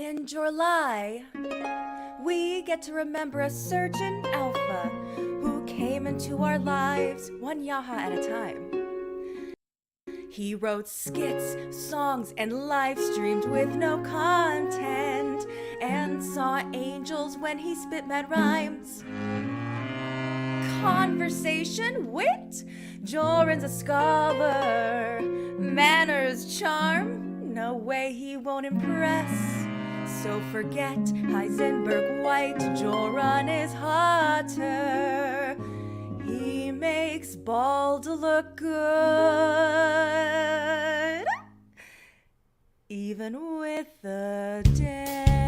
In July, we get to remember a certain alpha who came into our lives one yaha at a time. He wrote skits, songs, and live streamed with no content, and saw angels when he spit mad rhymes. Conversation, wit, Joran's a scholar, manners, charm, no way he won't impress. So forget Heisenberg White, Joran is hotter. He makes bald look good, even with the dent.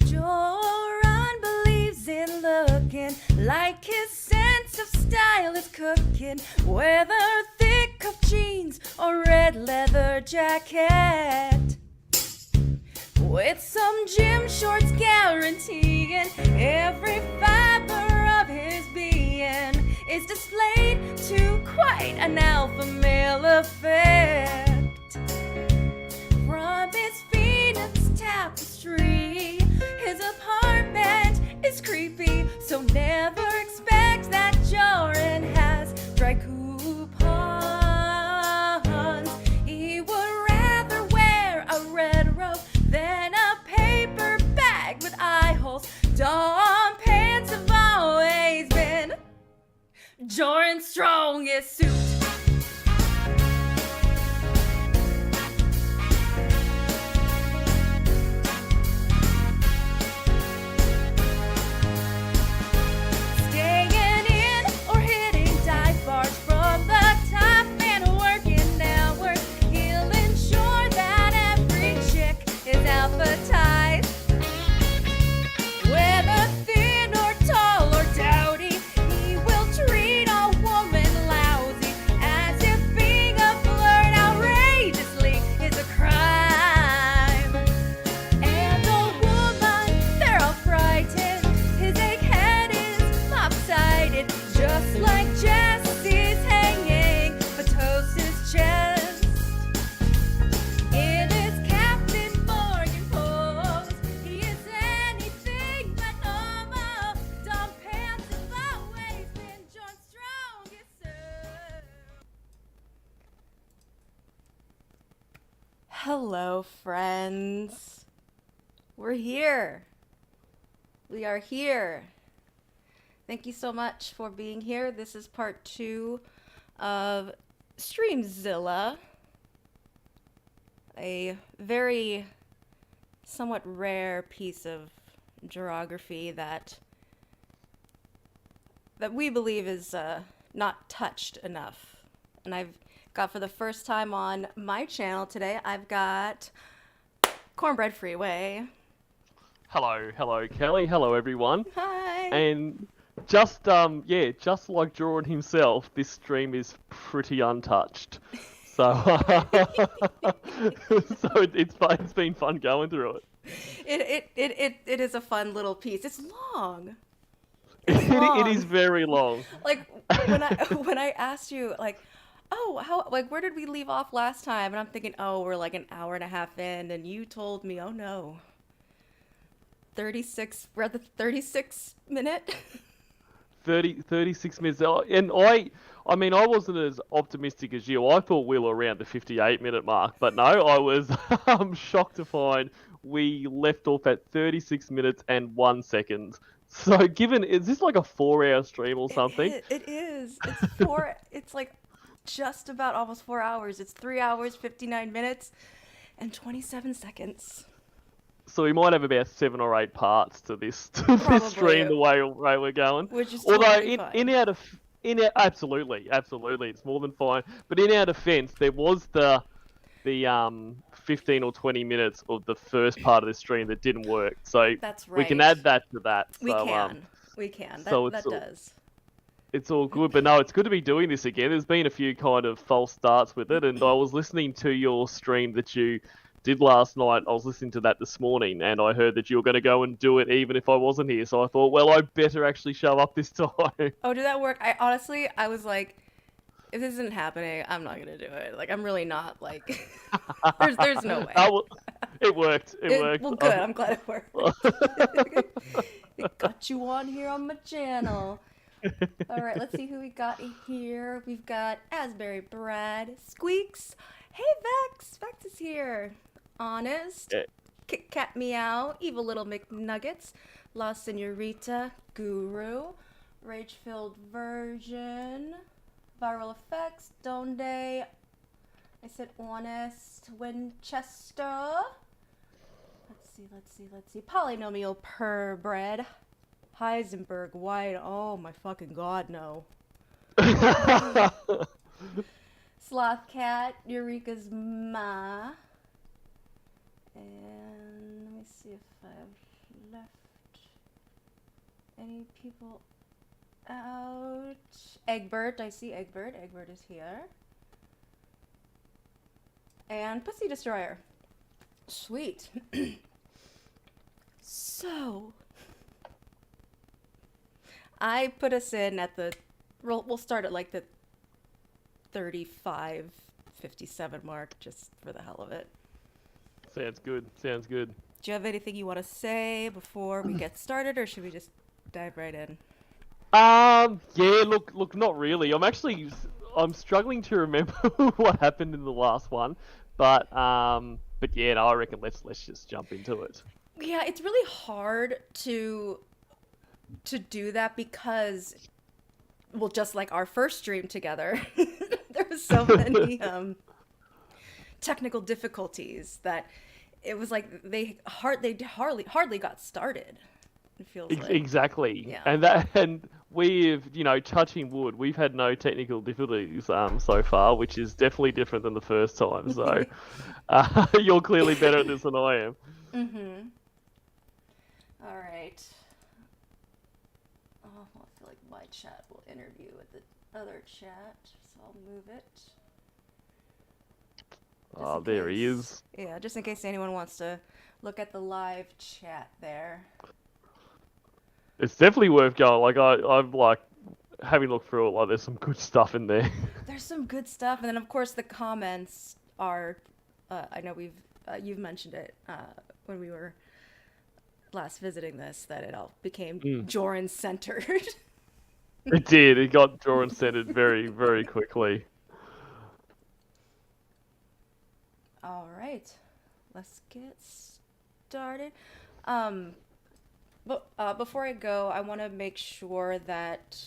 Joran believes in looking like his sense of style is cooking, whether thick cuff jeans or red leather jacket. With some gym shorts guaranteeing every fiber of his being is displayed to quite an alpha male effect. From his Phoenix tapestry, his apartment is creepy, so never expect that Joran has dry coupons. He would rather wear a red robe than a paper bag with eye holes. Dom pants have always been Joran's strongest suit. Staying in or hitting dive bars from the top and working hours, he'll ensure that every chick is alphabetized. Whether thin or tall or dowdy, he will treat a woman lousy, as if being a flirt outrageously is a crime. And a woman, they're all frightened. His egghead is lopsided, just like Jesse's hanging Matos's chest. In his Captain Morgan pose, he is anything but normal. Dom pants have always been John's strongest suit. Hello, friends. We're here. We are here. Thank you so much for being here. This is part 2 of Streamzilla, a very somewhat rare piece of geography that we believe is not touched enough. And I've got, for the first time on my channel today, I've got Cornbread Freeway. Hello, Kelly. Hello, everyone. Hi. And just like Jordan himself, this stream is pretty untouched. So, it's been fun going through it. It is a fun little piece. It's long. It is very long. Like when I asked you, like, oh, where did we leave off last time? And I'm thinking, oh, we're like an hour and a half in, and you told me, oh no, 36. We're at the 36 minute. 36 minutes. And I mean, I wasn't as optimistic as you. I thought we were around the 58-minute mark, but no, I was shocked to find we left off at 36 minutes and 1 second. So, is this like a 4-hour stream or something? It is. It's 4. It's like just about almost 4 hours. It's 3 hours, 59 minutes, and 27 seconds. So we might have about 7 or 8 parts to this stream the way we're going. Which is although totally fine. Absolutely, it's more than fine. But in our defence, there was the 15 or 20 minutes of the first part of the stream that didn't work. So that's right. We can add that to that. We can. That does. It's all good, but no, it's good to be doing this again. There's been a few kind of false starts with it, and I was listening to your stream that you did last night. I was listening to that this morning, and I heard that you were going to go and do it even if I wasn't here. So I thought, well, I better actually show up this time. Oh, did that work? I was like, if this isn't happening, I'm not gonna do it. Like, I'm really not. Like, there's no way. It worked. It worked. Well, good. I'm glad it worked. It got you on here on my channel. All right, let's see who we got here. We've got Asbury Brad, Squeaks. Hey, Vex. Vex is here. Honest. Yeah. Kit Kat Meow. Evil Little McNuggets. La Senorita. Guru. Rage-filled Version. Viral Effects. Donde. I said Honest. Winchester. Let's see. Polynomial Purebred. Heisenberg White. Oh my fucking god, no. Sloth Cat. Eureka's Ma. And let me see if I've left any people out. Egbert. I see Egbert. Egbert is here. And Pussy Destroyer. Sweet. So, I put us in at the, we'll start at like the 35, 57 mark, just for the hell of it. Sounds good. Sounds good. Do you have anything you want to say before we get started, or should we just dive right in? Yeah, look, not really. I'm struggling to remember what happened in the last one, but yeah, no, I reckon let's just jump into it. Yeah, it's really hard to do that because, well, just like our first stream together, there was so many technical difficulties that it was like they hardly got started. It feels like. Exactly. Yeah. And we've, touching wood, we've had no technical difficulties so far, which is definitely different than the first time. So you're clearly better at this than I am. Mm-hmm. All right. Oh, I feel like my chat will interview with the other chat, so I'll move it. Oh, there he is. Yeah, just in case anyone wants to look at the live chat there. It's definitely worth going. Like I've like having looked through it. Like there's some good stuff in there. There's some good stuff, and then of course the comments are. I know you've mentioned it when we were last visiting this, that it all became Joran centered. It did. It got Joran centered very, very quickly. All right, let's get started. But before I go, I want to make sure that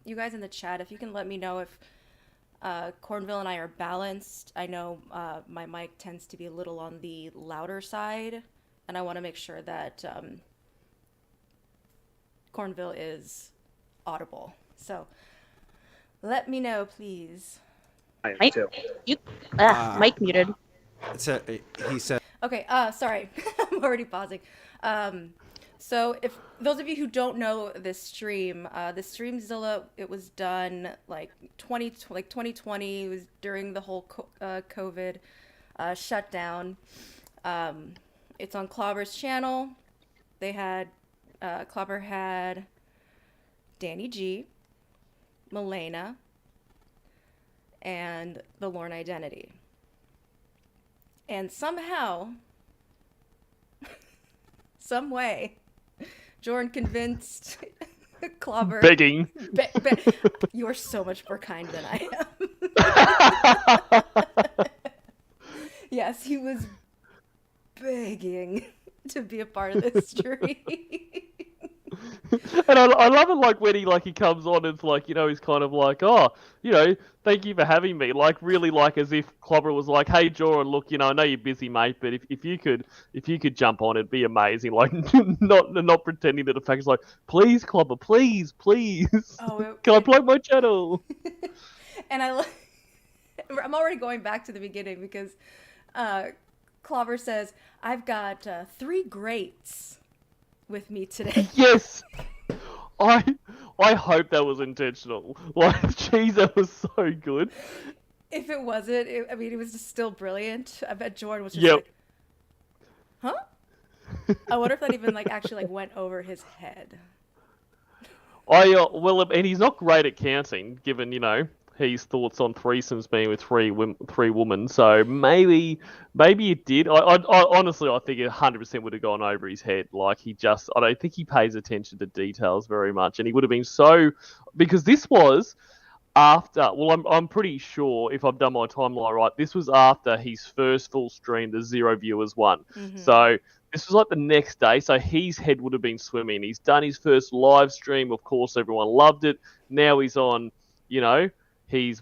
you guys in the chat, if you can let me know if Cornville and I are balanced. I know my mic tends to be a little on the louder side, and I want to make sure that Cornville is audible. So let me know, please. I too. Mic muted. He said. Okay, sorry. I'm already pausing. So if those of you who don't know this stream, the Streamzilla, it was done like 2020. It was during the whole COVID shutdown. It's on Clobber's channel. They had Clobber had Danny G, Milena, and the Lorne Identity. And somehow, some way, Jordan convinced Clobber. Begging. You are so much more kind than I am. Yes, he was begging to be a part of this stream. And I love it, like when he comes on, it's like, he's kind of like, oh, thank you for having me, like really like as if Clobber was like, hey Joran, look, I know you're busy, mate, but if you could jump on, it'd be amazing. Like not pretending that the fact is like, please Clobber, please. Oh, can I plug my channel? And I'm already going back to the beginning because Clobber says, I've got 3 greats with me today. Yes. I hope that was intentional. Like, jeez, that was so good. If it wasn't, it was just still brilliant. I bet Jordan was just Yep. like, huh? I wonder if that even actually went over his head. Well, and he's not great at counting, given his thoughts on threesomes being with three women. So maybe it did. I honestly, I think it 100% would have gone over his head. Like I don't think he pays attention to details very much, and he would have been so, because this was after. Well, I'm pretty sure if I've done my timeline right, this was after his first full stream, the 0 viewers one. Mm-hmm. So this was like the next day. So his head would have been swimming. He's done his first live stream. Of course, everyone loved it. Now he's on. I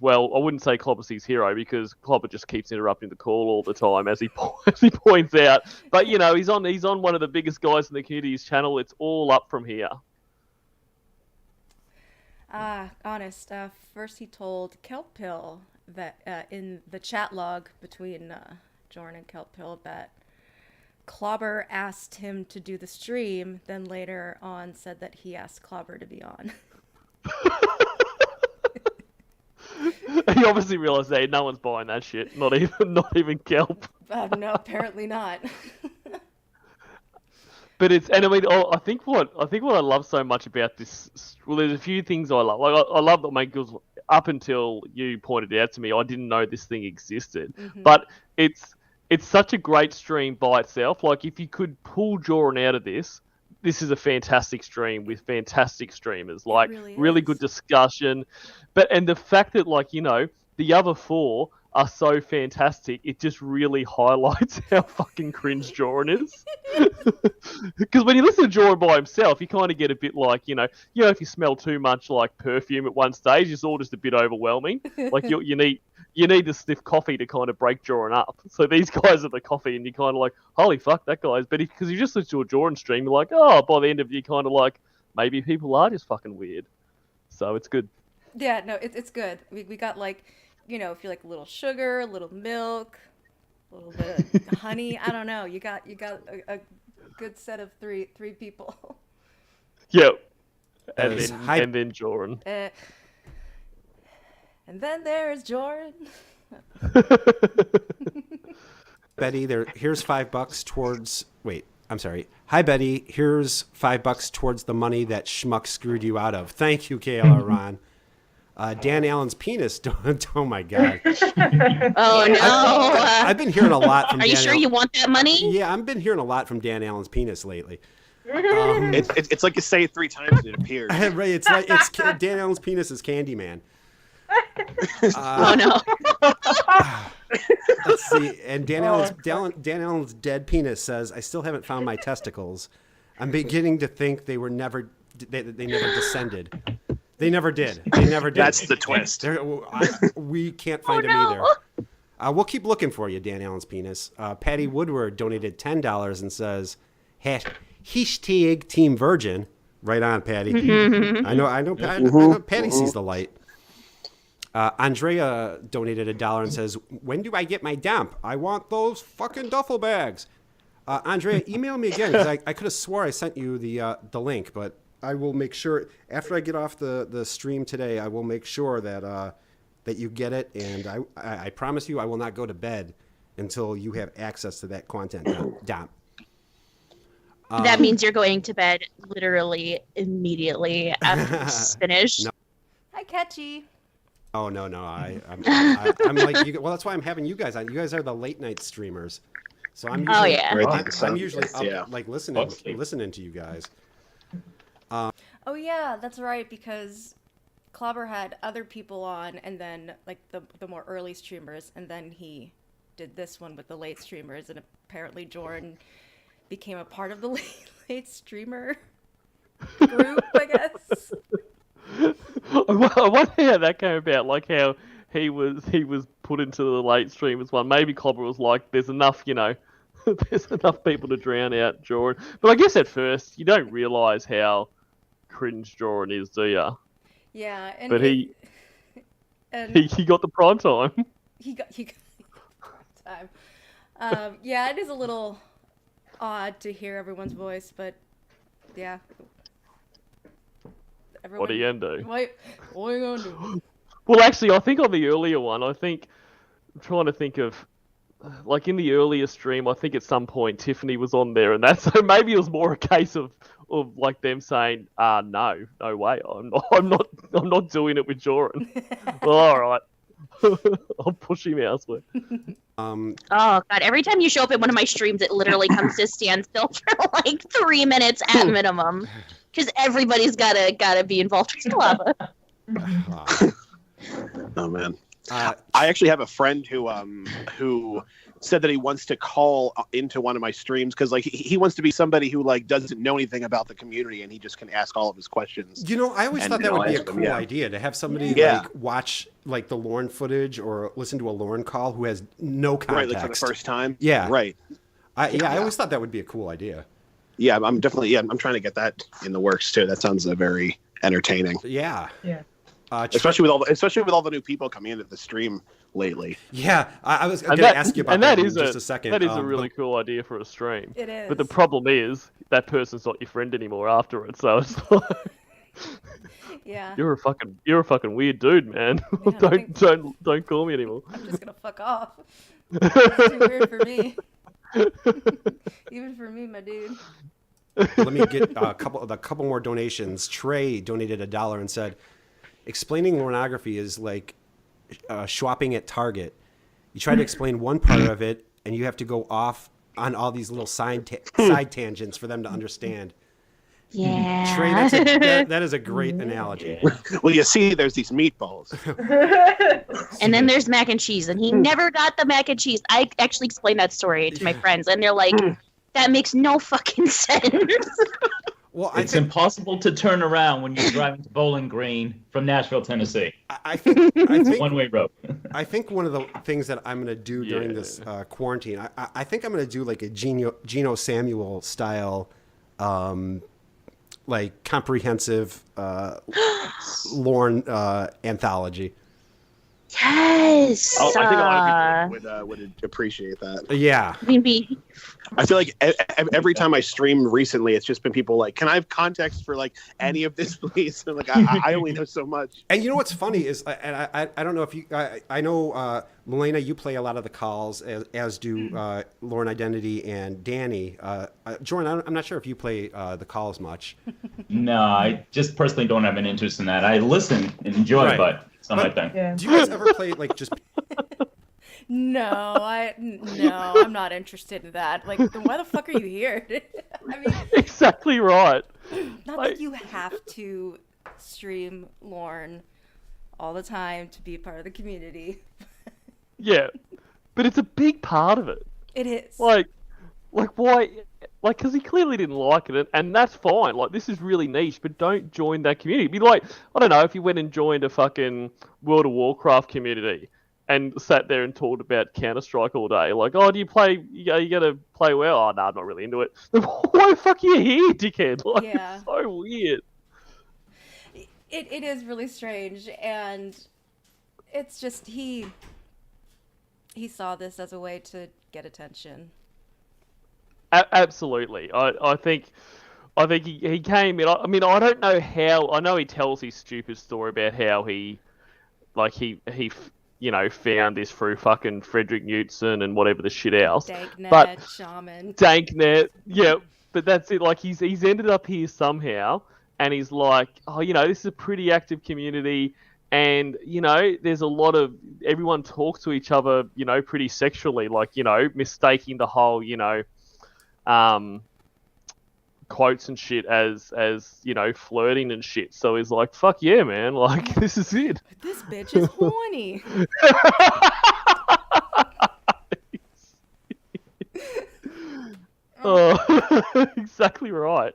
wouldn't say Clobber's his hero because Clobber just keeps interrupting the call all the time, as he points out. But he's on one of the biggest guys in the community's channel. It's all up from here. Honest. First he told Kelp Pill that in the chat log between Jorn and Kelp Pill that Clobber asked him to do the stream, then later on said that he asked Clobber to be on. He obviously realised that no one's buying that shit. Not even Kelp. No, apparently not. But I think what I love so much about this. Well, there's a few things I love. Like I love that, mate. Because up until you pointed it out to me, I didn't know this thing existed. Mm-hmm. But it's such a great stream by itself. Like if you could pull Joran out of this is a fantastic stream with fantastic streamers. Like really good discussion. And the fact that the other four are so fantastic, it just really highlights how fucking cringe Joran is. Because when you listen to Joran by himself, you kind of get a bit like, if you smell too much like perfume at one stage, it's all just a bit overwhelming. Like you need to sniff coffee to kind of break Joran up. So these guys are the coffee, and you're kind of like, holy fuck, that guy's. But because you just listen to a Joran stream, you're like, oh, by the end of it, you're kind of like, maybe people are just fucking weird. So it's good. Yeah, no, it's good. We got if you like a little sugar, a little milk, a little bit of honey. I don't know. You got a good set of three people. Yep. And then Joran. And then there's Joran. Betty, here's $5 towards. Wait, I'm sorry. Hi, Betty. Here's $5 towards the money that Schmuck screwed you out of. Thank you, KLR Ron. Dan Allen's penis. Oh my God. Oh no. I've been hearing a lot from. Are you sure you want that money? Yeah, I've been hearing a lot from Dan Allen's penis lately. It's like you say it 3 times and it appears. Right. It's Dan Allen's penis is Candyman. Oh no. Let's see. And Dan Allen's dead penis says, "I still haven't found my testicles. I'm beginning to think they never descended." They never did. That's the twist. We can't find him either. We'll keep looking for you, Dan Allen's penis. Patty Woodward donated $10 and says, hashtag Team Virgin. Right on, Patty. I know Patty sees the light. Andrea donated $1 and says, when do I get my dump? I want those fucking duffel bags. Andrea, email me again, because I could have swore I sent you the link, but I will make sure after I get off the stream today. I will make sure that you get it, and I promise you I will not go to bed until you have access to that content dump. That means you're going to bed literally immediately after this finished. No. Hi, Catchy. Oh no! I'm like you, well. That's why I'm having you guys on. You guys are the late night streamers, so I'm usually, I'm usually up, like listening to you guys. Oh yeah, that's right, because Clobber had other people on, and then like the more early streamers, and then he did this one with the late streamers, and apparently Jordan became a part of the late streamer group, I guess. I wonder how that came about, like how he was put into the late streamers one. Maybe Clobber was like, there's enough, there's enough people to drown out Jordan. But I guess at first you don't realise how cringe Jordan is, do you? Yeah, and but he got the prime time. He got time. Yeah, it is a little odd to hear everyone's voice, but yeah. What are you gonna do? What are you gonna do? Well, actually, I think on the earlier one, I'm trying to think of, like in the earlier stream, I think at some point Tiffany was on there, and that, so maybe it was more a case of of like them saying, no way, I'm not doing it with Joran. Well, all right. I'll push him elsewhere. Oh god! Every time you show up at one of my streams, it literally comes to standstill for like 3 minutes at minimum, because everybody's gotta be involved with lava. Oh man, I actually have a friend who said that he wants to call into one of my streams because like he wants to be somebody who like doesn't know anything about the community and he just can ask all of his questions. You know, I always thought that would be a cool idea to have somebody like watch like the Lorne footage or listen to a Lorne call who has no context. Right, like for the first time. Yeah, right. I always thought that would be a cool idea. Yeah, I'm definitely I'm trying to get that in the works too. That sounds very entertaining. Yeah. Especially with all the new people coming into the stream lately. Yeah, I was going to ask you about that in just a second. That is a really cool idea for a stream. It is. But the problem is that person's not your friend anymore afterwards. So it's like, yeah, you're a fucking weird dude, man. Don't call me anymore. I'm just gonna fuck off. It's too weird for me. Even for me, my dude. Let me get a couple more donations. Trey donated $1 and said, explaining Lornography is like shopping at Target. You try to explain one part of it, and you have to go off on all these little side tangents for them to understand. Yeah. Trey, that is a great analogy. Well, you see, there's these meatballs. And then there's mac and cheese, and he never got the mac and cheese. I actually explained that story to my friends, and they're like, that makes no fucking sense. Well, it's impossible to turn around when you're driving to Bowling Green from Nashville, Tennessee. I think one-way road. I think one of the things that I'm going to do during this quarantine, I think I'm going to do like a Geno Samuel style, like comprehensive Lorne anthology. Yes. Oh, I think a lot of people would appreciate that. Yeah. Maybe. I feel like every time I stream recently, it's just been people like, "Can I have context for like any of this, please?" And like, I only know so much. And you know what's funny is, and I don't know if you, I know Milena, you play a lot of the calls, as do Lorne Identity and Danny. Jordan, I'm not sure if you play the calls much. No, I just personally don't have an interest in that. I listen and enjoy, but it's not my thing. Yeah. Do you guys ever play like just? No, I'm not interested in that. Like, then why the fuck are you here? I mean, exactly right. Not like you have to stream Lorne all the time to be a part of the community. Yeah, but it's a big part of it. It is. Like why? Like, because he clearly didn't like it, and that's fine. Like, this is really niche, but don't join that community. It'd be like, I don't know, if you went and joined a fucking World of Warcraft community and sat there and talked about Counter-Strike all day. Like, oh, do you play, you gotta play well? Oh, no, I'm not really into it. Why the fuck are you here, dickhead? Like, yeah. It's so weird. It is really strange, and it's just, he saw this as a way to get attention. Absolutely. I think he came in. I mean, I don't know how. I know he tells his stupid story about how he found this through fucking Frederick Knudsen and whatever the shit else. Danknet, shaman. Danknet, yeah. But that's it. Like, he's ended up here somehow, and he's like, oh, this is a pretty active community, and there's a lot of everyone talks to each other, pretty sexually, like mistaking the whole, quotes and shit as flirting and shit. So he's like, fuck yeah, man, like, this is it. This bitch is horny. Oh, exactly right.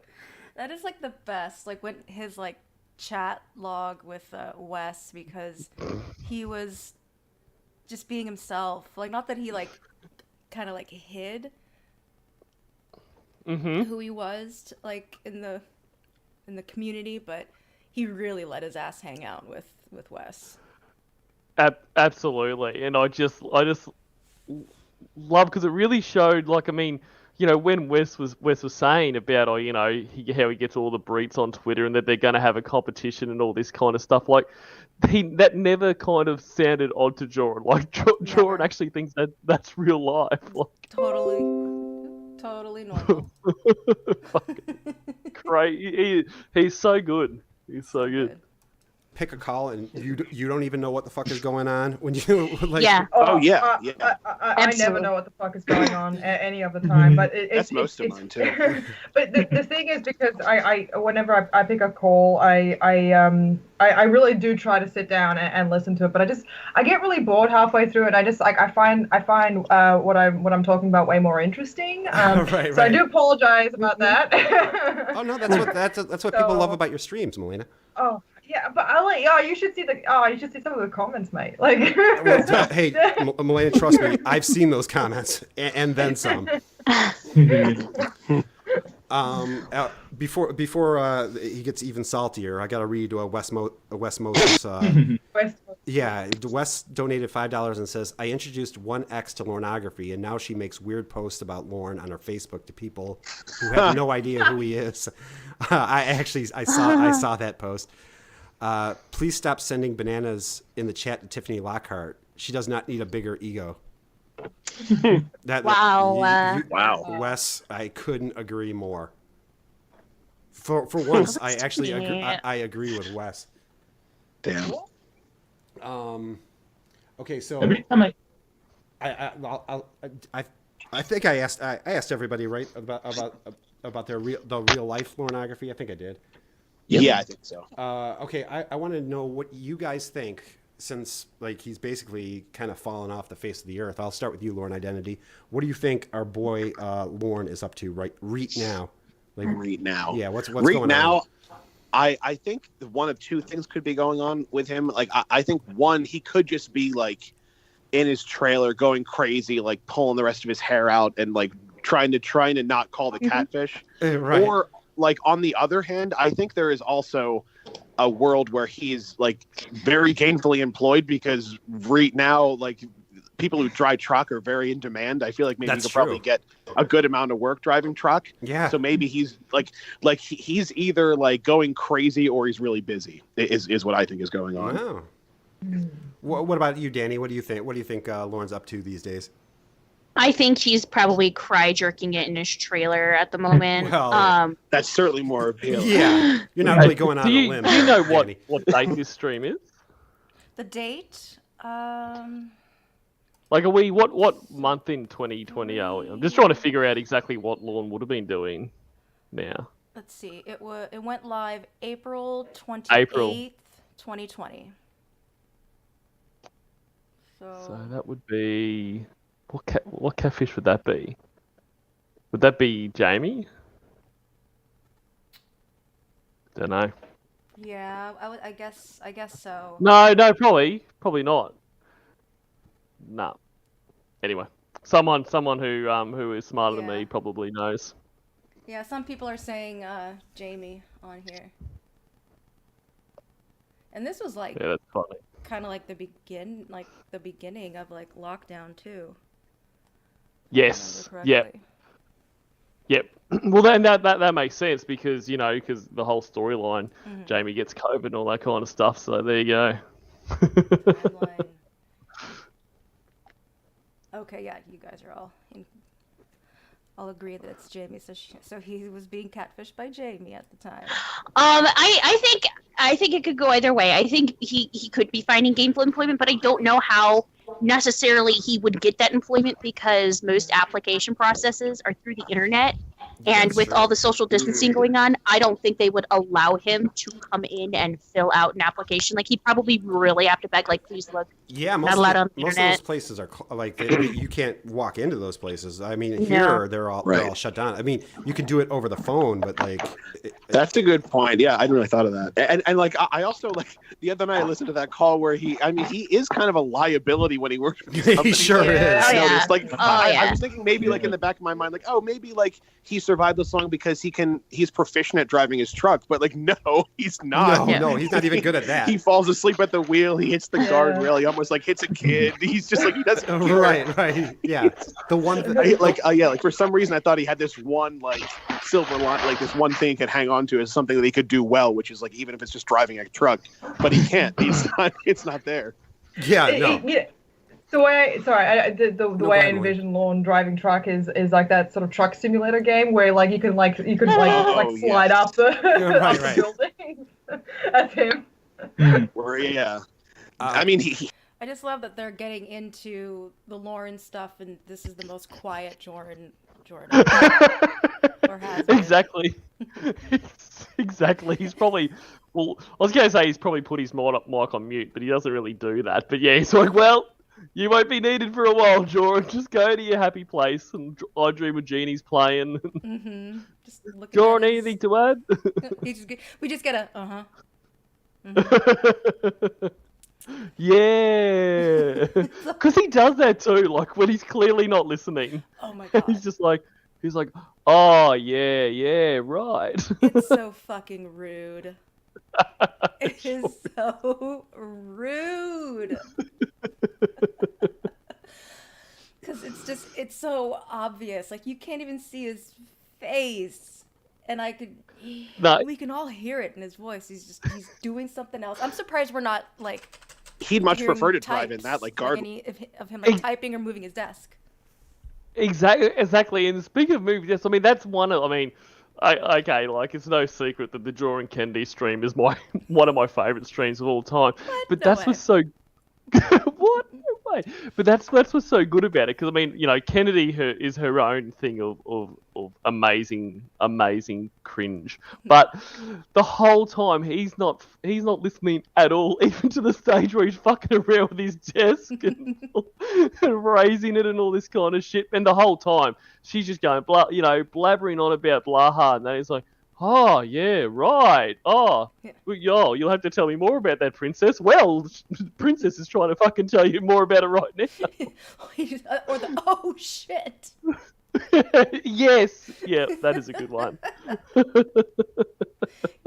That is like the best, like when his like chat log with Wes, because he was just being himself. Like, not that he like kind of like hid who he was, like in the community, but he really let his ass hang out with Wes. Absolutely, and I just love, because it really showed, like, I mean, when Wes was saying about, how he gets all the breeds on Twitter and that they're going to have a competition and all this kind of stuff, like, that never kind of sounded odd to Joran. Like, Joran actually thinks that's real life. Like, Totally normal. Fucking great. He's so good. He's so good. Pick a call and you don't even know what the fuck is going on when you like. Yeah. Oh, yeah. I never Absolutely. know what the fuck is going on any of the time, but That's most of mine too. But the thing is, because I whenever I pick a call, I really do try to sit down and listen to it, but I get really bored halfway through it. I find what I'm talking about way more interesting. Right, so I right. do apologize about that. Oh no, that's what people love about your streams, Melina. Oh. Yeah, but you should see some of the comments, mate. Like, Hey, Melina, trust me, I've seen those comments and then some. Before he gets even saltier, I gotta read Wes Moses. Yeah, Wes donated $5 and says, "I introduced one ex to Lornography, and now she makes weird posts about Lorne on her Facebook to people who have no idea who he is." I saw that post. Please stop sending bananas in the chat to Tiffany Lockhart. She does not need a bigger ego. Wow. Wow. Wes, I couldn't agree more. For once, I actually agree. I agree with Wes. Damn. Okay, so Every time I think I asked everybody, right, about the real life pornography. I think I did. Yeah, I think so. Okay, I want to know what you guys think, since like he's basically kind of fallen off the face of the earth. I'll start with you, Lorne Identity. What do you think our boy Lorne is up to right now? Like, Right now. Yeah, what's right going now, on? I think one of two things could be going on with him. Like, I think one, he could just be like in his trailer going crazy, like pulling the rest of his hair out and like trying to not call the catfish. Right. Or like on the other hand, I think there is also a world where he's like very gainfully employed, because right now, like, people who drive truck are very in demand. I feel like maybe That's he could probably true. get a good amount of work driving truck. Yeah. So maybe he's he's either like going crazy or he's really busy is what I think is going on. Wow. What about you, Danny? What do you think? What do you think Lorne's up to these days? I think he's probably cry jerking it in his trailer at the moment. Well, That's certainly more appealing. Yeah, you're not really going on Do a you limb. know Danny. what date this stream is? The date? Like, are we what month in 2020 are we? I'm just trying to figure out exactly what Lorne would have been doing now. Let's see. It went live April 28th, April. 2020. So that would be what catfish would that be? Would that be Jamie? Don't know. Yeah, I guess so. No, probably not. No. Anyway, someone who is smarter than me Yeah. probably knows. Yeah, some people are saying Jamie on here. And this was like Yeah, that's funny. kind of like the beginning of like lockdown too. Yes. if I remember Yep. correctly. Yep. Well, then that makes sense because because the whole storyline, Mhm. Jamie gets COVID and all that kind of stuff. So there you go. Timeline. Okay, yeah, you guys are all agree that it's Jamie. So he was being catfished by Jamie at the time. I think it could go either way. I think he could be finding gainful employment, but I don't know how necessarily he would get that employment because most application processes are through the internet. And with all the social distancing going on, I don't think they would allow him to come in and fill out an application. Like, he'd probably really have to beg, like, please look. Yeah, Not allowed on the most of internet. those places are like you can't walk into those places. I mean, here they're all shut down. I mean, you can do it over the phone, but like That's a good point. Yeah, I hadn't really thought of that. And like I also like the other night I listened to that call where he is kind of a liability when he works for he company. sure Yeah. is. Oh, yeah. Like Oh, I yeah. was thinking maybe like in the back of my mind, like, oh, maybe like he survived this long because he's proficient at driving his truck, but like no, he's not. No, he's not even good at that. He falls asleep at the wheel. He hits the guardrail. He almost like hits a kid. He's just like he doesn't care. Right. Yeah. The one Like for some reason I thought he had this one like silver line, like this one thing he could hang on to as something that he could do well, which is like even if it's just driving a truck, but he can't. It's not there. Yeah, no. The way, the No, way go I ahead, Lauren. envision Lorne driving truck is like that sort of truck simulator game where like you could Oh, slide yes. up the, Yeah, right, up the right. buildings. That's him. Where, yeah. Uh, I mean, he I just love that they're getting into the Lauren stuff, and this is the most quiet Jordan or has been. Exactly. Exactly. He's probably. Well, I was going to say he's probably put his mic on mute, but he doesn't really do that. But yeah, he's like, well, you won't be needed for a while, Jordan. Just go to your happy place, and I Dream of Genie's playing. Mm-hmm. Just looking Jordan, at his- anything to add? we just get a Yeah, because he does that too. Like when he's clearly not listening, Oh my god. he's like, oh yeah, right. It's so fucking rude. It is so rude. Because it's so obvious. Like, you can't even see his face. And No. we can all hear it in his voice. He's doing something else. I'm surprised we're not, like, he'd much hearing prefer to drive in types, that, like, guard. any of him, like, typing or moving his desk. Exactly. And speaking of movies, yes, I mean that's one of. I mean, okay, like it's no secret that the Jordan Kennedy stream is one of my favorite streams of all time. But No that's way. what's so. What? No way. But that's what's so good about it, because I mean, you know, Kennedy is her own thing of amazing cringe. But the whole time he's not listening at all, even to the stage where he's fucking around with his desk and raising it and all this kind of shit. And the whole time she's just going blabbering on about Blaha, and then he's like, oh yeah, right. Oh, Yeah. well, you'll have to tell me more about that, princess. Well, princess is trying to fucking tell you more about it right now. Or the, oh shit. Yes, yeah, that is a good one.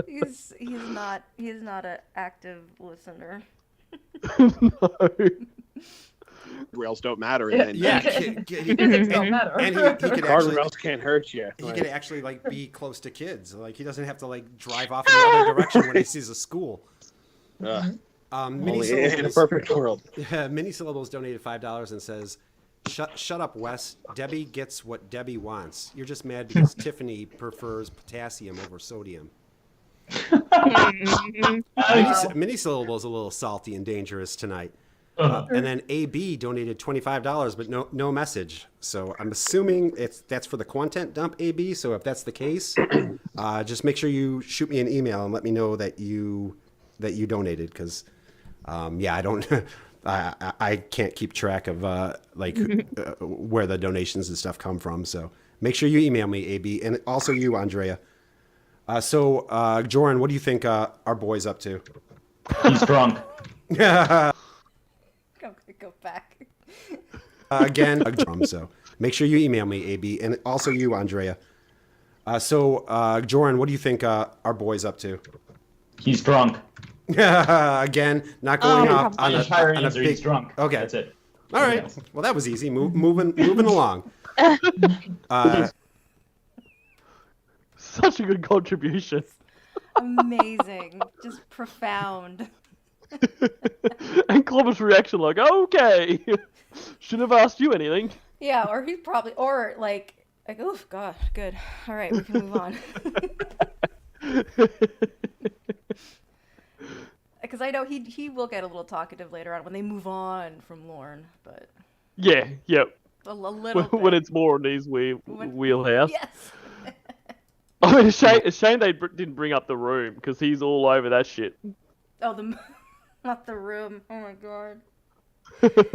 He's not an active listener. No. Rails don't matter. And Yeah, Physics don't matter. and he could actually guardrails can't hurt you. he could actually like be close to kids. Like he doesn't have to like drive off in the other direction when he sees a school. Mini Only in a syllables, perfect world. Mini syllables donated $5 and says, "Shut up, Wes. Debbie gets what Debbie wants. You're just mad because Tiffany prefers potassium over sodium." Mini syllables a little salty and dangerous tonight. And then AB donated $25, but no message. So I'm assuming that's for the content dump, AB. So if that's the case, just make sure you shoot me an email and let me know that you donated, because I don't I can't keep track of where the donations and stuff come from. So make sure you email me, AB, and also you, Andrea. So Joran, what do you think our boy's up to? He's drunk. Go back. Again, a drum. So make sure you email me, AB, and also you, Andrea. So Joran, what do you think our boy's up to? He's drunk. Again, not going off on My entire a answer, big. he's drunk. Okay. That's it. All right. Well, that was easy. Moving along. Such a good contribution. Amazing. Just profound. And Clovis' reaction like, okay, shouldn't have asked you anything. Yeah, or he's probably, or like, oh god, good. All right, we can move on. Because I know he will get a little talkative later on when they move on from Lorne, but Yeah, a little bit. when it's more in his wheelhouse. Yes. I mean, it's a shame they didn't bring up the room, because he's all over that shit. Oh, not the room. Oh my god.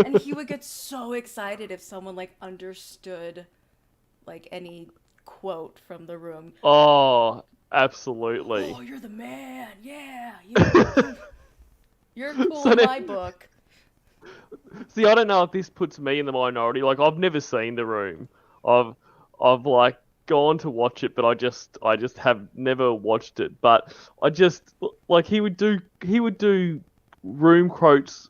And he would get so excited if someone like understood like any quote from the room. Oh, absolutely. Oh, you're the man. Yeah. You're cool So in then- my book. See, I don't know if this puts me in the minority. Like, I've never seen the room. I've like gone to watch it, but I just have never watched it. But I just like he would do room quotes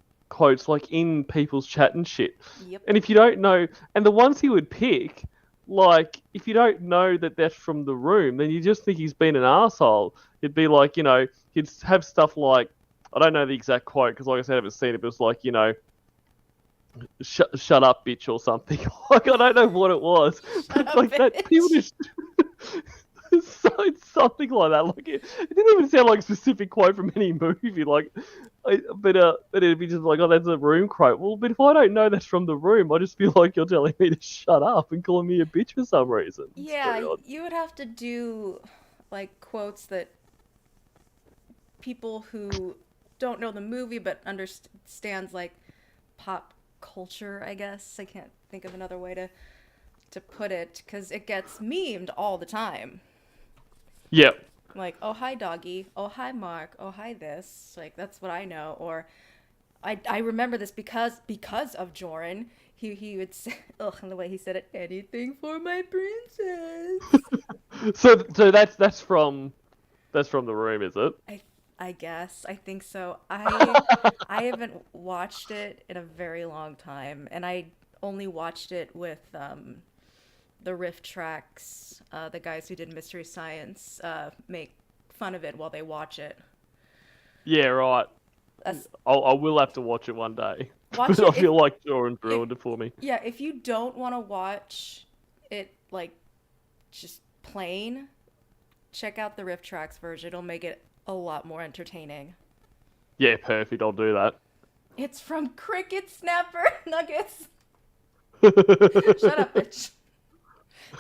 like in people's chat and shit. Yep. And if you don't know, and the ones he would pick, like if you don't know that that's from the room, then you just think he's been an asshole. It'd be like, he'd have stuff like, I don't know the exact quote because, like I said, I haven't seen it, but it's like, shut up, bitch, or something. Like, I don't know what it was. But, up, like, that, people bitch. just... It's something like that. Like, it didn't even sound like a specific quote from any movie. Like, but it'd be just like, oh, that's a Room quote. Well, but if I don't know that's from The Room, I just feel like you're telling me to shut up and calling me a bitch for some reason. It's very Yeah, odd. you would have to do like quotes that people who don't know the movie but understands like pop culture, I guess. I can't think of another way to put it because it gets memed all the time. Yeah. Like, oh hi doggy, oh hi Mark, oh hi this. Like that's what I know. Or I remember this because of Joran. He would say, ugh, and the way he said it, anything for my princess. So that's from The Room, is it? I guess. I think so. I haven't watched it in a very long time, and I only watched it with the riff tracks. The guys who did Mystery Science make fun of it while they watch it. Yeah, right. That's I will have to watch it one day. watch But I it. feel like Joran ruined it for me. Yeah, if you don't want to watch it like just plain, check out the riff tracks version. It'll make it a lot more entertaining. Yeah, perfect. I'll do that. It's from Cricket Snapper Nuggets. Shut up, bitch.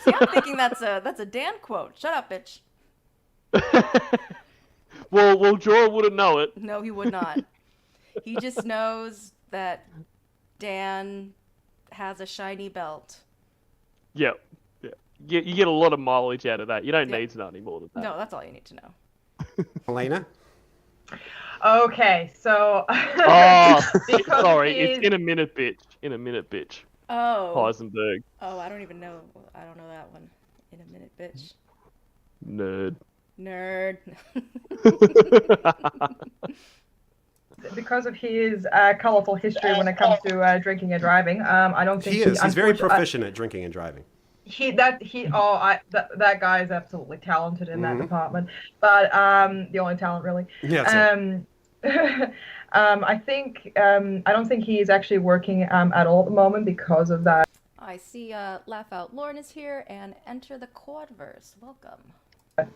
See, I'm thinking that's a Dan quote. Shut up, bitch. Well, Joran wouldn't know it. No, he would not. He just knows that Dan has a shiny belt. Yeah. You get a lot of mileage out of that. You don't Yeah. need to know any more than that. No, that's all you need to know. Elena? Okay, so Oh, because sorry. he It's is- in a minute, bitch. In a minute, bitch. Oh. Heisenberg. Oh, I don't even know. I don't know that one. In a minute, bitch. Nerd. Nerd. because of his colorful history when it comes to drinking and driving, I don't think He is. He's very unfortunately- proficient at drinking and driving. That guy is absolutely talented in that department, but the only talent really. Yeah, that's it. I don't think he is actually working at all at the moment because of that. I see Laugh Out Lauren is here and enter the Quadverse. Welcome.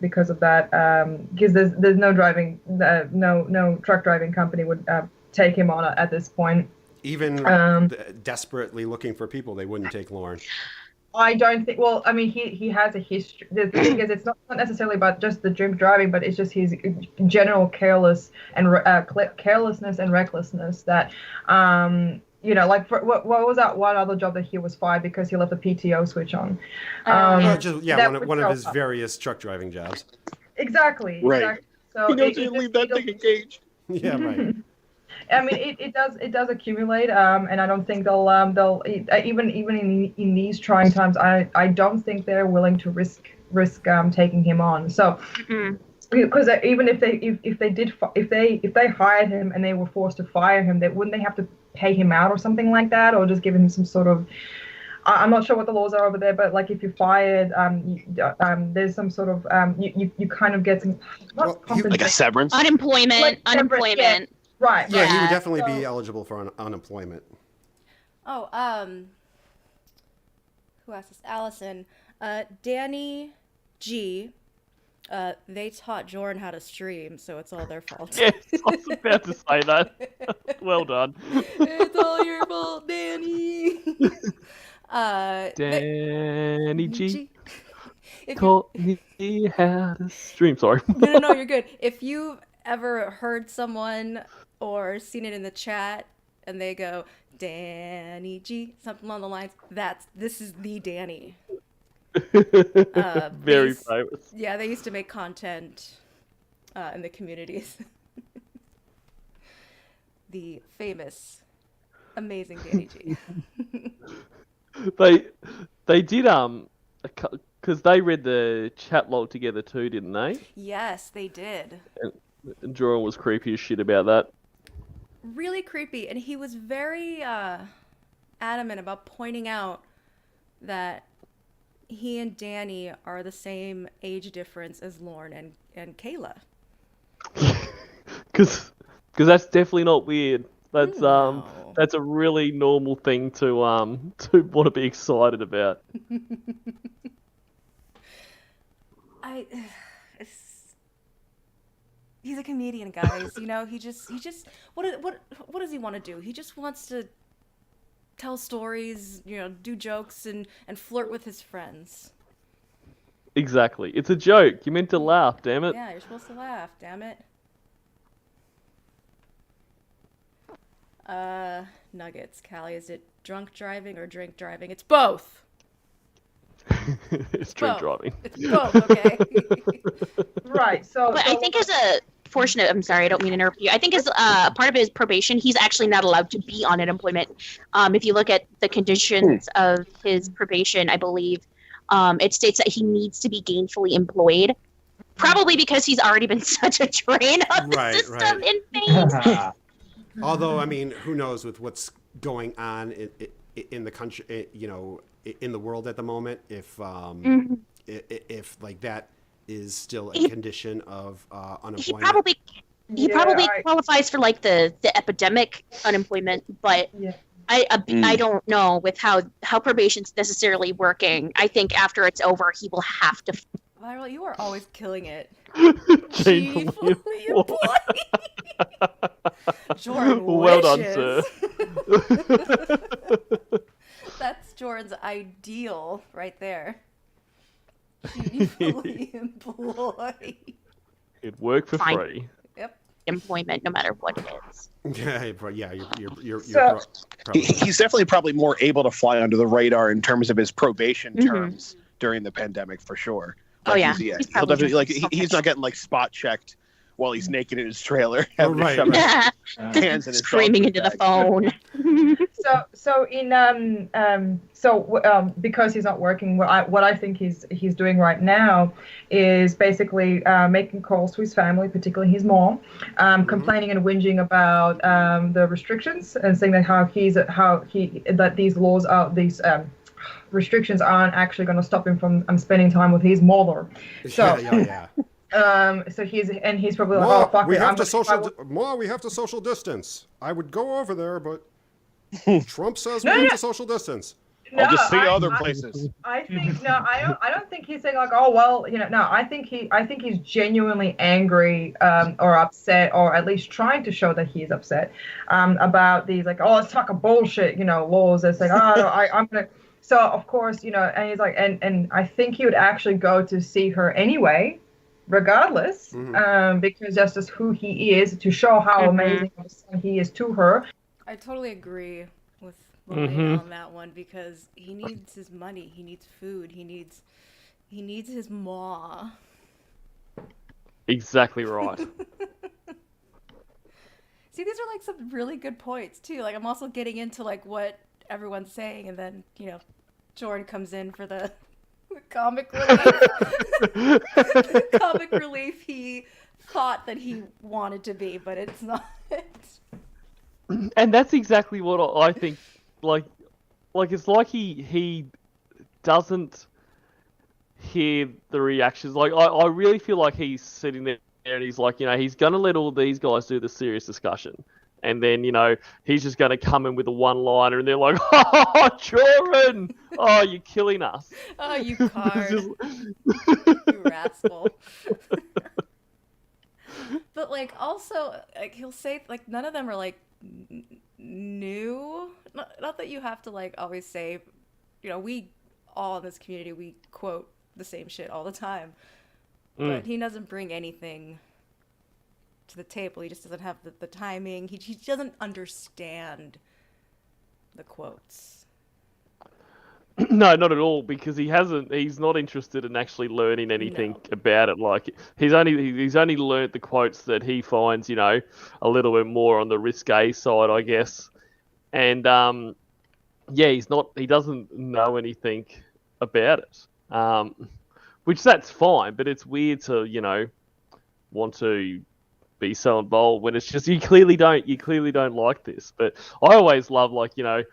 Because there's no driving, no truck driving company would take him on at this point. Even desperately looking for people, they wouldn't take Lauren. I don't think. Well, I mean, he has a history. The thing is, it's not necessarily about just the drink driving, but it's just his general carelessness and recklessness that, like what was that one other job that he was fired because he left the PTO switch on? One of his various truck driving jobs. Exactly. Right. Exactly. So He knows you leave that thing engaged. Yeah, right. I mean, it does accumulate, and I don't think they'll even in these trying times, I don't think they're willing to risk taking him on. So, because even if they hired him and they were forced to fire him, wouldn't they have to pay him out or something like that, or just give him some sort of, I'm not sure what the laws are over there, but like if you're fired, there's some sort of you kind of get some Like a severance. Unemployment. Yeah. Right. Yeah, he Yeah. would definitely be eligible for unemployment. Oh, who asked this? Allison. Danny G. They taught Joran how to stream, so it's all their fault. Yes, I was about to say that. Well done. It's all your fault, Danny. Danny G. If you, Taught me how to stream. Sorry. no, you're good. If you've ever heard someone or seen it in the chat and they go, Danny G, something along the lines, this is the Danny. Very famous. Yeah, they used to make content in the communities. The famous, amazing Danny G. They did because they read the chat log together too, didn't they? Yes, they did. And Joran was creepy as shit about that. Really creepy, and he was very adamant about pointing out that he and Danny are the same age difference as Lauren and Kayla. Because that's definitely not weird. That's No. That's a really normal thing to want to be excited about. He's a comedian, guys. You know, he just what does he want to do? He just wants to tell stories, you know, do jokes and flirt with his friends. Exactly. It's a joke. You're meant to laugh, damn it. Yeah, you're supposed to laugh, damn it. Nuggets. Callie, is it drunk driving or drink driving? It's both. It's drink both. driving. It's both, okay? Right. So, But I think as a portion of, I'm sorry, I don't mean to interrupt you. I think as part of his probation, he's actually not allowed to be on unemployment. If you look at the conditions of his probation, I believe it states that he needs to be gainfully employed. Probably because he's already been such a drain on the system in Maine. Although, I mean, who knows with what's going on in the country, you know, in the world at the moment, if like that is still a condition of unemployment. He probably qualifies for like the epidemic unemployment, but I don't know with how probation's necessarily working. I think after it's over, he will have to. Viral, you are always killing it. Gene, Jordan well done, wishes. sir. That's Jordan's ideal right there. Gainfully employed. It'd work for Fine. free. Yep. Employment, no matter what it is. You're So- probably He's definitely probably more able to fly under the radar in terms of his probation terms during the pandemic, for sure. Oh, yeah. he'll He's probably definitely like doing he's not getting like spot checked while he's naked in his trailer, Oh, having to right, shove right. his hands in his Screaming dog into the bag. phone. Because he's not working, what I think he's doing right now is basically making calls to his family, particularly his mom, complaining and whinging about the restrictions and saying that these laws are restrictions aren't actually going to stop him from spending time with his mother. So yeah. so he's probably like, Ma, oh fuck we it, have I'm to gonna- Ma, we have to social distance. I would go over there, but Trump says No, we have no. to social distance. I'll just see I- other I- places. I think I don't think he's saying like, oh well, you know, no. I think he's genuinely angry or upset, or at least trying to show that he's upset about these like, oh, it's fucking bullshit, you know, laws. It's like, oh, no, I'm gonna. So of course, you know, and he's like, and I think he would actually go to see her anyway, regardless, because that's just who he is, to show how amazing of a son he is to her. I totally agree with Lillian on that one, because he needs his money, he needs food, he needs his maw. Exactly right. See, these are like some really good points too. Like I'm also getting into like what everyone's saying, and then, you know, Jordan comes in for the comic relief. The comic relief he thought that he wanted to be, but it's not. And that's exactly what I think. Like it's like he doesn't hear the reactions. Like I really feel like he's sitting there and he's like, you know, he's gonna let all these guys do the serious discussion, and then, you know, he's just gonna come in with a one-liner, and they're like, "Oh, Jordan, oh, you're killing us." Oh, you card. It's You rascal. But like also, like he'll say like none of them are like new. Not that you have to like always say, you know, we all in this community, we quote the same shit all the time. But he doesn't bring anything to the table. He just doesn't have the timing. He doesn't understand the quotes. No, not at all, because he's not interested in actually learning anything about it. Like he's only learnt the quotes that he finds, you know, a little bit more on the risque side, I guess. And he doesn't know anything about it. Which that's fine, but it's weird to, you know, want to be so involved when it's just you clearly don't like this. But I always love, like, you know,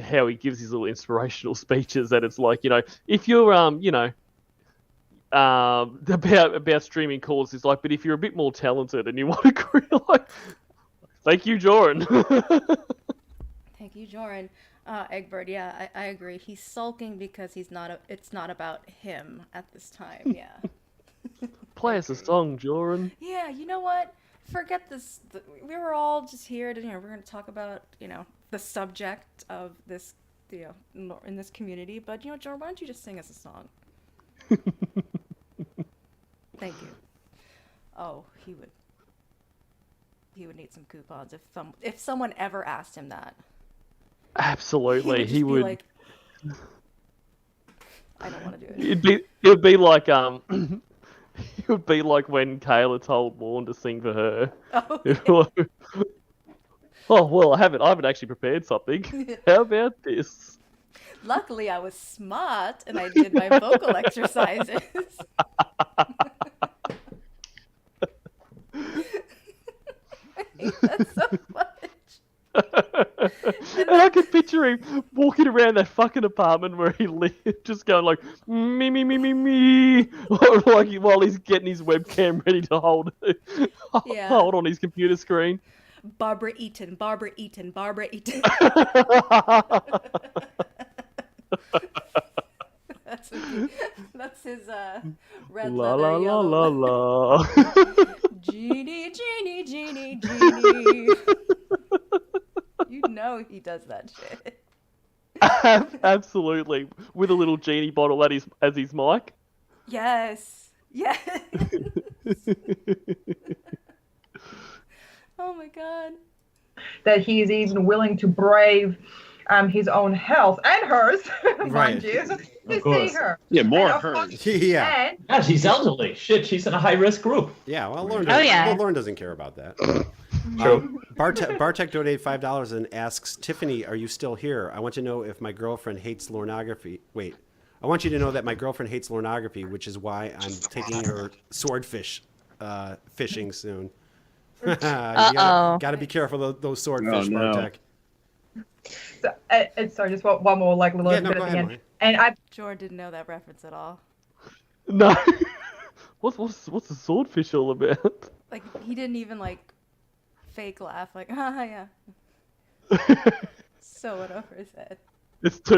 how he gives his little inspirational speeches, that it's like, you know, if you're about streaming calls, it's like, but if you're a bit more talented and you want to career, like, thank you, Jordan. Thank you, Joran. Egbert, yeah, I agree. He's sulking because it's not about him at this time, yeah. Play us a song, Joran. Yeah, you know what? Forget this. We were all just here to, we're going to talk about, the subject of this, in this community. But, Joran, why don't you just sing us a song? Thank you. Oh, he would need some coupons if someone ever asked him that. Absolutely, he would. Like, I don't want to do it. It would be like it would be like when Kayla told Lorne to sing for her. Oh, yeah. Oh well, I haven't actually prepared something. How about this? Luckily, I was smart and I did my vocal exercises. That's so much. And I can picture him walking around that fucking apartment where he lives, just going like me me me me me, or like while he's getting his webcam ready to hold on his computer screen. Barbara Eaton. That's his red La leather la la yellow. la la. Genie. You know he does that shit. Absolutely, with a little genie bottle as his mic. Yes. Oh my god. That he's even willing to brave his own health and hers, mind you, to see her. Yeah, more And of hers. course- Yeah. And Yeah, she's elderly. Shit, she's in a high-risk group. Yeah, well, Lauren doesn't care about that. Bartek donated $5 and asks, Tiffany, are you still here? I want to know if my girlfriend hates pornography. Wait, I want you to know that my girlfriend hates pornography, which is why I'm taking her swordfish fishing soon. You gotta be careful of those swordfish, no. Bartek. so, sorry, just one more little bit at the end. Molly. And Jor didn't know that reference at all. No. What's the swordfish all about? Like, he didn't even, fake laugh. Like, yeah. So went over his head. It's too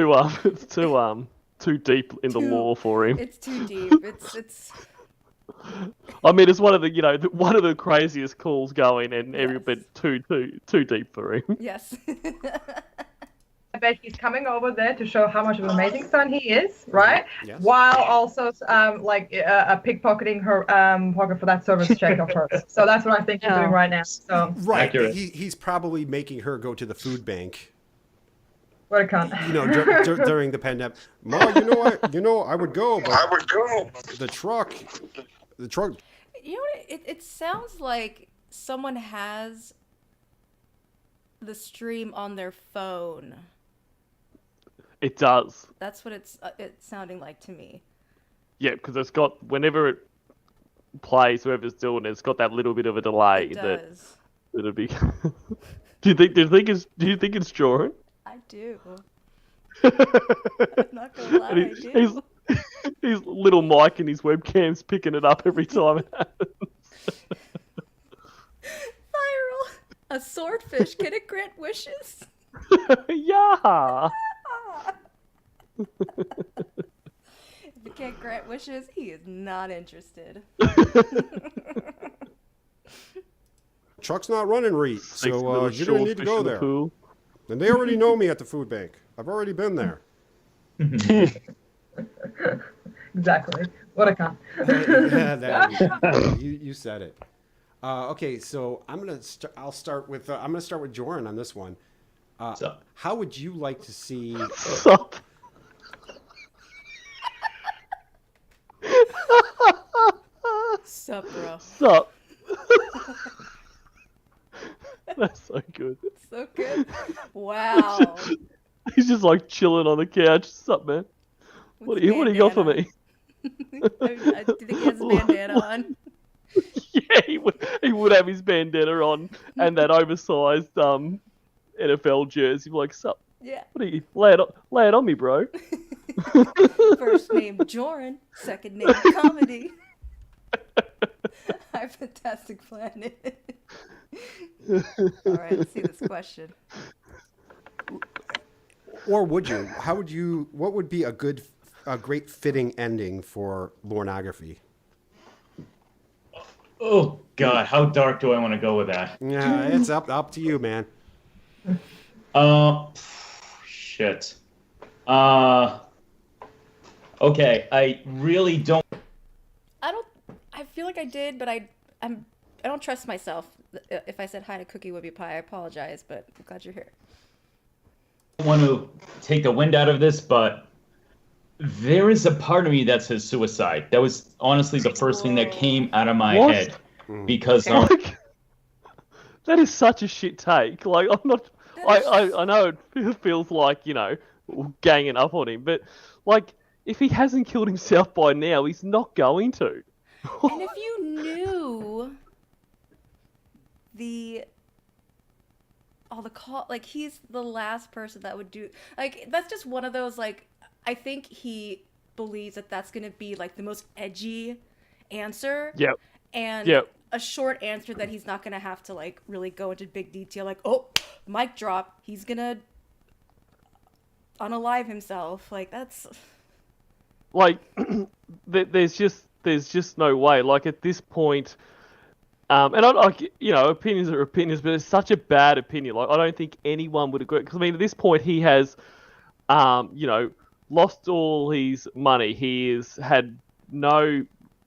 deep in the lore for him. It's too deep. It's... I mean, it's one of the craziest calls going, and every bit too deep for him. Yes. I bet he's coming over there to show how much of an amazing son he is, right? Yes. While also pickpocketing her pocket for that service check of hers. So that's what I think he's doing right now. So Right. Accurate. He's probably making her go to the food bank. what a cunt. During the pandemic. Ma, I would go, but the truck. You know what? It sounds like someone has the stream on their phone. It does. That's what it's sounding like to me. Yeah, because it's got, whenever it plays, whoever's doing it, it's got that little bit of a delay. It does. That'll be. Do you think it's Joran? I do. I'm not gonna lie, I do. His little mic and his webcam's picking it up every time it happens. Viral. A swordfish. Can it grant wishes? Yeah. If it can't grant wishes, he is not interested. Truck's not running right, so you don't need to go there. Pool. And they already know me at the food bank. I've already been there. Exactly. What a cunt. You said it. Okay, so I'll start with Joran on this one. So. How would you like to see? Sup? Sup, bro. Sup? That's so good. So good. Wow. He's just like chilling on the couch. Sup, man? What do you got for me? Do you think he has a bandana on? Yeah, he would have his bandana on and that oversized NFL jersey. Like, sup? Yeah. What are you? Lay it on me, bro. First name Joran, second name Comedy. Our fantastic planet. All right, let's see this question. Or would you? How would you? What would be a great fitting ending for Lornography? Oh God, how dark do I want to go with that? Yeah, it's up to you, man. Shit. Okay, I really don't. I feel like I did, but I don't trust myself. If I said hi to Cookie Whippy Pie, I apologize, but I'm glad you're here. Want to take the wind out of this, but there is a part of me that says suicide. That was honestly the first thing that came out of my What? head because Like, that is such a shit take. Like, I'm not. I know it feels like, you know, ganging up on him, but like, if he hasn't killed himself by now, he's not going to. And if you knew like, he's the last person that would do, like, that's just one of those, like, I think he believes that that's gonna be like the most edgy answer. Yep. And Yep. a short answer that he's not gonna have to, like, really go into big detail, like, oh, mic drop, he's gonna unalive himself. Like, that's Like, there's just no way. Like, at this point, and you know, opinions are opinions, but it's such a bad opinion. Like, I don't think anyone would agree. Because I mean, at this point, he has, you know, lost all his money. He has had no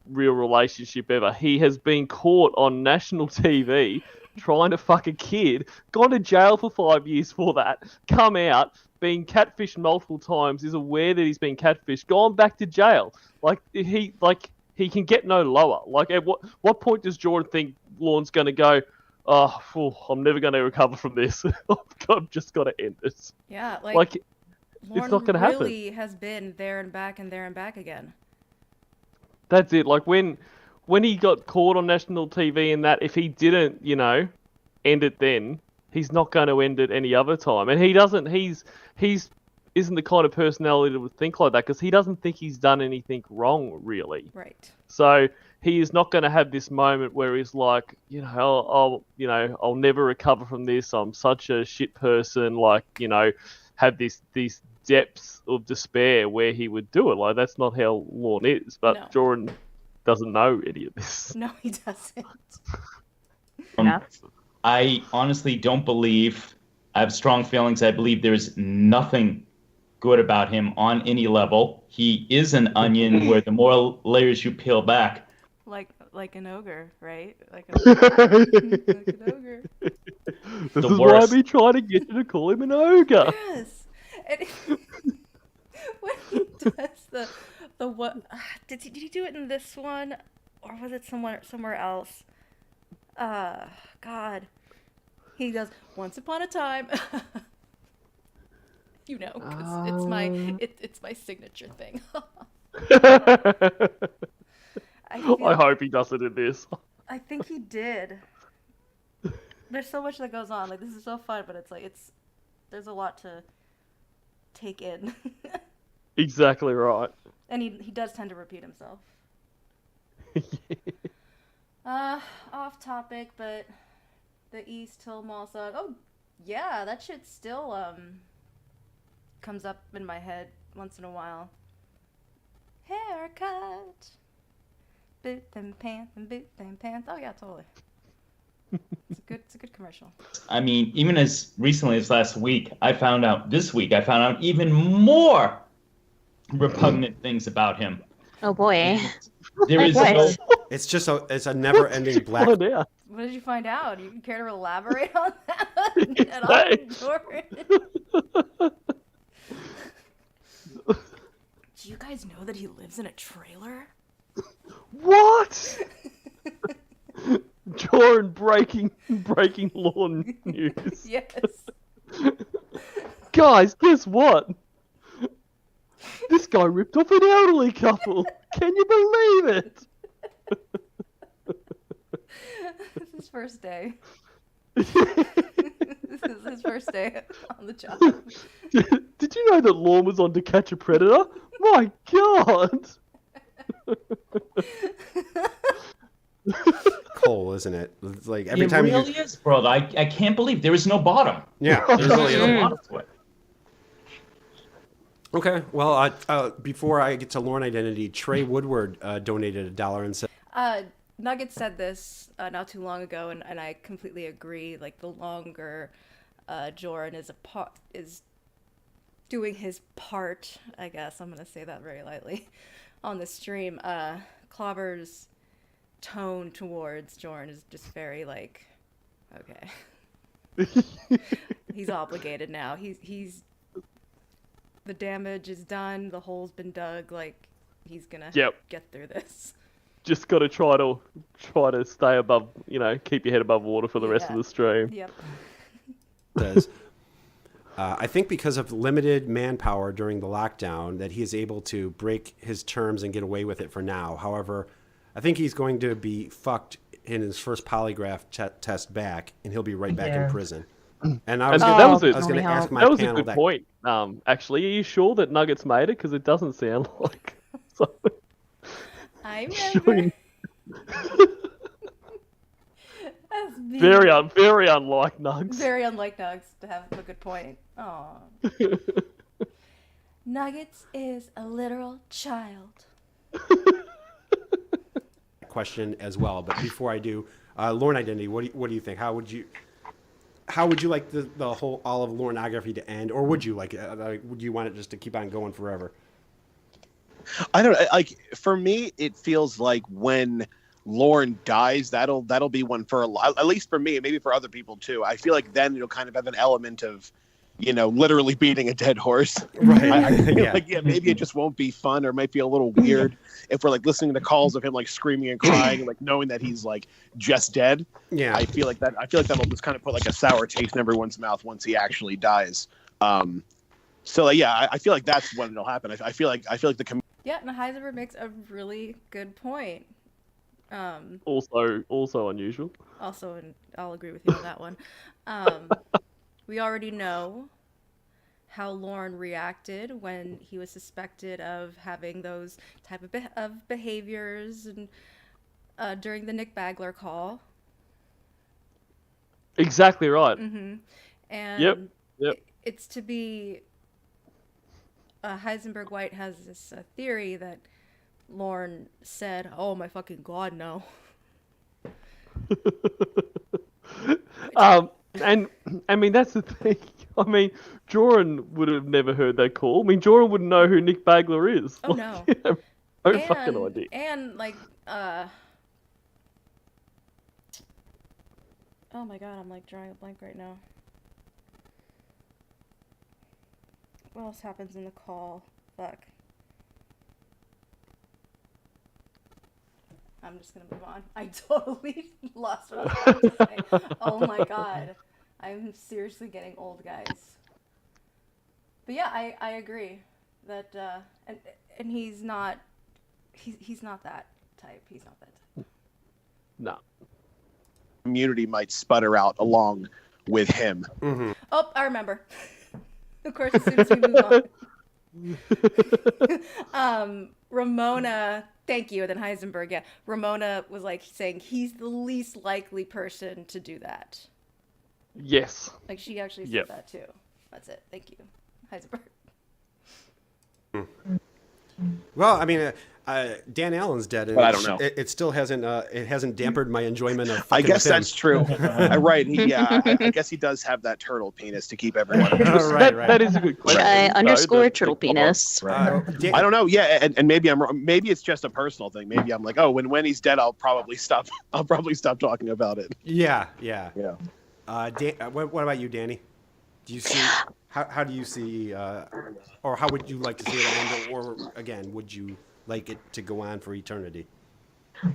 real relationship ever. He has been caught on national TV trying to fuck a kid, gone to jail for 5 years for that, come out, been catfished multiple times, is aware that he's been catfished, gone back to jail. Like, he can get no lower. Like, at what point does Jordan think Lorne's going to go, I'm never going to recover from this. I've just got to end this. yeah, Like, it's Lorne not going to happen. really has been there and back and there and back again. That's it. Like, when he got caught on national TV and that, if he didn't, you know, end it then, he's not going to end it any other time. And he doesn't, he's isn't the kind of personality that would think like that, because he doesn't think he's done anything wrong, really. Right. So he is not going to have this moment where he's like, you know, I'll never recover from this. I'm such a shit person. Like, you know, have these depths of despair where he would do it. Like, that's not how Lorne is. But No. Jordan doesn't know any of this. No, he doesn't. I honestly don't believe. I have strong feelings. I believe there's nothing good about him on any level. He is an onion where the more layers you peel back. Like an ogre, right? Like an ogre. This The is why worst. I've been trying to get you to call him an ogre. Yes. And when he does the what? Did he do it in this one, or was it somewhere else? God. He does Once Upon a Time. You know, 'cause it's my signature thing. I hope he does it in this. I think he did. There's so much that goes on. Like, this is so fun, but it's like there's a lot to take in. Exactly right. And he does tend to repeat himself. Off topic, but the East Hill Mall song. Oh, yeah, that shit still comes up in my head once in a while. Haircut, boot them pants and boot them pants. Oh yeah, totally. It's a good commercial. I mean, even as recently as last week, I found out even more repugnant things about him. Oh boy. There is What? no. It's a never-ending black. Oh, yeah. What did you find out? You care to elaborate on that at all, Jordan? Do you guys know that he lives in a trailer? What? Jordan breaking Lorne news. Yes. Guys, guess what? This guy ripped off an elderly couple. Can you believe it? This is his first day. This is his first day on the job. Did you know that Lorne was on To Catch a Predator? My God! Coal, isn't it? It's like every It time really is, bro. I can't believe there is no bottom. Yeah, There there really really is no is. bottom to it. Okay. Well, before I get to Lorne Identity, Trey Woodward donated $1 and said, Nugget said this not too long ago, and I completely agree. Like, the longer Joran is doing his part, I guess I'm gonna say that very lightly, on the stream, Clobber's tone towards Joran is just very like, okay, he's obligated now. He's the damage is done. The hole's been dug. Like, he's gonna get through this. Just got to try to stay above, keep your head above water for the rest of the stream. Yep. says, I think because of limited manpower during the lockdown that he is able to break his terms and get away with it for now. However, I think he's going to be fucked in his first polygraph test back, and he'll be right back in prison. And I was going to ask my panel that was a good point. Actually, are you sure that Nuggets made it? Because it doesn't sound like something. I remember. Very unlike Nugs. Very unlike Nugs to have a good point. Aw. Nuggets is a literal child. Question as well, but before I do, Lorne Identity, what do you think? How would you like the whole all of Lorneography to end, or would you like would you want it just to keep on going forever? I don't know. Like, for me, it feels like when Lorne dies, that'll be one for at least for me, and maybe for other people too. I feel like then it'll kind of have an element of, literally beating a dead horse. Right. I feel like maybe it just won't be fun, or it might be a little weird if we're like listening to calls of him like screaming and crying, and like knowing that he's like just dead. Yeah. I feel like that'll just kind of put like a sour taste in everyone's mouth once he actually dies. So I feel like that's when it'll happen. I feel like the Yeah, and Heisenberg makes a really good point. Also unusual. Also, and I'll agree with you on that one. We already know how Lorne reacted when he was suspected of having those type of behaviors, and during the Nick Bagler call. Exactly right. Mm-hmm. And Yep. It's to be. Heisenberg White has this theory that Lorne said, "Oh my fucking god, no." And I mean, that's the thing. I mean, Joran would have never heard that call. I mean, Joran wouldn't know who Nick Bagler is. Oh no. No fucking idea. And like, oh my god, I'm like drawing a blank right now. What else happens in the call? Fuck. I'm just gonna move on. I totally lost what I was about to say. Oh my god. I'm seriously getting old, guys. But yeah, I agree that and he's not that type. He's not that type. No. community might sputter out along with him. Mm-hmm. Oh, I remember. Of course, as soon as we move on. Ramona, thank you, and then Heisenberg, yeah. Ramona was like saying he's the least likely person to do that. Yes. Like she actually said that too. That's it. Thank you, Heisenberg. Well, I mean, Dan Allen's dead, and but I don't know. It still hasn't. It hasn't dampened my enjoyment of. I guess him. that's true. Right? I guess he does have that turtle penis to keep everyone. Right. That is a good question. Underscore turtle penis. Right. I don't know. Yeah, and maybe I'm wrong. Maybe it's just a personal thing. Maybe I'm like, oh, when he's dead, I'll probably stop talking about it. Yeah. What about you, Danny? Do you see? How do you see? Or how would you like to see it end? Or again, would you like it to go on for eternity?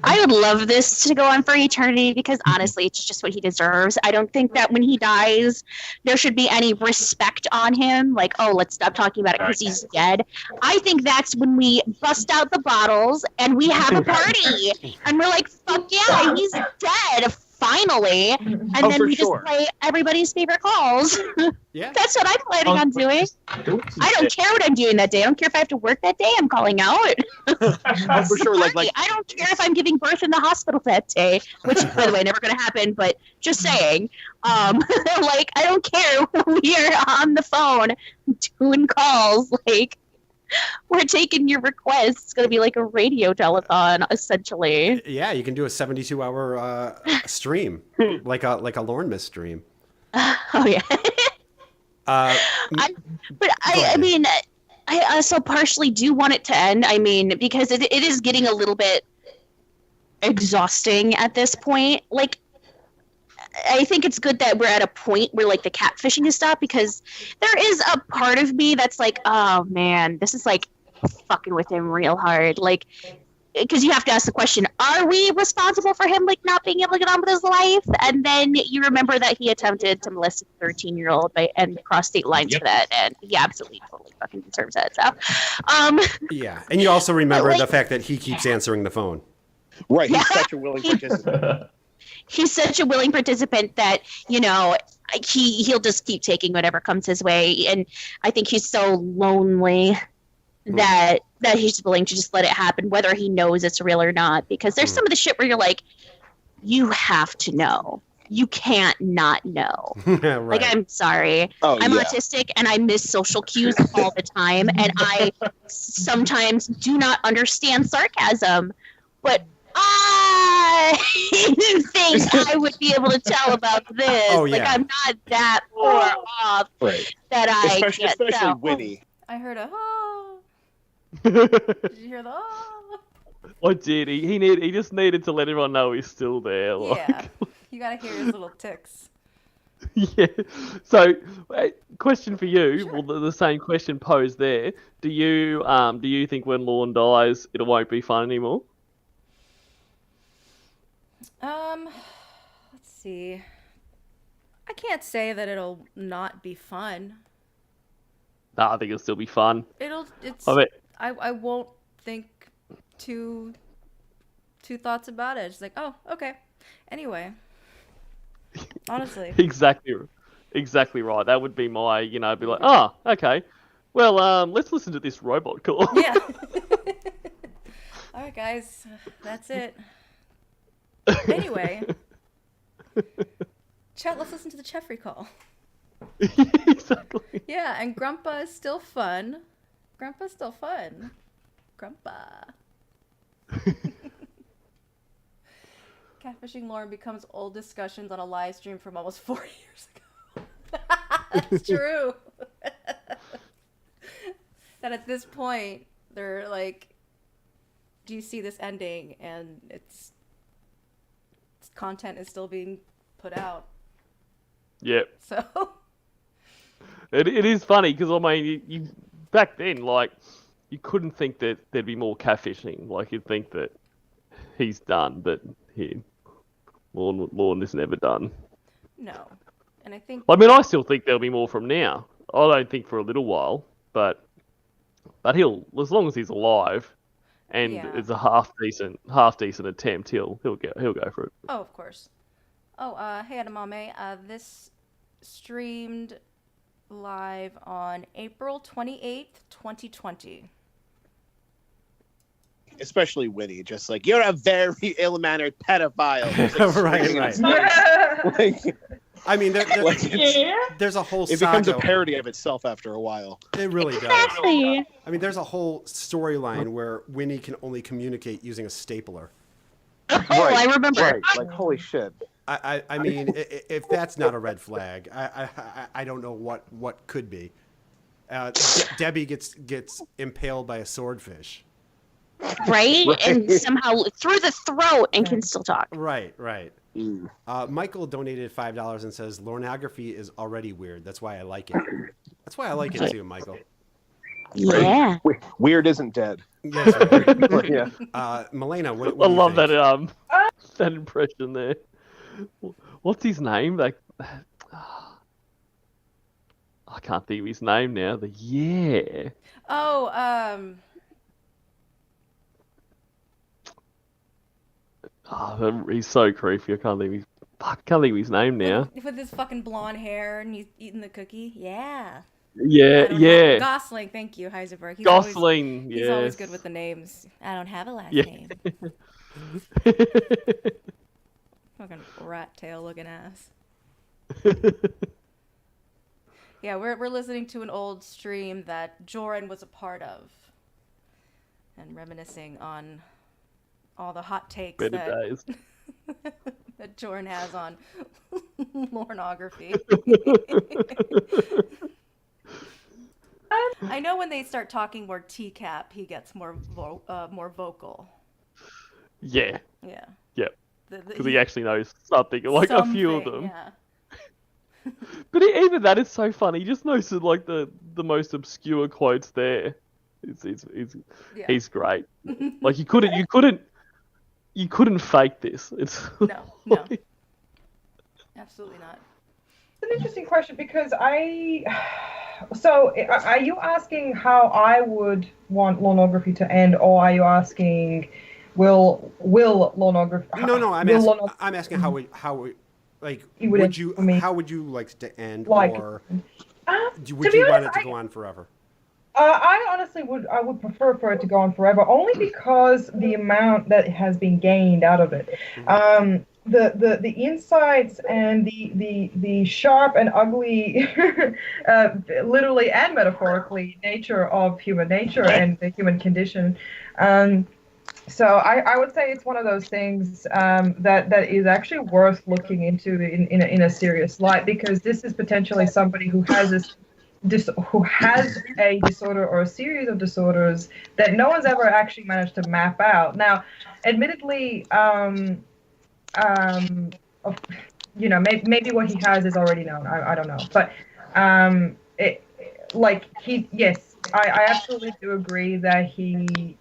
I would love this to go on for eternity because honestly, it's just what he deserves. I don't think that when he dies, there should be any respect on him. Like, oh, let's stop talking about it because he's dead. I think that's when we bust out the bottles and we have a party. And we're like, fuck yeah, he's dead. Finally. And then we just play everybody's favorite calls. Yeah. That's what I'm planning on doing. I don't care what I'm doing that day. I don't care if I have to work that day. I'm calling out. For sure. Like, I don't care if I'm giving birth in the hospital that day, which, by the way, never going to happen, but just saying. Like, I don't care. We are on the phone doing calls. Like, We're taking your requests. It's going to be like a radio telethon, essentially. Yeah, you can do a 72-hour stream, like a Lorne Miss stream. Oh, yeah. I mean, I also partially do want it to end. I mean, because it is getting a little bit exhausting at this point. Like, I think it's good that we're at a point where, like, the catfishing has stopped, because there is a part of me that's like, oh, man, this is, like, fucking with him real hard. Like, because you have to ask the question, are we responsible for him, like, not being able to get on with his life? And then you remember that he attempted to molest a 13-year-old and cross state lines for that, and he absolutely totally fucking deserves that. So, yeah, and you also remember the fact that he keeps answering the phone. Right, he's such a willing participant. He's such a willing participant that, you know, he'll just keep taking whatever comes his way, and I think he's so lonely that he's willing to just let it happen, whether he knows it's real or not. Because there's some of the shit where you're like, you have to know. You can't not know. Right. Like, I'm sorry. I'm autistic and I miss social cues all the time. And I sometimes do not understand sarcasm. But I think I would be able to tell about this. Oh, yeah. Like, I'm not that far off that I can't especially tell. Winnie. I heard a Did you hear the I did. He just needed to let everyone know he's still there. Like. Yeah. You gotta hear his little ticks. Yeah. So, question for you. Well, the same question posed there. Do you think when Lorne dies, it won't be fun anymore? Let's see. I can't say that it'll not be fun. No, I think it'll still be fun. I won't think two thoughts about it. It's like, oh, okay. Anyway. Honestly. Exactly right. That would be my, be like, oh, okay. Well, let's listen to this robot call. Yeah. All right, guys. That's it. Anyway. Chet, let's listen to the Cheffrey call. Exactly. Yeah, and Grandpa is still fun. Grandpa's still fun. Grandpa. Catfishing Lauren becomes old discussions on a live stream from almost 4 years ago. That's true. That at this point, they're like, do you see this ending? And its content is still being put out. Yep. So... It is funny because, I mean, you back then, like, you couldn't think that there'd be more catfishing. Like, you'd think that he's done, but Lorne is never done. No. And I think... I mean, I still think there'll be more from now. I don't think for a little while, but he'll, as long as he's alive and it's a half decent attempt, he'll go for it. Oh, of course. Oh, hey, Edamame. This streamed live on April 28th, 2020. Especially Winnie, just like, you're a very ill-mannered pedophile. Right. I mean, there's a whole It saga. becomes a parody of itself after a while. It really does. Exactly. I mean, there's a whole storyline where Winnie can only communicate using a stapler. Oh, I remember. Right. Like, holy shit. I mean, if that's not a red flag, I don't know what could be. Debbie gets impaled by a swordfish. Right? And somehow through the throat and can still talk. Right. Michael donated $5 and says, Lornography is already weird. That's why I like it. That's why I like it too, Michael. Yeah. Weird isn't dead. Yes, right. Yeah. Milena, what I do you love think? that impression there. What's his name? Like, I can't think of his name now. Oh, he's so creepy. I can't think of his name now. with his fucking blonde hair and he's eating the cookie. Yeah. Yeah. Gosling, thank you, Heisenberg. Gosling, He's always good with the names. I don't have a last name. Fucking rat tail looking ass. Yeah, we're listening to an old stream that Joran was a part of. and reminiscing on all the hot takes Better that days. that Jordan has on pornography. I know when they start talking more TCAP, he gets more vocal. Yeah. Yeah. Yep. Because he actually knows something, like a few of them. Yeah. But even that is so funny. He just knows like the most obscure quotes there. He's great. Like you couldn't fake this. It's No. Absolutely not. It's an interesting question because So, are you asking how I would want pornography to end, or are you asking will pornography? No. I'm asking how would you like to end, or would you want it to go on forever? I honestly would prefer for it to go on forever, only because the amount that has been gained out of it. The insights and the sharp and ugly, literally and metaphorically, nature of human nature and the human condition. So I would say it's one of those things that is actually worth looking into in a serious light, because this is potentially somebody who has a disorder or a series of disorders that no one's ever actually managed to map out. Now, admittedly, maybe what he has is already known. I don't know, but I absolutely do agree that he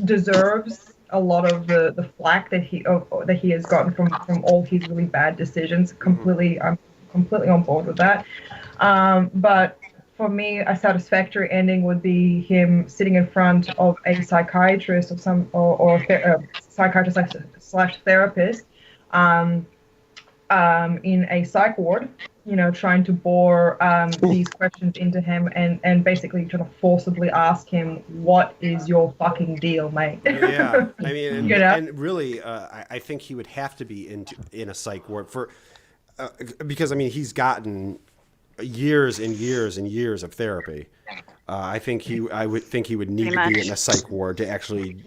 deserves a lot of the flack that he has gotten from all his really bad decisions. I'm completely on board with that. But for me, a satisfactory ending would be him sitting in front of a psychiatrist or a psychiatrist / therapist in a psych ward, trying to bore these questions into him and basically trying to forcibly ask him, what is your fucking deal, mate? Yeah, I mean, and really, I think he would have to be in a psych ward because, I mean, he's gotten years and years and years of therapy. I would think he would need to be in a psych ward to actually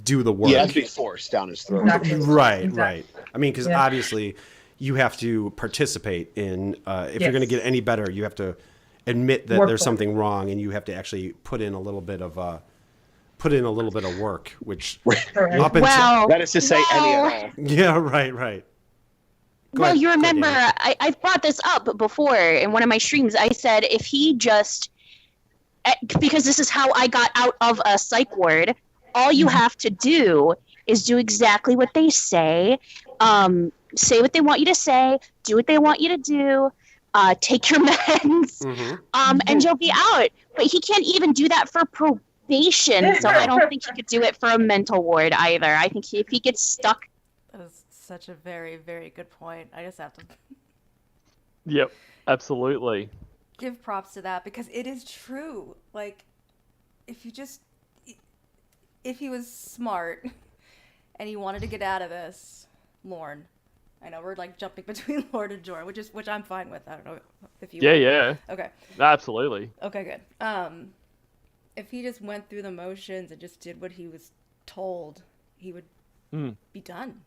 do the work. Yeah, it'd be forced down his throat. Exactly. Right. I mean, because obviously you have to participate in. If you're going to get any better, you have to admit that there's something wrong, and you have to actually put in a little bit of work, which that is to say, any at all. Yeah, right. Well, you remember, I've brought this up before in one of my streams. I said if he just, because this is how I got out of a psych ward, all you have to do is do exactly what they say, say what they want you to say, do what they want you to do, take your meds, and you'll be out. But he can't even do that for probation, so I don't think he could do it for a mental ward either. I think if he gets stuck. That was such a very, very good point. I just have to Yep, absolutely. give props to that, because it is true. Like, if he was smart and he wanted to get out of this, Lorne. I know we're like jumping between Lorne and Jordan, which I'm fine with. I don't know if you. Yeah. Okay. Absolutely. Okay, good. If he just went through the motions and just did what he was told, he would be done,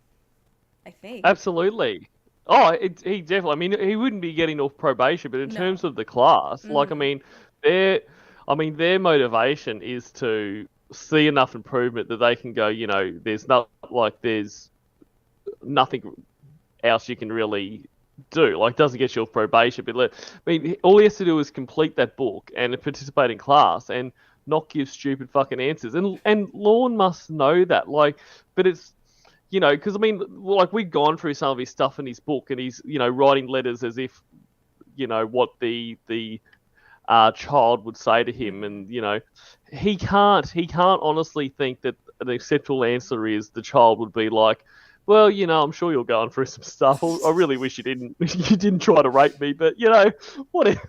I think. Absolutely. Oh, he definitely. I mean, he wouldn't be getting off probation, but in terms of the class, like, I mean, their motivation is to see enough improvement that they can go, there's nothing else you can really do. Like, doesn't get you off probation, but all he has to do is complete that book and participate in class and not give stupid fucking answers. And Lorne must know that. Like, but it's, because I mean, like, we've gone through some of his stuff in his book, and he's, writing letters as if, what the child would say to him, and he can't honestly think that an acceptable answer is the child would be like, well, I'm sure you're going through some stuff. I really wish you didn't try to rape me, but what?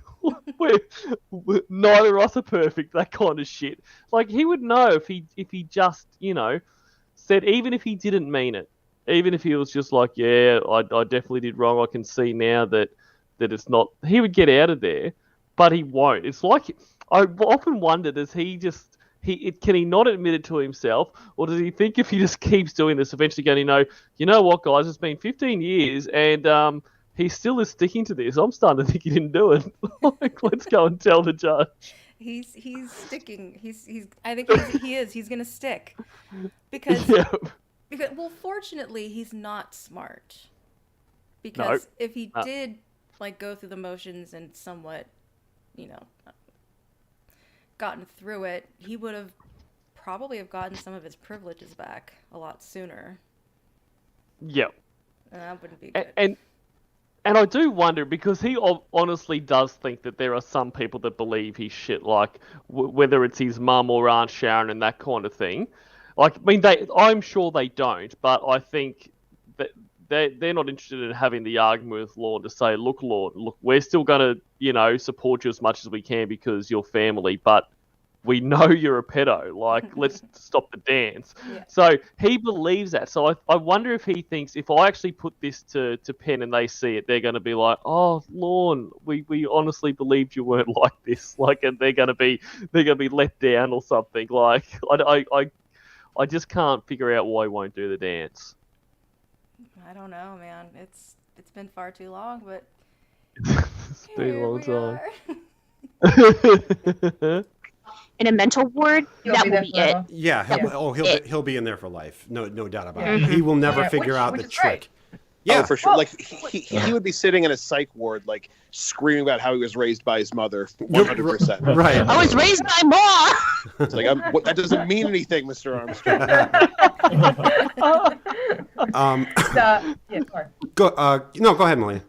Neither of us are perfect. That kind of shit. Like, he would know if he just said, even if he didn't mean it, even if he was just like, yeah, I definitely did wrong. I can see now that it's not. He would get out of there, but he won't. It's like, I often wonder, does he can he not admit it to himself, or does he think if he just keeps doing this, eventually going, you know what, guys, it's been 15 years and he still is sticking to this. I'm starting to think he didn't do it. Like, let's go and tell the judge. He's sticking. I think he is. He's gonna stick because well, fortunately, he's not smart. Because if he did like go through the motions and somewhat, gotten through it, he would have probably gotten some of his privileges back a lot sooner. Yep. And that wouldn't be good. And I do wonder, because he honestly does think that there are some people that believe he's shit, like whether it's his mum or Aunt Sharon and that kind of thing. Like, I mean, I'm sure they don't, but I think that they're not interested in having the argument with Lorne to say, look, we're still going to, support you as much as we can because you're family, but we know you're a pedo. Like, let's stop the dance. Yeah. So he believes that. So I wonder if he thinks, if I actually put this to Penn and they see it, they're going to be like, oh, Lorne, we honestly believed you weren't like this. Like, and they're going to be let down or something. Like, I just can't figure out why he won't do the dance. I don't know, man. It's been far too long, but It's been a long time. In a mental ward, that be will there be forever. it. Yeah, he'll be in there for life. No doubt about it. He will never figure out which the is great. trick. Yeah, for sure. Well, Like he would be sitting in a psych ward, like screaming about how he was raised by his mother, 100%. right. I was raised by mom. It's like that doesn't mean anything, Mr. Armstrong. Sorry. Go ahead, Melina.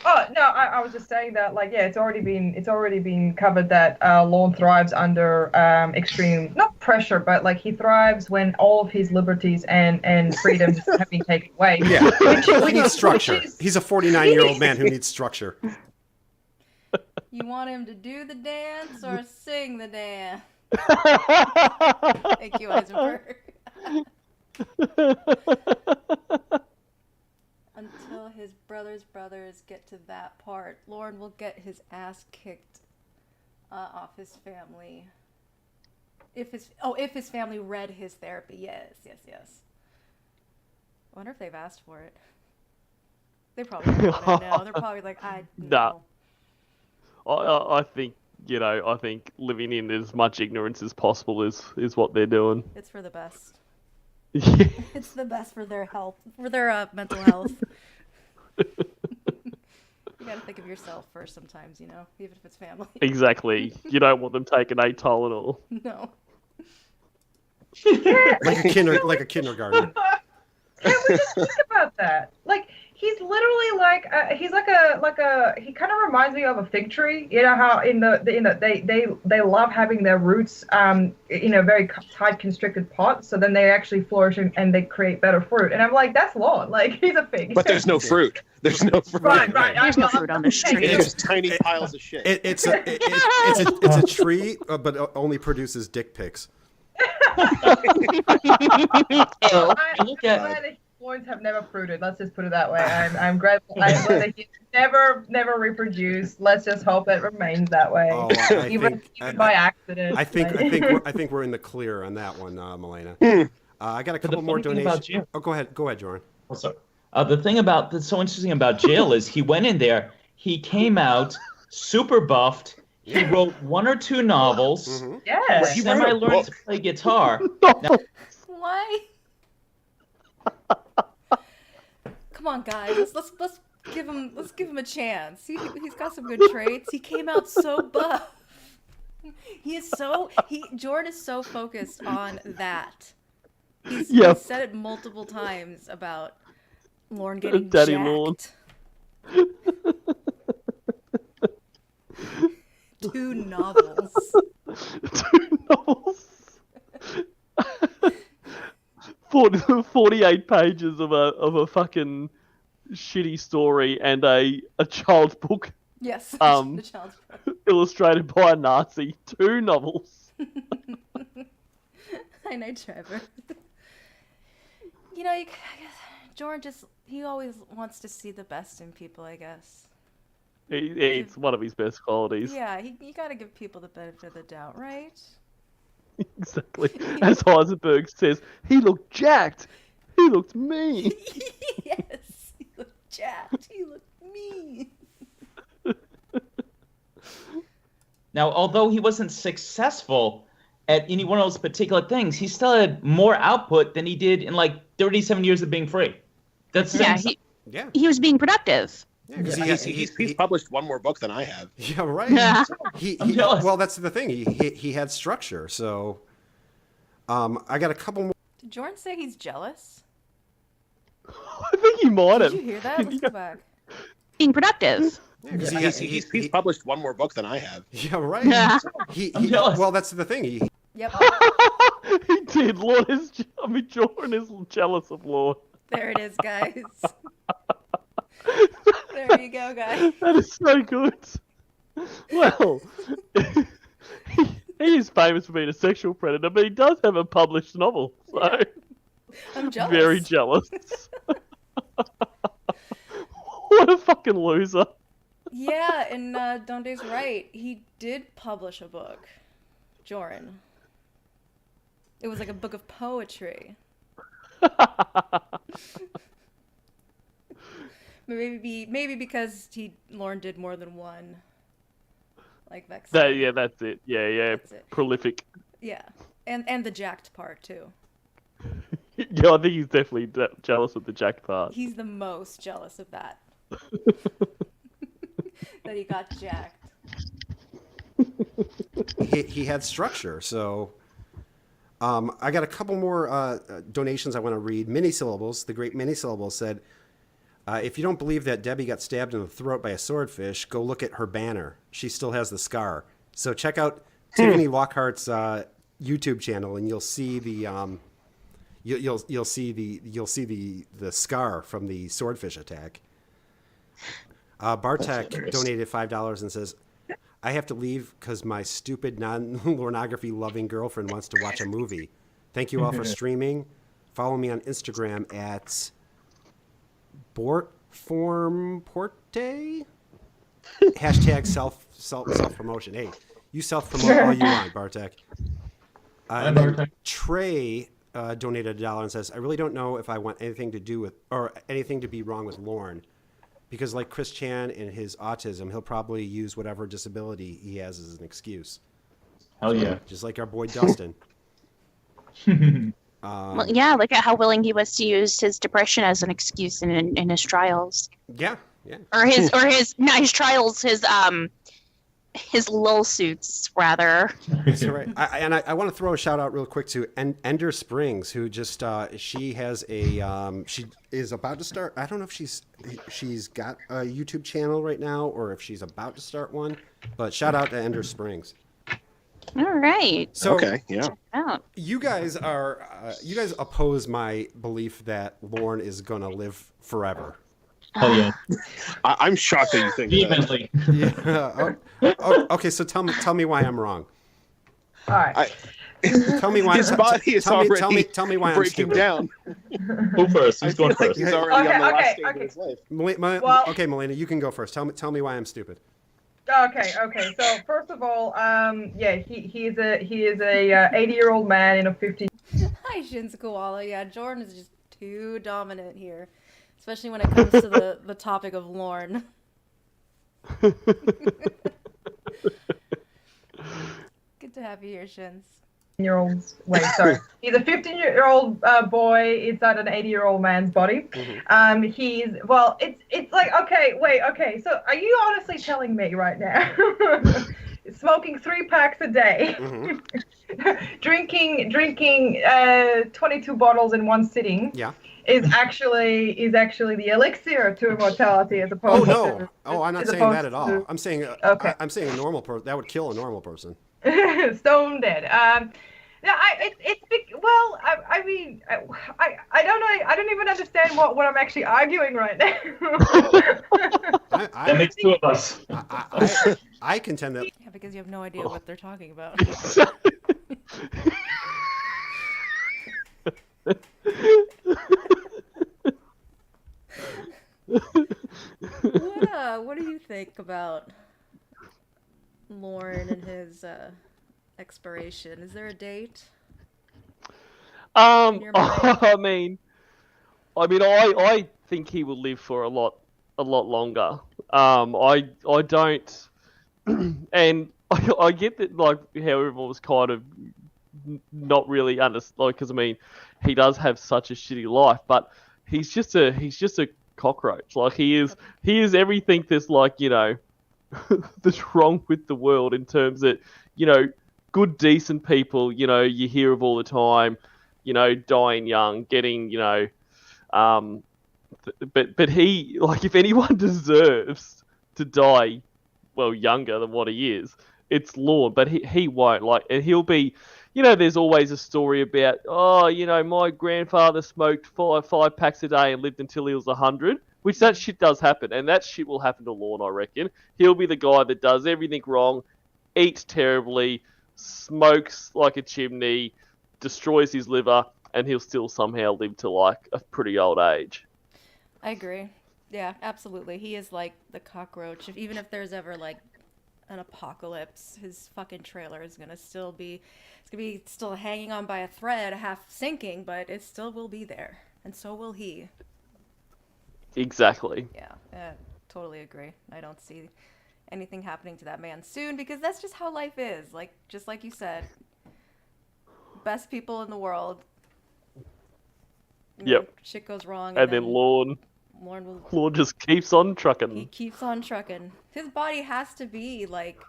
Oh no, I was just saying that it's already been covered that Lorne thrives under extreme, not pressure, but he thrives when all of his liberties and freedoms have been taken away. Yeah, he needs structure. He's a 49-year-old man who needs structure. you want him to do the dance or sing the dance? Thank you, Eisenberg. Until his brothers get to that part, Lorne will get his ass kicked off his family. If his family read his therapy, yes. I wonder if they've asked for it. They probably don't want to know. They're probably like, Nah. I think living in as much ignorance as possible is what they're doing. It's for the best. Yeah. It's the best for their health, for their mental health. You gotta think of yourself first sometimes, even if it's family. Exactly. You don't want them taking a Tylenol. No. like a kindergarten. Can we just think about that? He's literally he kind of reminds me of a fig tree. You know how they love having their roots in a very tight constricted pot, so then they actually flourish and they create better fruit. And I'm like, that's Lorne. He's a fig. But there's no fruit. There's no fruit. Right. There's no fruit on this tree. It's just tiny piles of shit. It's a tree, but only produces dick pics. I'm glad that Lornes have never fruited. Let's just put it that way. I'm glad that he's never reproduced. Let's just hope it remains that way. Oh, even by accident. I think we're in the clear on that one, Melina. I got a couple more donations. Oh, go ahead, Jordan. The thing that's so interesting about jail is he went in there, he came out super buffed. He wrote one or two novels. Mm-hmm. Yeah. He learned to play guitar. Why? Come on, guys. Let's give him a chance. He's got some good traits. He came out so buff. Jordan is so focused on that. He's said it multiple times about Lorne getting Daddy jacked. Lorne. 2 novels. 2 novels. 48 pages of a fucking shitty story and a child's book. Yes. The child's book. Illustrated by a Nazi. 2 novels. I know, Trevor. I guess Jordan he always wants to see the best in people, I guess. It's one of his best qualities. Yeah, you gotta give people the benefit of the doubt, right? Exactly. As Heisenberg says, he looked jacked. He looked mean. Yes, he looked jacked. He looked mean. Now, although he wasn't successful at any one of those particular things, he still had more output than he did in like 37 years of being free. That's Yeah, Yeah. he was being productive. Yeah, 'cause He's published one more book than I have. Yeah, right. Yeah. I'm jealous. Well, that's the thing. He had structure. So, I got a couple more. Did Jordan say he's jealous? I think he might have. Did you hear that? Let's go back. Being productive. Yeah, 'cause He's published one more book than I have. yeah, right. Yeah. I'm jealous. Well, that's the thing. Yep. He did. Jordan is jealous of Lord. There it is, guys. There you go, guys. That is so good. Well, he is famous for being a sexual predator, but he does have a published novel, so I'm jealous. very jealous. What a fucking loser. Yeah, and Donde's right. He did publish a book, Joran. It was like a book of poetry. Maybe because Lauren did more than one. Like Vex. That's it. Yeah. That's it. Prolific. Yeah, and the jacked part too. Yeah, I think he's definitely jealous of the jacked part. He's the most jealous of that. That he got jacked. He had structure. So, I got a couple more donations I want to read. Mini-syllables. The great Mini-syllables said, if you don't believe that Debbie got stabbed in the throat by a swordfish, go look at her banner. She still has the scar. So check out Tiffany Lockhart's YouTube channel, and you'll see the you'll see the scar from the swordfish attack. Bartek donated $5 and says, I have to leave because my stupid non-pornography loving girlfriend wants to watch a movie. Thank you all for streaming. Follow me on Instagram at Bortformporte. Hashtag self promotion. Hey, you self promote all you want, Bartek. And then Trey donated $1 and says, I really don't know if I want anything to do with or anything to be wrong with Lauren. Because like Chris Chan and his autism, he'll probably use whatever disability he has as an excuse. Hell yeah. Just like our boy Dustin. Well, yeah, look at how willing he was to use his depression as an excuse in his trials. Yeah. Or his trials, his lull suits rather. That's right. I want to throw a shout out real quick to Ender Springs, who just she has a she is about to start. I don't know if she's got a YouTube channel right now or if she's about to start one. But shout out to Ender Springs. All right. So Okay, yeah. Out. you guys oppose my belief that Lauren is gonna live forever. Hell yeah. I'm shocked that you think that. Vehemently. Yeah. Okay. So tell me why I'm wrong. All right. Tell me why. His body is already tell me why I'm breaking stupid. down. Who first? Who's going I feel like first? he's already on the last stage of his life. Well- Okay, Melina, you can go first. Tell me why I'm stupid. Okay. So first of all, he is a 80-year-old man in a 50. Hi, Shin's Koala. Yeah, Jordan is just too dominant here, especially when it comes to the topic of Lorne. Good to have you here, Shins. Wait, sorry. He's a 15-year-old boy inside an 80-year-old man's body. It's like, okay. So are you honestly telling me right now, smoking 3 packs a day, drinking 22 bottles in one sitting, is actually the elixir to immortality as opposed to. I'm not saying that at all. I'm saying I'm saying a normal person that would kill a normal person. Stone dead. I don't know. I don't even understand what I'm actually arguing right now. That makes 2 of us. I contend that. Yeah, because you have no idea what they're talking about. What do you think about Lauren and his expiration? Is there a date? In your mind? I think he will live for a lot longer. I don't, and I get that, like, how everyone was kind of not really because he does have such a shitty life, but he's just a cockroach. Like, he is everything that's, like, that's wrong with the world, in terms that, good, decent people, you hear of all the time, dying young, getting, but he, like, if anyone deserves to die, well, younger than what he is, it's Lorne. But he won't, like, and he'll be, there's always a story about, my grandfather smoked five packs a day and lived until he was 100, which that shit does happen, and that shit will happen to Lorne, I reckon. He'll be the guy that does everything wrong, eats terribly, smokes like a chimney, destroys his liver, and he'll still somehow live to, like, a pretty old age. I agree. Yeah, absolutely. He is like the cockroach. Even if there's ever, like, an apocalypse, his fucking trailer is gonna still be, it's gonna be still hanging on by a thread, half sinking, but it still will be there, and so will he. Exactly. Yeah, totally agree. I don't see anything happening to that man soon, because that's just how life is. Like, just like you said, best people in the world. Yep. Shit goes wrong, and then Lorne just keeps on trucking. He keeps on trucking. His body has to be, like,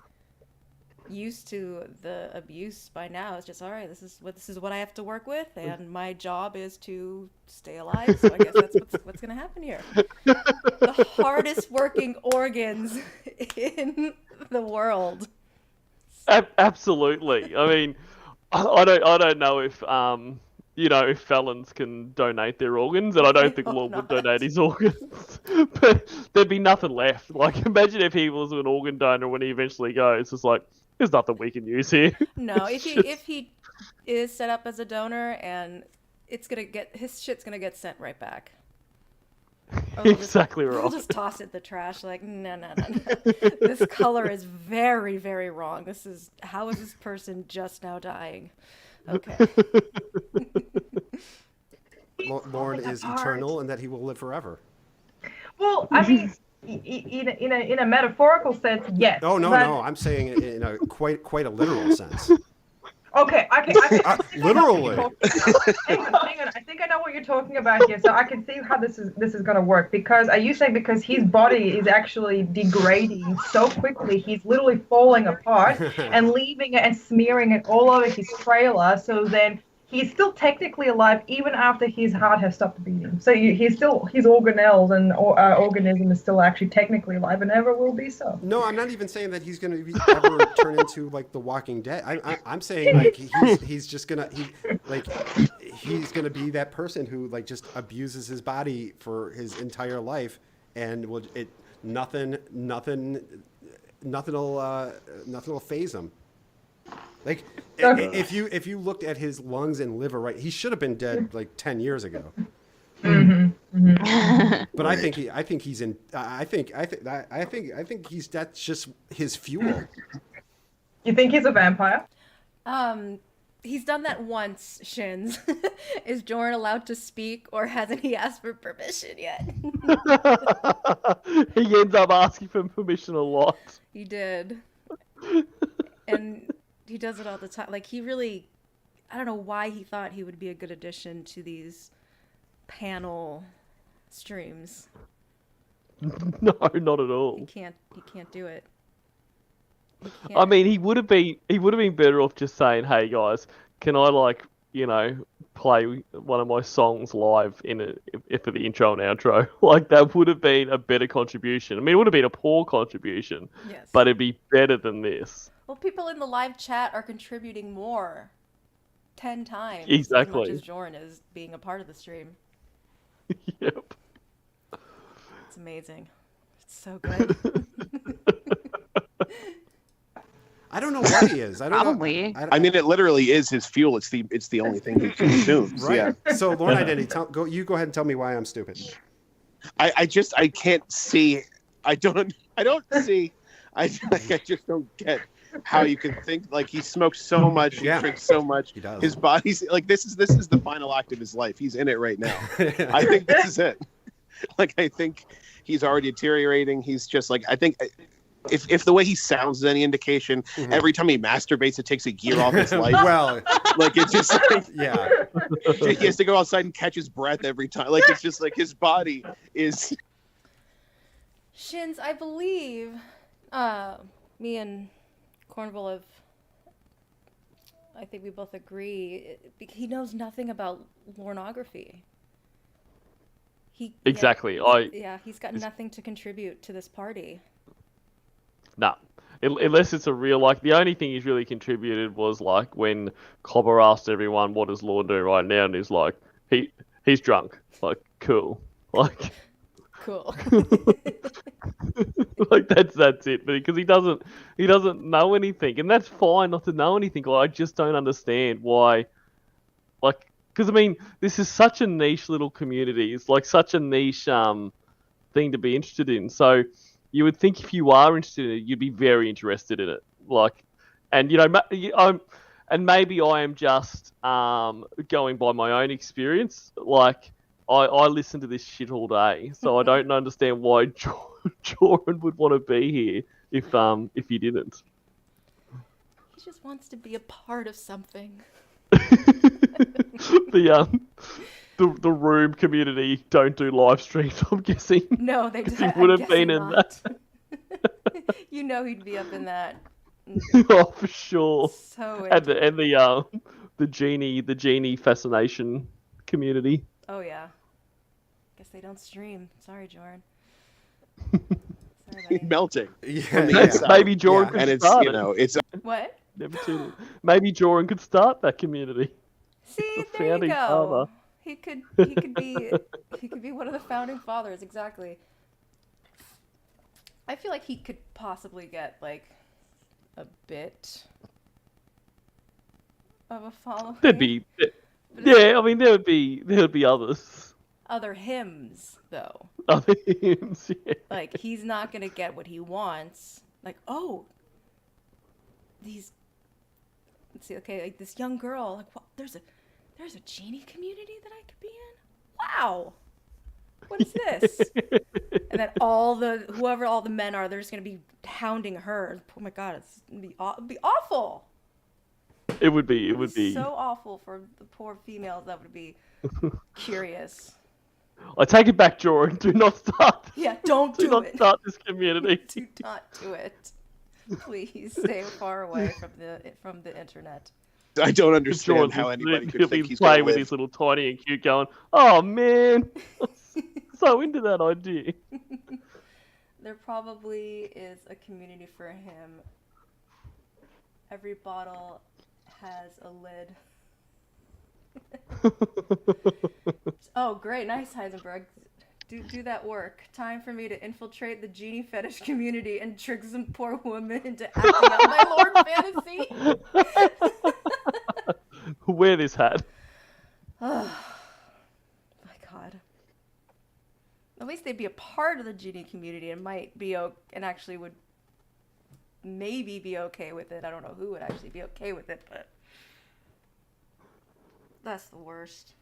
used to the abuse by now. It's just, all right, this is what I have to work with, and my job is to stay alive. So I guess that's what's gonna happen here. The hardest working organs in the world. Absolutely. I mean, I don't know if if felons can donate their organs, and I don't think Lorne would donate his organs, but there'd be nothing left. Like, imagine if he was an organ donor when he eventually goes. It's like, there's nothing we can use here. No, if he is set up as a donor, and his shit's gonna get sent right back. Exactly right. We'll just toss it in the trash. Like, no. This color is very, very wrong. How is this person just now dying? Okay. Lorne is eternal, and that he will live forever. Well, I mean, in a metaphorical sense, yes. Oh no, I'm saying it in a quite a literal sense. Okay. Literally. Hang on. I think I know what you're talking about here. So I can see how this is going to work. Because are you saying because his body is actually degrading so quickly, he's literally falling apart and leaving it and smearing it all over his trailer? So then he's still technically alive even after his heart has stopped beating. So he's still, his organelles and organism is still actually technically alive and ever will be so. No, I'm not even saying that he's going to ever turn into, like, The Walking Dead. I'm saying, like, he's just going to, he's going to be that person who, like, just abuses his body for his entire life, and nothing will faze him. Like, if you looked at his lungs and liver, right, he should have been dead like 10 years ago. But I think that's just his fuel. You think he's a vampire? He's done that once, Shins. Is Jorn allowed to speak, or hasn't he asked for permission yet? He ends up asking for permission a lot. He did. And he does it all the time. Like, he really, I don't know why he thought he would be a good addition to these panel streams. No, not at all. He can't do it. I mean, he would have been better off just saying, "Hey guys, can I, like, play one of my songs live for the intro and outro?" Like, that would have been a better contribution. I mean, it would have been a poor contribution, yes, but it'd be better than this. Well, people in the live chat are contributing more, 10 times exactly as much as Jorn is being a part of the stream. Yep. It's amazing. It's so good. I don't know what he is. I don't Probably. know. I mean, it literally is his fuel. It's the only thing he consumes. Right. Yeah. So, Lorne Identity, go ahead and tell me why I'm stupid. I can't see. I don't see. I just don't get how you can think like he smokes so much, he drinks so much. He does. His body's like this is the final act of his life. He's in it right now. I think this is it. Like I think he's already deteriorating. He's just like I think. If the way he sounds is any indication, every time he masturbates, it takes a year off his life. Well, like it's just like, yeah. he has to go outside and catch his breath every time. Like it's just like his body is. Shins, I believe me and Cornwall have, I think we both agree, he knows nothing about pornography. Exactly. He's got nothing to contribute to this party. Nah. Unless it's a real, like, the only thing he's really contributed was, like, when Cobber asked everyone, what does Lorne do right now? And he's like, he's drunk. Like, cool. Like, Cool. like, that's it. But because he doesn't know anything. And that's fine not to know anything. Like, I just don't understand why, like, because, I mean, this is such a niche little community. It's, like, such a niche thing to be interested in. So, you would think if you are interested in it, you'd be very interested in it. Like, and and maybe I am just going by my own experience. Like, I listen to this shit all day, so I don't understand why Joran would want to be here if he didn't. He just wants to be a part of something. The room community don't do live streams, I'm guessing. No, they don't. He would have been in that. You know he'd be up in that. Oh, for sure. So and the genie fascination community. Oh yeah. Guess they don't stream. Sorry, Joran. Sorry, He's buddy. melting. Yeah. Maybe Joran could and it's start you know it's What? Never tuned in. Maybe Joran could start that community. See, The there you founding go. father. He could be one of the founding fathers, exactly. I feel like he could possibly get like a bit of a following. There'd be, yeah. I mean, there would be others. Other hymns, though. Other hymns, yeah. Like he's not gonna get what he wants. Like, oh, let's see, okay, like this young girl. Like, what? There's a genie community that I could be in. Wow. What is this? And then all the men are, they're just gonna be hounding her. Oh my god, it'd be awful. It would be so awful for the poor females that would be curious. I take it back, Joran. Do not start. Yeah, don't do not it. start this community. Do not do it. Please stay far away from the internet. I don't understand Joran's how anybody he'll could think be he's playing going with to his little tiny and cute, going, "Oh man, so into that idea." There probably is a community for him. Every bottle has a lid. Oh, great. Nice, Heisenberg. Do that work. Time for me to infiltrate the genie fetish community and trick some poor woman into acting out my Lord fantasy. Wear this hat. Oh, my God. At least they'd be a part of the genie community and might be and actually would maybe be okay with it. I don't know who would actually be okay with it, but that's the worst.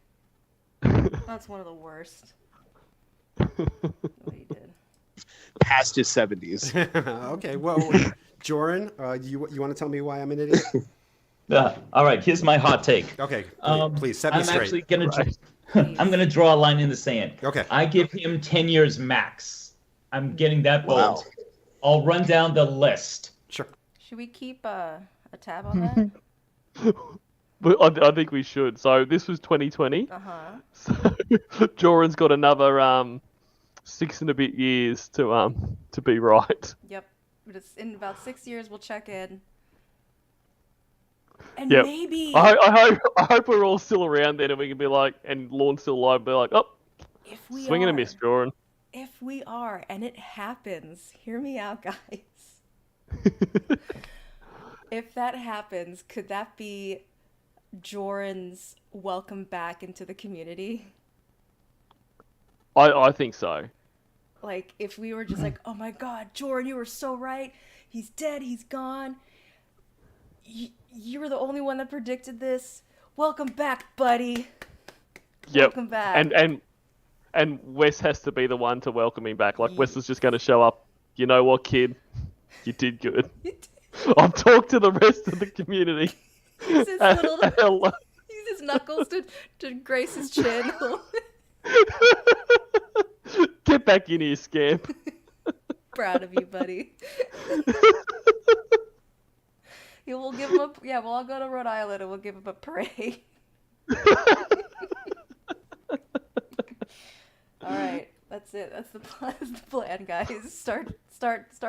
That's one of the worst. What he did. past his 70s. Okay, well, Joran, you want to tell me why I'm an idiot? All right, here's my hot take. Okay, please set me I'm straight. actually I'm gonna draw a line in the sand. Okay. I give him 10 years max. I'm getting that bold. Wow. I'll run down the list. Sure. Should we keep a tab on that? But I think we should. So this was 2020. Uh-huh. So Joran's got another 6 and a bit years to be right. Yep. But it's in about 6 years we'll check in. And Yep. maybe I hope we're all still around then, and we can be like, and Lorne's still alive, be like, oh, if we swing and a miss, Joran. If we are, and it happens, hear me out, guys. If that happens, could that be Joran's welcome back into the community? I think so. Like, if we were just like, oh my god, Joran, you were so right. He's dead, he's gone. You were the only one that predicted this. Welcome back, buddy. Yep. Welcome back. And Wes has to be the one to welcome him back. Like, Wes is just going to show up. You know what, kid? You did good. I've talked to the rest of the community. Use his little... Use his knuckles to grace his chin. Get back in here, scamp. Proud of you, buddy. We'll give him we'll all go to Rhode Island and we'll give him a parade. All right, that's it. That's the plan, guys. Start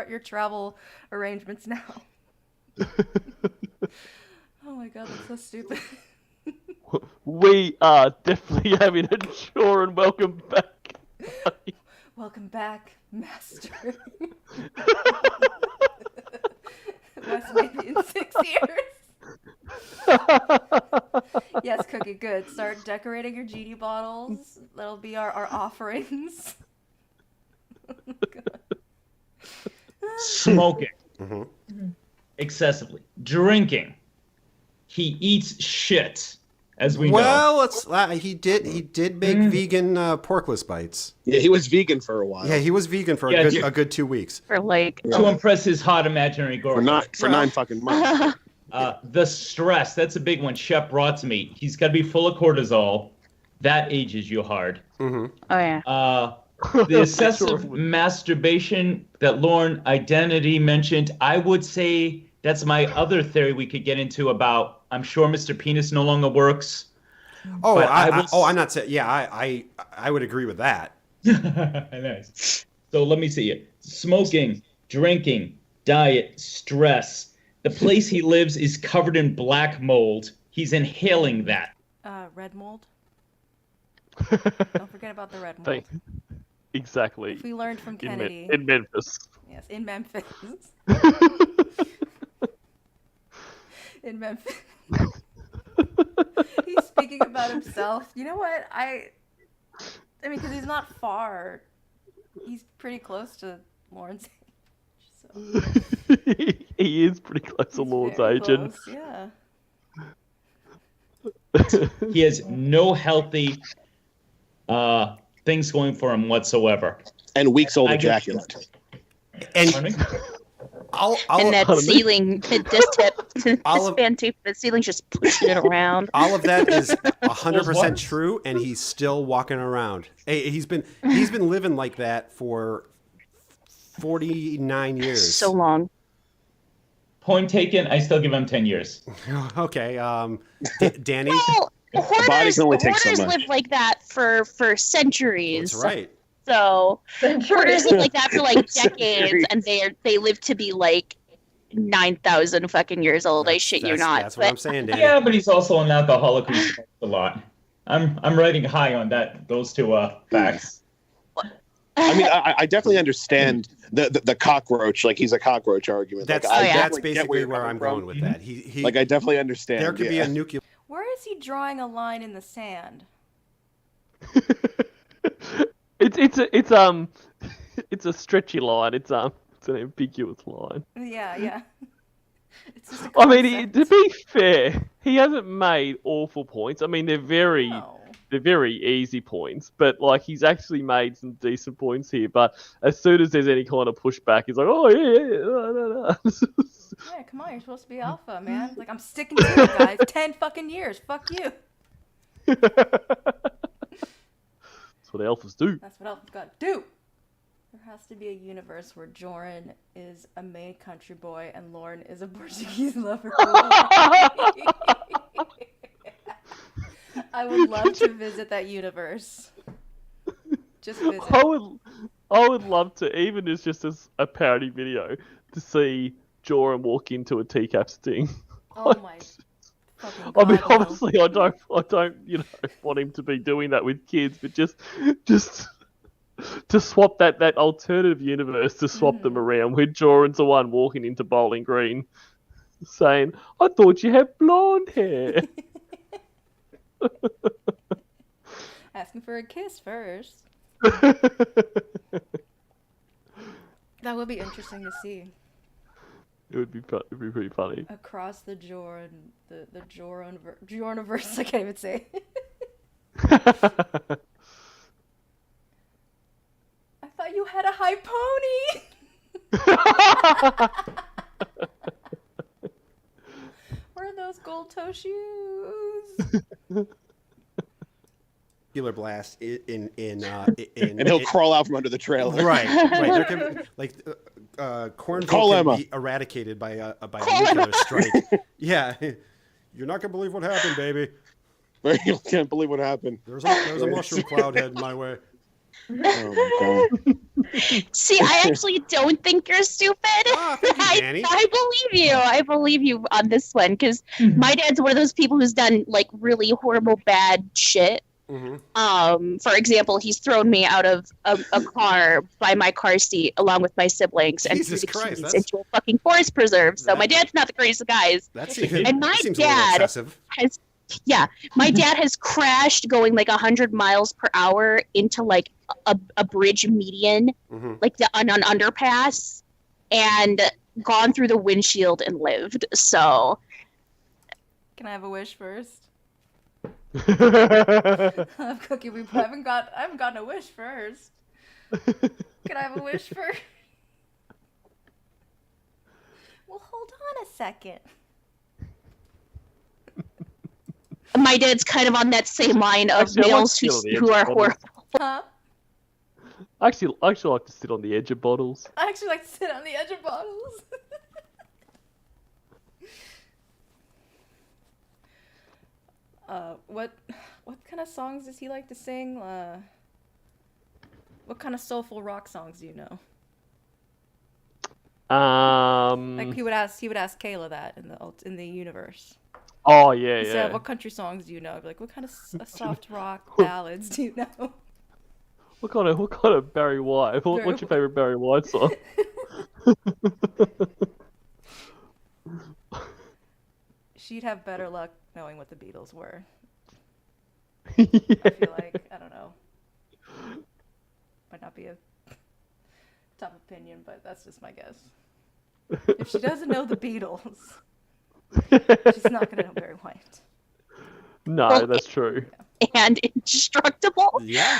your travel arrangements now. Oh my god, that's so stupid. We are definitely having a chore and welcome back. Welcome back, master. Wes maybe in 6 years. Yes, Cookie, good. Start decorating your genie bottles. That'll be our offerings. Smoking. Excessively. Drinking. He eats shit, as we know. Well, he did make vegan porkless bites. Yeah, he was vegan for a while. Yeah, he was vegan for a good 2 weeks. For like To impress his hot imaginary girlfriend. For 9 fucking months. The stress, that's a big one. Shep brought to me. He's got to be full of cortisol. That ages you hard. Oh yeah. The excessive masturbation that Lauren Identity mentioned, I would say that's my other theory we could get into about, I'm sure Mr. Penis no longer works. Oh, I'm not saying. Yeah, I would agree with that. Nice. So let me see it. Smoking, drinking, diet, stress. The place he lives is covered in black mold. He's inhaling that. Red mold. Don't forget about the red mold. Exactly. If we learned from Kennedy. In Memphis. Yes, in Memphis. In Memphis. He's speaking about himself. You know what? I mean, because he's not far. He's pretty close to Lauren's age. So. He is pretty close to Lauren's age. Close, yeah. He has no healthy things going for him whatsoever. And weeks old ejaculate. And and that ceiling, the disc tip, the ceiling's just pushing it around. All of that is 100% true, and he's still walking around. Hey, he's been living like that for 49 years. So long. Point taken. I still give him 10 years. Okay, Danny. Well, Bodies only take so hoarders much. live like that for centuries. That's right. So hoarders live like that for like decades, Centuries. and they live to be like 9,000 fucking years old. I shit you not. That's what I'm saying, Danny. Yeah, but he's also an alcoholic who smokes a lot. I'm riding high on those two facts. I mean, I definitely understand the cockroach, like he's a cockroach argument. That's like, I that's definitely get basically you're where coming I'm from. going with that. He Like, I definitely understand. there could be a nuclear. Where is he drawing a line in the sand? It's a stretchy line. It's an ambiguous line. Yeah. It's just a I mean, concept. to be fair, he hasn't made awful points. I mean, they're very easy points, but like he's actually made some decent points here. But as soon as there's any kind of pushback, he's like, "Oh yeah, no. Yeah, come on, you're supposed to be alpha, man. Like, I'm sticking to it, guys. 10 fucking years. Fuck you. That's what alphas do." That's what alphas gotta do. There has to be a universe where Joran is a Maine country boy and Lauren is a Portuguese lover boy. I would love to visit that universe. Just visit. I would love to, even as just as a parody video, to see Joran walk into a teacup sting. Oh my fucking god. I mean, no. obviously, I don't, want him to be doing that with kids, but just to swap that alternative universe, to swap them around, where Joran's the one walking into Bowling Green, saying, "I thought you had blonde hair." Asking for a kiss first. That would be interesting to see. It'd be pretty funny. Across the Joroniverse. I can't even say. I thought you had a high pony. Where are those gold toe shoes? Nuclear blast in And he'll crawl out from under the trailer. right. There can, like cornfield Call can Emma. be eradicated by a nuclear strike. Yeah, you're not gonna believe what happened, baby. You can't believe what happened. There's a mushroom cloud heading my way. Oh my God. See, I actually don't think you're stupid. Ah, thank you, Danny. I believe you. I believe you on this one because my dad's one of those people who's done like really horrible, bad shit. Mm-hmm. For example, he's thrown me out of a car by my car seat along with my siblings and threw Jesus the Christ, keys that's- into a fucking forest preserve. So That- my dad's not the greatest of guys. That seems, And my seems a little dad excessive. has, my dad has crashed going like 100 miles per hour into like a bridge median, Mm-hmm. like on an underpass, and gone through the windshield and lived. So Can I have a wish first? Cookie, I haven't gotten a wish first. Can I have a wish first? Well, hold on a second. my dad's kind of on that same line of Actually, I like males to sit on the edge who are of horrible. Huh? I actually like to sit on the edge of bottles. I actually like to sit on the edge of bottles. What kind of songs does he like to sing? What kind of soulful rock songs do you know? Like he would ask Kayla that in the universe. Oh yeah, He yeah. said, "What country songs do you know?" I'd be like, "What kind of soft rock ballads do you know?" What kind of Barry White? What's your favorite Barry White song? She'd have better luck knowing what the Beatles were. Yeah. I feel like, I don't know. Might not be a top opinion, but that's just my guess. If she doesn't know the Beatles, she's not going to know Barry White. No, that's true. And indestructible. Yeah.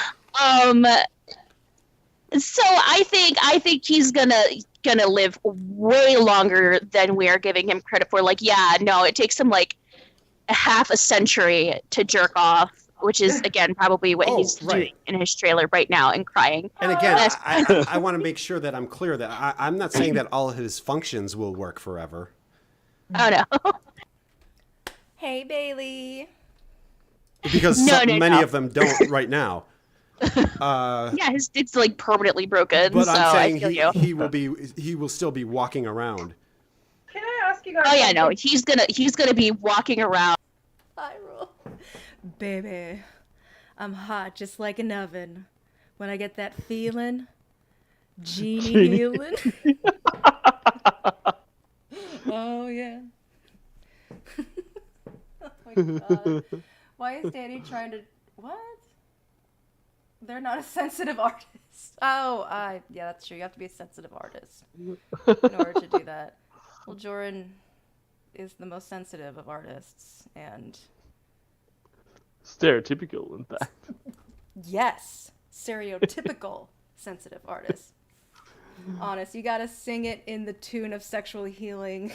So I think he's gonna live way longer than we are giving him credit for. Like, yeah, no, it takes him like a half a century to jerk off, which is again probably what he's doing in his trailer right now and crying. And again, Yes. I want to make sure that I'm clear that I'm not saying that all his functions will work forever. Oh no. Hey, Bailey. Because No, many of them don't right now. Yeah, his dick's like permanently broken. But so I'm saying I feel you. he will still be walking around. Can I ask you guys? Oh yeah, no, something? he's gonna be walking around. I roll. Baby, I'm hot just like an oven. When I get that feeling, genie healing. Oh yeah. Oh my god. Why is Danny trying to what? They're not a sensitive artist. Oh, yeah, that's true. You have to be a sensitive artist in order to do that. Well, Joran is the most sensitive of artists, and Stereotypical, in fact. yes, stereotypical sensitive artist. Honest, you gotta sing it in the tune of Sexual Healing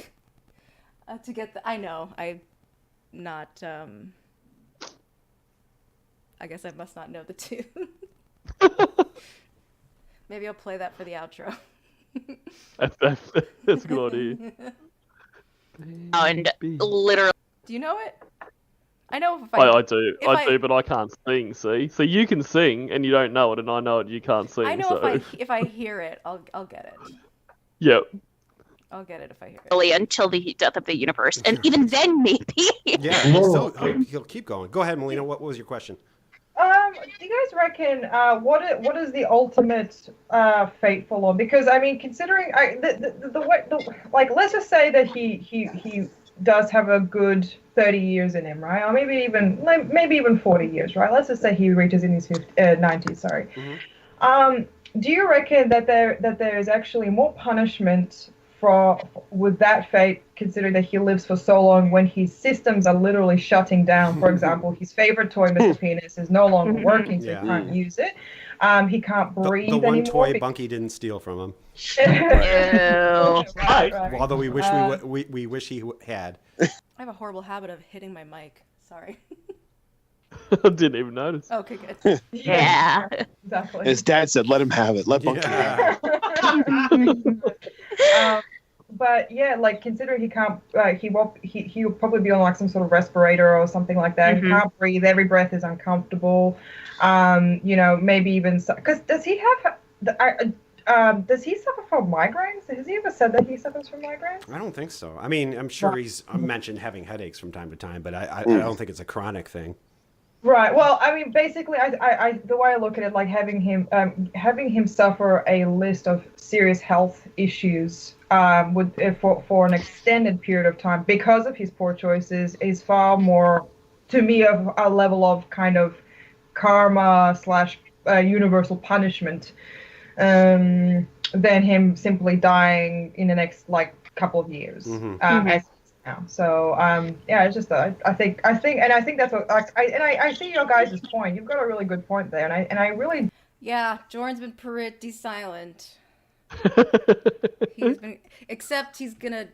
to get the. I know, I'm not. I guess I must not know the tune. Maybe I'll play that for the outro. That's a good idea. And literally. Do you know it? I know if I do, if I do, but I can't sing. See, so you can sing and you don't know it, and I know it. You can't sing. I know so. if I hear it, I'll get it. Yep. I'll get it if I hear it. Really until the death of the universe, and even then maybe. Yeah, he'll keep going. Go ahead, Melina. What was your question? Do you guys reckon what is the ultimate fate for Lord? Because I mean, considering like, let's just say that he does have a good 30 years in him, right? Or maybe even 40 years, right? Let's just say he reaches in his 90s. Sorry. Mm-hmm. Do you reckon that there is actually more punishment with that fate, considering that he lives for so long, when his systems are literally shutting down. For example, his favorite toy, Mr. Penis, is no longer working, so he can't use it. He can't breathe the one anymore. toy Bunky didn't steal from him. Right. Although we wish we wish he had. I have a horrible habit of hitting my mic. Sorry. I didn't even notice. Okay, good. Yeah. Exactly. His dad said, "Let him have it. Let Bunky have it." But yeah, like considering he can't, he'll probably be on like some sort of respirator or something like that. He can't breathe. Every breath is uncomfortable. You know, maybe even because does he suffer from migraines? Has he ever said that he suffers from migraines? I don't think so. I mean, I'm sure he's mentioned having headaches from time to time, but I don't think it's a chronic thing. Right. Well, I mean, basically, I the way I look at it, like having him suffer a list of serious health issues for an extended period of time because of his poor choices is far more, to me, of a level of kind of karma / universal punishment than him simply dying in the next like couple of years. As now. So yeah, it's just I think that's what I see your guys' point. You've got a really good point there, and I really Jordan's been pretty silent. Except he's gonna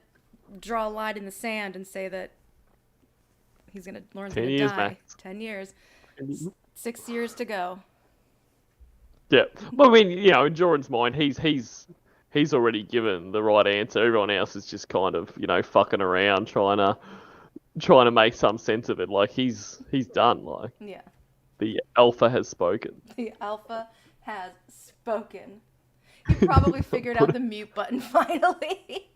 draw a line in the sand and say that Lauren's 10 gonna years die. max. 10 years. 6 years to go. Yeah. Well, I mean, you know, in Jordan's mind, he's already given the right answer. Everyone else is just kind of, you know, fucking around, trying to make some sense of it. Like he's done. Like the alpha has spoken. The alpha has spoken. He probably figured out the mute button finally.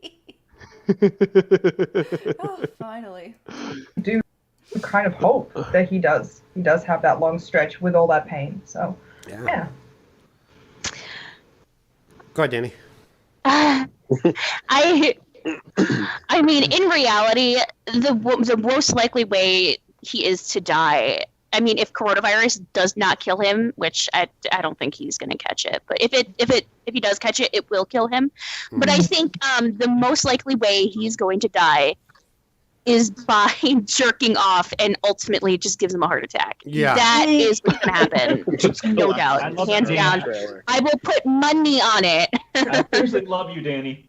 Oh, finally. do kind of hope that he does have that long stretch with all that pain. So yeah. Go ahead, Danny. I mean, in reality, the most likely way he is to die. I mean, if coronavirus does not kill him, which I don't think he's going to catch it, but if he does catch it, it will kill him. But I think the most likely way he's going to die is by jerking off, and ultimately it just gives him a heart attack. Yeah, that is what's going to happen, no doubt, hands down. I will put money on it. I seriously love you, Danny.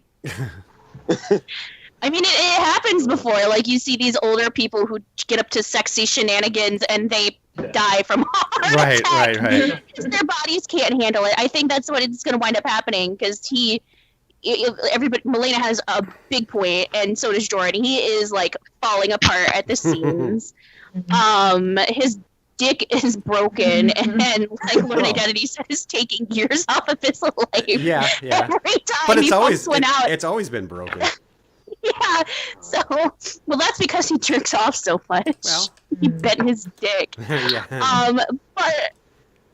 I mean, it happens before. Like, you see these older people who get up to sexy shenanigans and they die from heart attack. Right. Because their bodies can't handle it. I think that's what it's going to wind up happening, because Melena has a big point, and so does Jordan. He is, like, falling apart at the seams. His dick is broken, and like Lord Identity said, is taking years off of his life. Yeah. Every time but he pumps one out. It's always been broken. Yeah, so, well, that's because he jerks off so much. Well, he bent his dick. But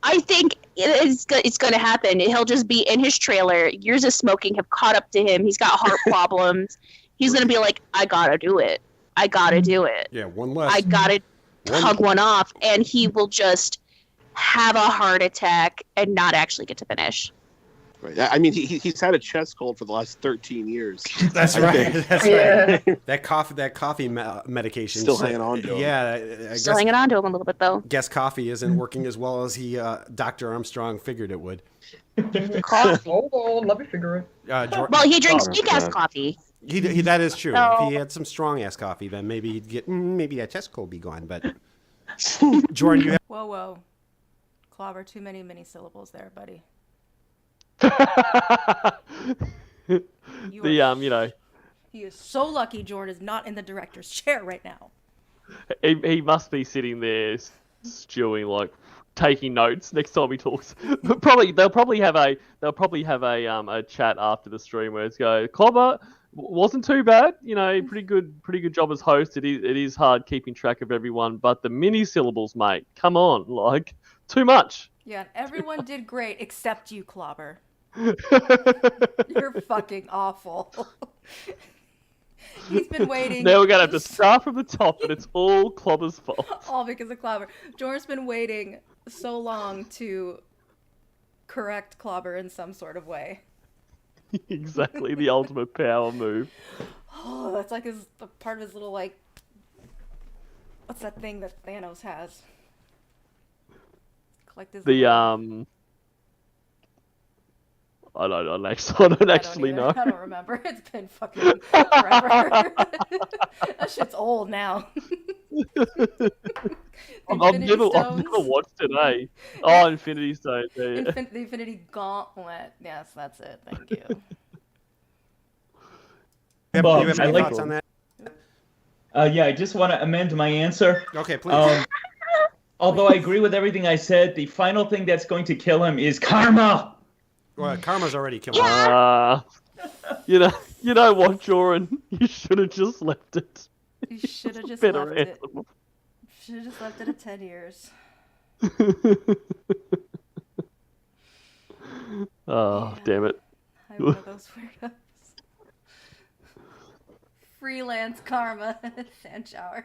I think it's going to happen. He'll just be in his trailer. Years of smoking have caught up to him. He's got heart problems. He's going to be like, I got to do it. I got to do it. Yeah, one less. I got to hug one off. And he will just have a heart attack and not actually get to finish. Right. I mean, he's had a chest cold for the last 13 years. That's right. That's right. That coffee medication. Still hanging on to him. Yeah. Still hanging on to him a little bit, though. Guess coffee isn't working as well as Dr. Armstrong figured it would. Coffee. Hold on, let me figure it. Well, he drinks weak-ass coffee. He that is true. So, if he had some strong-ass coffee, then maybe he'd get that chest cold be gone. But Jordan, you have... Whoa. Clobber, too many syllables there, buddy. You know, he is so lucky Jordan is not in the director's chair right now. He must be sitting there stewing, like taking notes next time he talks. But they'll probably have a chat after the stream where it's go, Clobber wasn't too bad, you know, pretty good job as host. It is hard keeping track of everyone, but the mini syllables, mate, come on, like too much. Yeah, everyone did great except you, Clobber. You're fucking awful. He's been waiting. Now we're gonna have to start from the top, and it's all Clobber's fault. All because of Clobber. Jordan's been waiting so long to correct Clobber in some sort of way. Exactly, the ultimate power move. Oh, that's like his part of his little like. What's that thing that Thanos has? Collect his. The little- I don't actually know. I don't remember. It's been fucking forever. That shit's old now. I've never watched it, eh? Oh, Infinity Stones. Yeah. The Infinity Gauntlet. Yes, that's it. Thank you. Do Bob, you have I any like- thoughts on that? Yeah, I just want to amend my answer. Okay, please. Although I agree with everything I said, the final thing that's going to kill him is karma. Well, karma's already killed. You know what, Joran? You should have just left it. You should have just Better left it. answer. Should have just left it at 10 years. Oh, damn it. I'm one of those weirdos. Freelance karma, sand shower.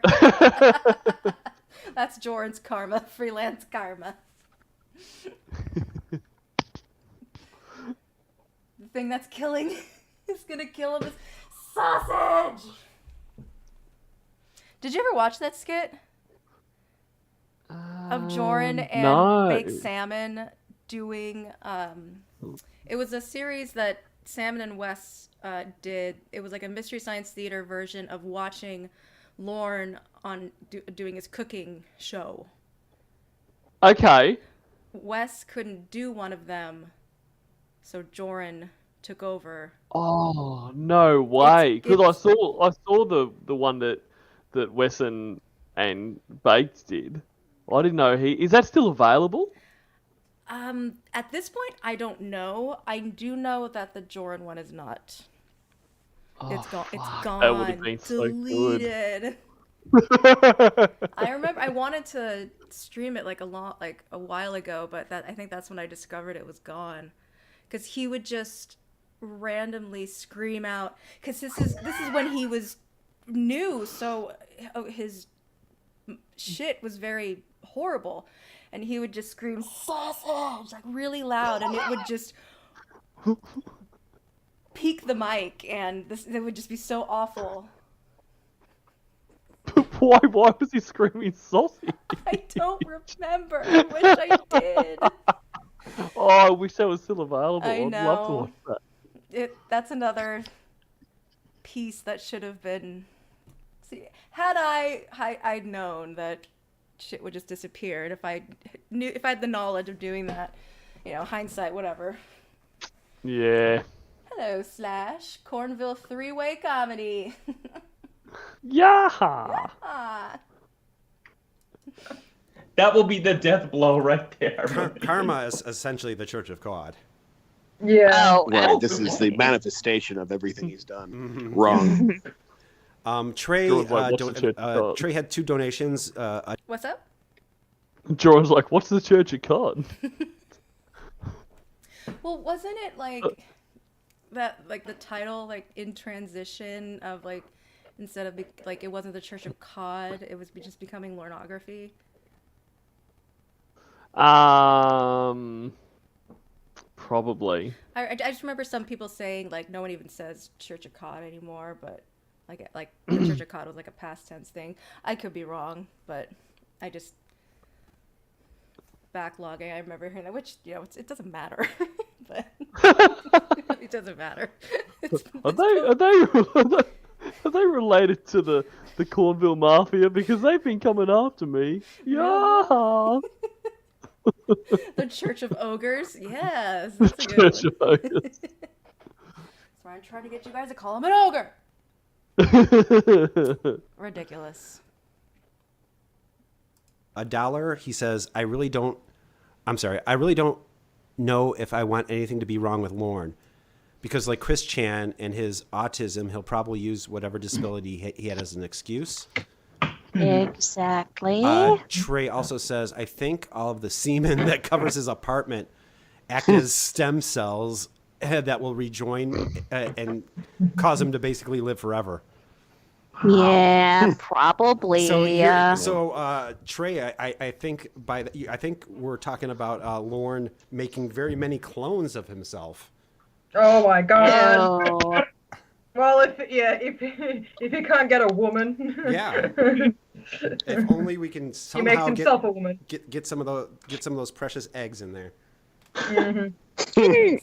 That's Joran's karma. Freelance karma. The thing that's killing is gonna kill him is sausage. Did you ever watch that skit of Joran and no. Baked Salmon doing? It was a series that Salmon and Wes did. It was like a Mystery Science Theater version of watching Lorne on doing his cooking show. Okay. Wes couldn't do one of them, so Joran took over. Oh, no way. Because I saw the one that Wes and Baked did. I didn't know is that still available? At this point, I don't know. I do know that the Joran one is not. It's gone. It's gone. That would have been so deleted. I remember I wanted to stream it like a while ago, but I think that's when I discovered it was gone. Because he would just randomly scream out. Because this is when he was new, so his shit was very horrible, and he would just scream sausage like really loud, and it would just peak the mic, and it would just be so awful. Why was he screaming sausage? I don't remember. I wish I did. Oh, I wish that was still available. I I'd know. love to watch that. That's another piece that should have been. See, had I'd known that shit would just disappear, and if I had the knowledge of doing that, hindsight, whatever. Yeah. Hello, Slash. Cornville three-way comedy. Yeah. Ah. That will be the death blow right there. Karma is essentially the Church of God. Yeah. Oh, Right. This is the manifestation of everything he's done wrong. Trey, George, like, what's the Church of God? Trey had 2 donations. What's up? Joran's like, what's the Church of God? Well, wasn't it like that? Like the title, like in transition of like instead of like it wasn't the Church of Cod, it was just becoming Lornography. Probably. I just remember some people saying like no one even says Church of Cod anymore, but like the Church of Cod was like a past tense thing. I could be wrong, but I just backlogging. I remember hearing that, which it doesn't matter, but it doesn't matter. Are they related to the Cornville Mafia? Because they've been coming after me. Yeah. The Church of Ogres? Yes. That's a good Church one. of Ogres. That's why I'm trying to get you guys to call him an ogre. Ridiculous. $1, he says, I really don't know if I want anything to be wrong with Lorne. Because like Chris Chan and his autism, he'll probably use whatever disability he had as an excuse. exactly. Trey also says, I think all of the semen that covers his apartment act as stem cells that will rejoin and cause him to basically live forever. Yeah, probably. So Trey, I think I think we're talking about Lorne making very many clones of himself. Oh my god. Ew. Well, if he can't get a woman. Yeah. If only we can He makes somehow himself a woman. get some of those precious eggs in there. Mm-hmm.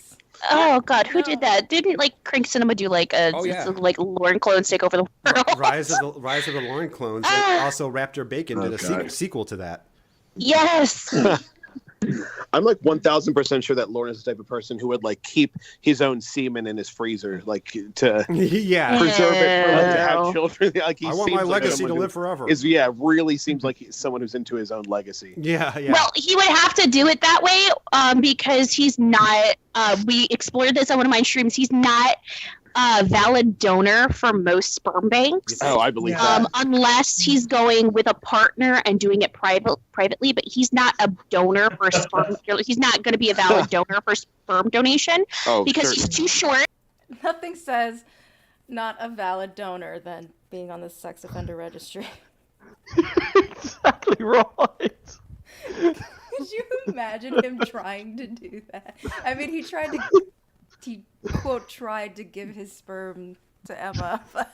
Oh god, who did that? Didn't like Crank Cinema do like a Oh, yeah. like Lauren clones take over the world? Rise of the Lauren clones. And also, Raptor Bacon did a sequel to that. Yes. I'm like 1,000% sure that Lauren is the type of person who would like keep his own semen in his freezer, like to Yeah. preserve it for like, to have Ew. children. Like he I want seems my like legacy someone to who live forever. really seems like he's someone who's into his own legacy. Yeah, yeah. Well, he would have to do it that way because he's not. We explored this on one of my streams. He's not a valid donor for most sperm banks. Oh, I believe that. Unless he's going with a partner and doing it privately, but he's not a donor for sperm. He's not going to be a valid donor for sperm donation because he's too short. Nothing says not a valid donor than being on the sex offender registry. Exactly right. Could you imagine him trying to do that? I mean, he quote tried to give his sperm to Emma, but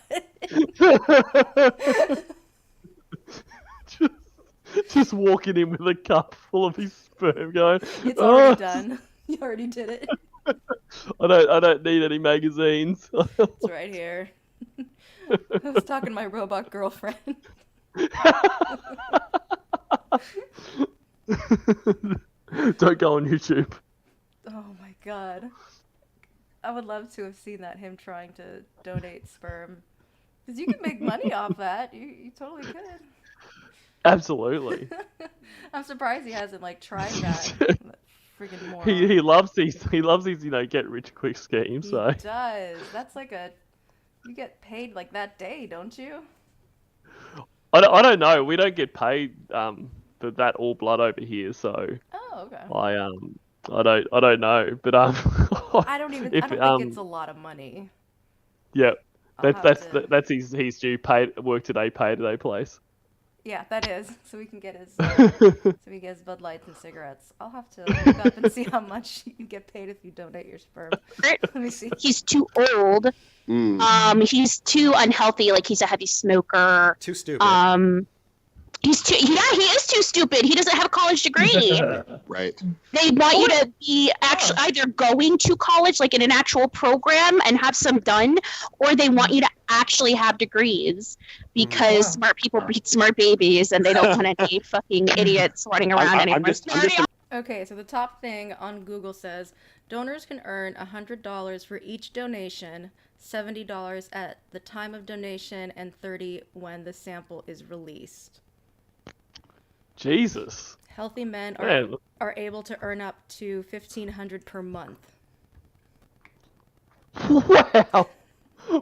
just walking in with a cup full of his sperm, going, it's already done. You already did it. I don't need any magazines. It's right here. I was talking to my robot girlfriend. Don't go on YouTube. Oh my god. I would love to have seen that, him trying to donate sperm. Because you can make money off that. You totally could. Absolutely. I'm surprised he hasn't like tried that. Freaking moron. He loves these get rich quick schemes. He So does. That's like you get paid like that day, don't you? I don't know. We don't get paid for that all blood over here. So Oh, okay. I don't know. But I don't think it's a lot of money. Yeah. I'll have to- That's his due work today, pay today place. Yeah, that is. So we can get his Bud Lights and cigarettes. I'll have to look up and see how much you get paid if you donate your sperm. Let me see. He's too old. He's too unhealthy. Like he's a heavy smoker. Too stupid. He is too stupid. He doesn't have a college degree. Right. They want you to be actually either going to college, like in an actual program, and have some done, or they want you to actually have degrees because smart people breed smart babies, and they don't want any fucking idiots running around anymore. Okay, so the top thing on Google says donors can earn $100 for each donation, $70 at the time of donation, and $30 when the sample is released. Jesus. Healthy men Man. are able to earn up to $1,500 per month. Wow. I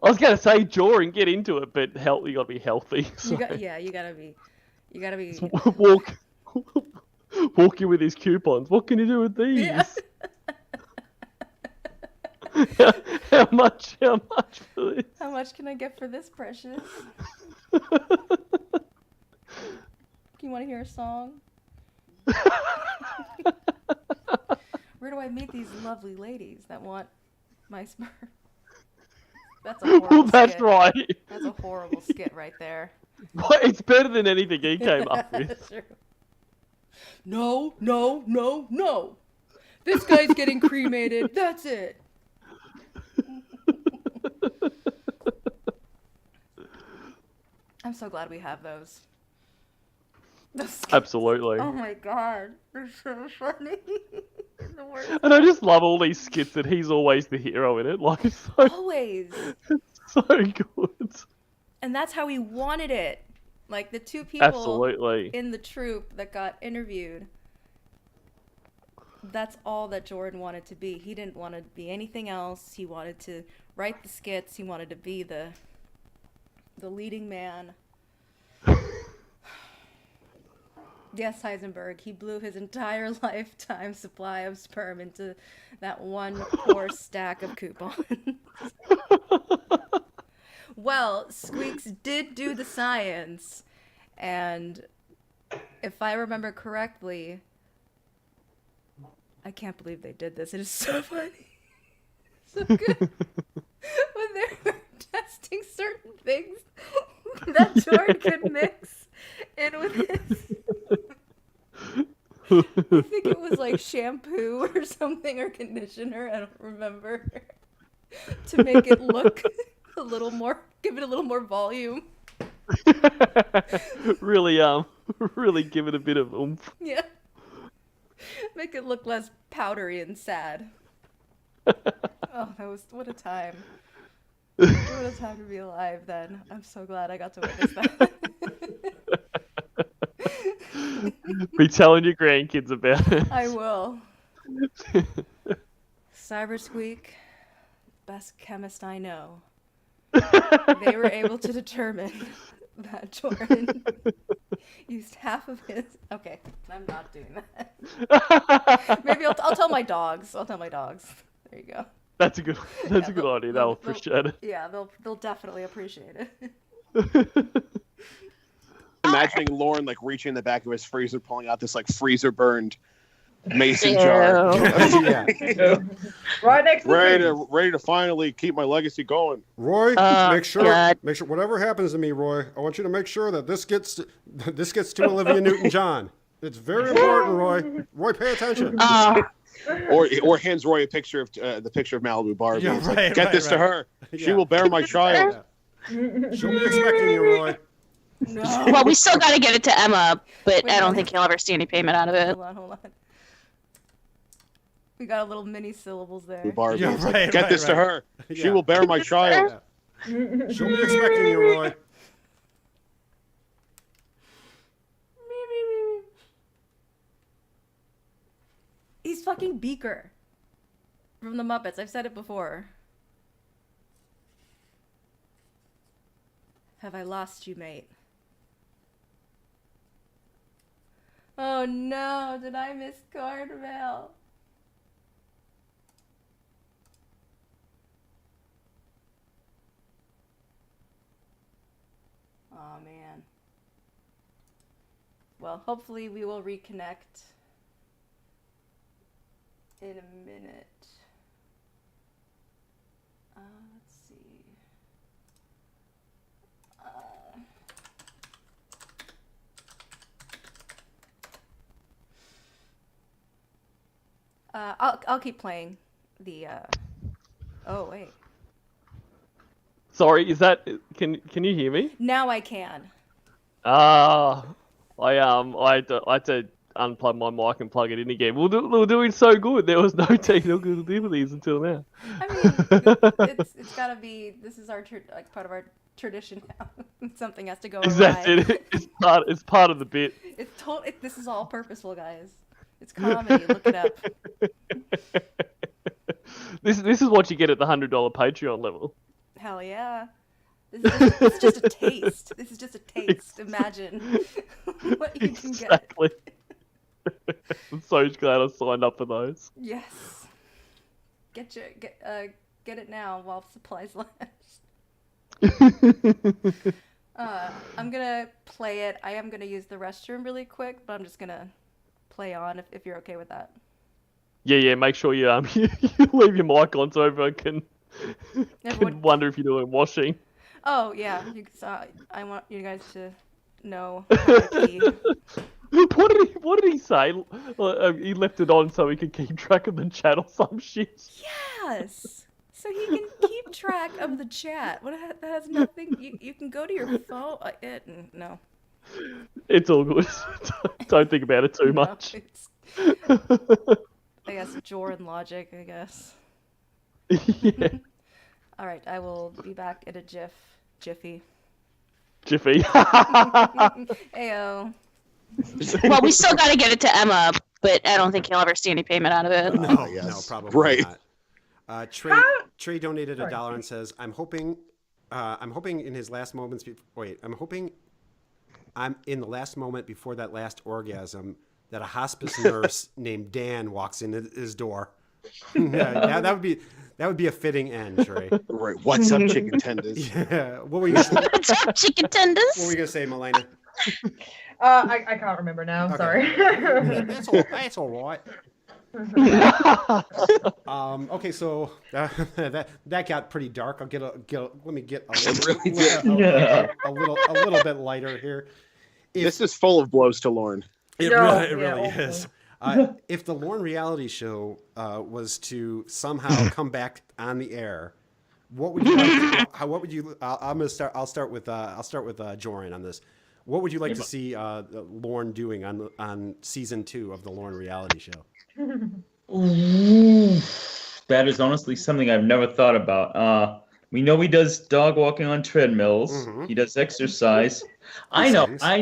was gonna say jaw and get into it, but you gotta be healthy. So. You gotta be. Walking with his coupons. What can you do with these? Yeah. How much for this? How much can I get for this, precious? You want to hear a song? Where do I meet these lovely ladies that want my sperm? That's a horrible Well, that's skit. right. That's a horrible skit right there. Well, it's better than anything he came up with. That's true. No. This guy's getting cremated. That's it. I'm so glad we have those. Absolutely. Oh my god, they're so funny. The worst. And I just love all these skits that he's always the hero in it. Like, it's Always. so good. And that's how he wanted it. Like the two people Absolutely. in the troupe that got interviewed. That's all that Jordan wanted to be. He didn't want to be anything else. He wanted to write the skits. He wanted to be the leading man. Yes, Heisenberg, he blew his entire lifetime supply of sperm into that one poor stack of coupons. Well, Squeaks did do the science, and if I remember correctly, I can't believe they did this. It is so funny. so good when they were testing certain things that Jordan could mix in with his. I think it was like shampoo or something or conditioner. I don't remember. To make it look a little more, give it a little more volume. Really, really give it a bit of oomph. Yeah. Make it look less powdery and sad. Oh, what a time. What a time to be alive then. I'm so glad I got to witness that. Be telling your grandkids about it. I will. Cyber Squeak, best chemist I know. They were able to determine that Jordan used half of his. Okay, I'm not doing that. Maybe I'll tell my dogs. I'll tell my dogs. There you go. That's a good idea. They'll appreciate it. Yeah, they'll definitely appreciate it. Imagining Lauren like reaching in the back of his freezer, pulling out this like freezer burned mason jar. Yeah. Right next to Ready to finally keep my legacy going. Roy, Oh, make sure God. whatever happens to me, Roy, I want you to make sure that this gets to Olivia Newton-John. It's very important, Roy. Roy, pay attention. Or hands Roy a picture of the picture of Malibu Barbie. Yeah, It's like, right, get this to her. She Yeah. will bear my child. She'll be expecting you, Roy. No. Well, we still got to get it to Emma, but Wait, I don't wait. think he'll ever see any payment out of it. Hold on. We got a little mini syllables there. Barbie. Yeah, It's like, right, get right, this to right. her. She Yeah. will bear my child. She'll be expecting you, Roy. He's fucking Beaker from the Muppets. I've said it before. Have I lost you, mate? Oh no, did I miss Cartwheel? Oh man. Well, hopefully we will reconnect in a minute. Let's see. I'll keep playing the. Oh wait. Sorry, is that? Can you hear me? Now I can. I had to unplug my mic and plug it in again. We were doing so good. There was no technical difficulties until now. I mean, it's gotta be. This is our part of our tradition now. Something has to go Exactly. awry. It's part of the bit. This is all purposeful, guys. It's comedy. Look it up. This is what you get at the $100 Patreon level. Hell yeah. This is just a taste. This is just a taste. Imagine what you can get. Exactly. I'm so glad I signed up for those. Yes. Get it now while supplies last. I'm gonna play it. I am gonna use the restroom really quick, but I'm just gonna play on if you're okay with that. Yeah. Make sure you you leave your mic on so everyone can wonder if you're doing washing. Oh yeah, I want you guys to know how I pee. What did he say? He left it on so he could keep track of the chat or some shit. Yes. So he can keep track of the chat. That has nothing. You can go to your phone. No. It's all good. Don't think about it too much. I guess Jordan logic. I guess. Yeah. All right. I will be back in a jiffy. Jiffy. Ayo. Well, we still got to get it to Emma, but I don't think he'll ever see any payment out of it. No, probably Right. not. Trey donated $1 and says, I'm hoping in his last moments. I'm hoping I'm in the last moment before that last orgasm that a hospice nurse named Dan walks in his door. Yeah, that would be a fitting end, Trey. Right. What's up, chicken tenders? Yeah. What were you gonna What's up, chicken tenders? What were you gonna say, Melina? I can't remember now. Okay. Sorry. That's all right. Okay, so that got pretty dark. Let me get a It little, really did. a little bit lighter here. This is full of blows to Lorne. It No, really yeah, is. If the Lorne reality show was to somehow come back on the air, what would you like? What would you? I'm gonna start. I'll start with Joran on this. What would you like to see Lorne doing on season 2 of the Lorne reality show? Ooh, that is honestly something I've never thought about. We know he does dog walking on treadmills. Mhm. He does exercise. I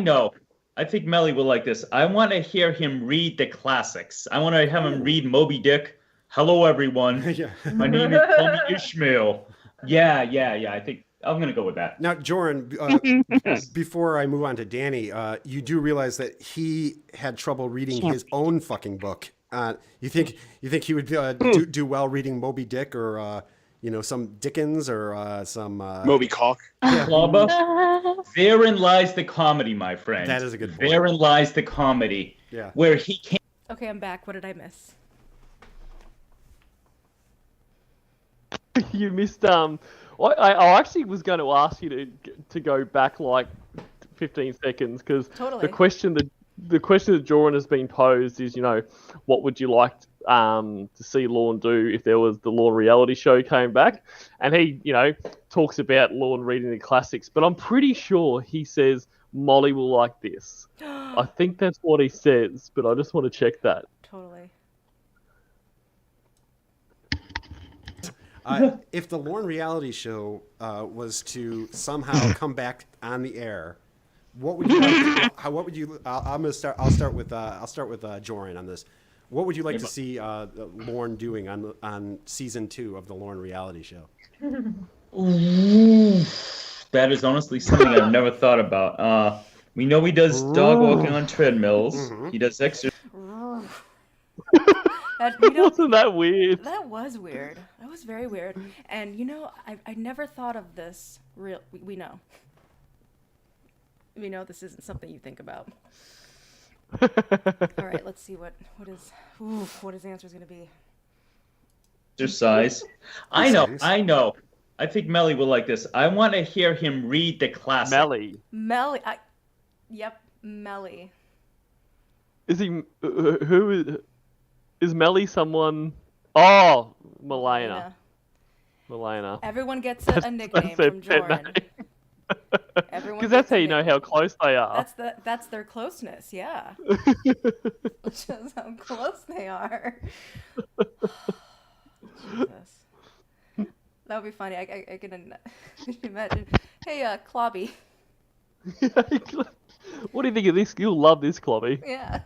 know. I think Melly will like this. I want to hear him read the classics. I want to have him read Moby Dick. Hello, everyone. Yeah. My name is Tommy Ishmael. Yeah. I think I'm going to go with that. Now, Joran, before I move on to Danny, you do realize that he had trouble reading his own fucking book. You think he would do well reading Moby Dick or some Dickens or some Moby Cock. Clawba? Therein lies the comedy, my friend. That is a good point. Therein lies the comedy. Yeah. Where he can't. Okay, I'm back. What did I miss? You missed. I actually was going to ask you to go back like 15 seconds because Totally. the question that Joran has been posed is, what would you like to see Lorne do if there was the Lorne reality show came back? And he, talks about Lorne reading the classics, but I'm pretty sure he says Molly will like this. I think that's what he says, but I just want to check that. Totally. If the Lorne reality show was to somehow come back on the air, what would you like? What would you? I'm gonna start. I'll start with Joran on this. What would you like to see Lorne doing on season 2 of the Lorne reality show? Ooh, that is honestly something I've never thought about. We know he does dog walking on treadmills. Mhm. He does exercise. Wasn't that weird? That was weird. That was very weird. And I never thought of this. We know. We know this isn't something you think about. All right, let's see what his answer is going to be. Exercise. I know. I think Melly will like this. I want to hear him read the classics. Melly. Yep, Melly. Is he? Who is Melly? Someone? Oh, Milena. Everyone gets a nickname from Joran. Because that's how you know how close they are. That's their closeness, yeah. Shows how close they are. Jesus. That would be funny. I can imagine. Hey, Clobby. What do you think of this? You'll love this, Clobby. Yeah.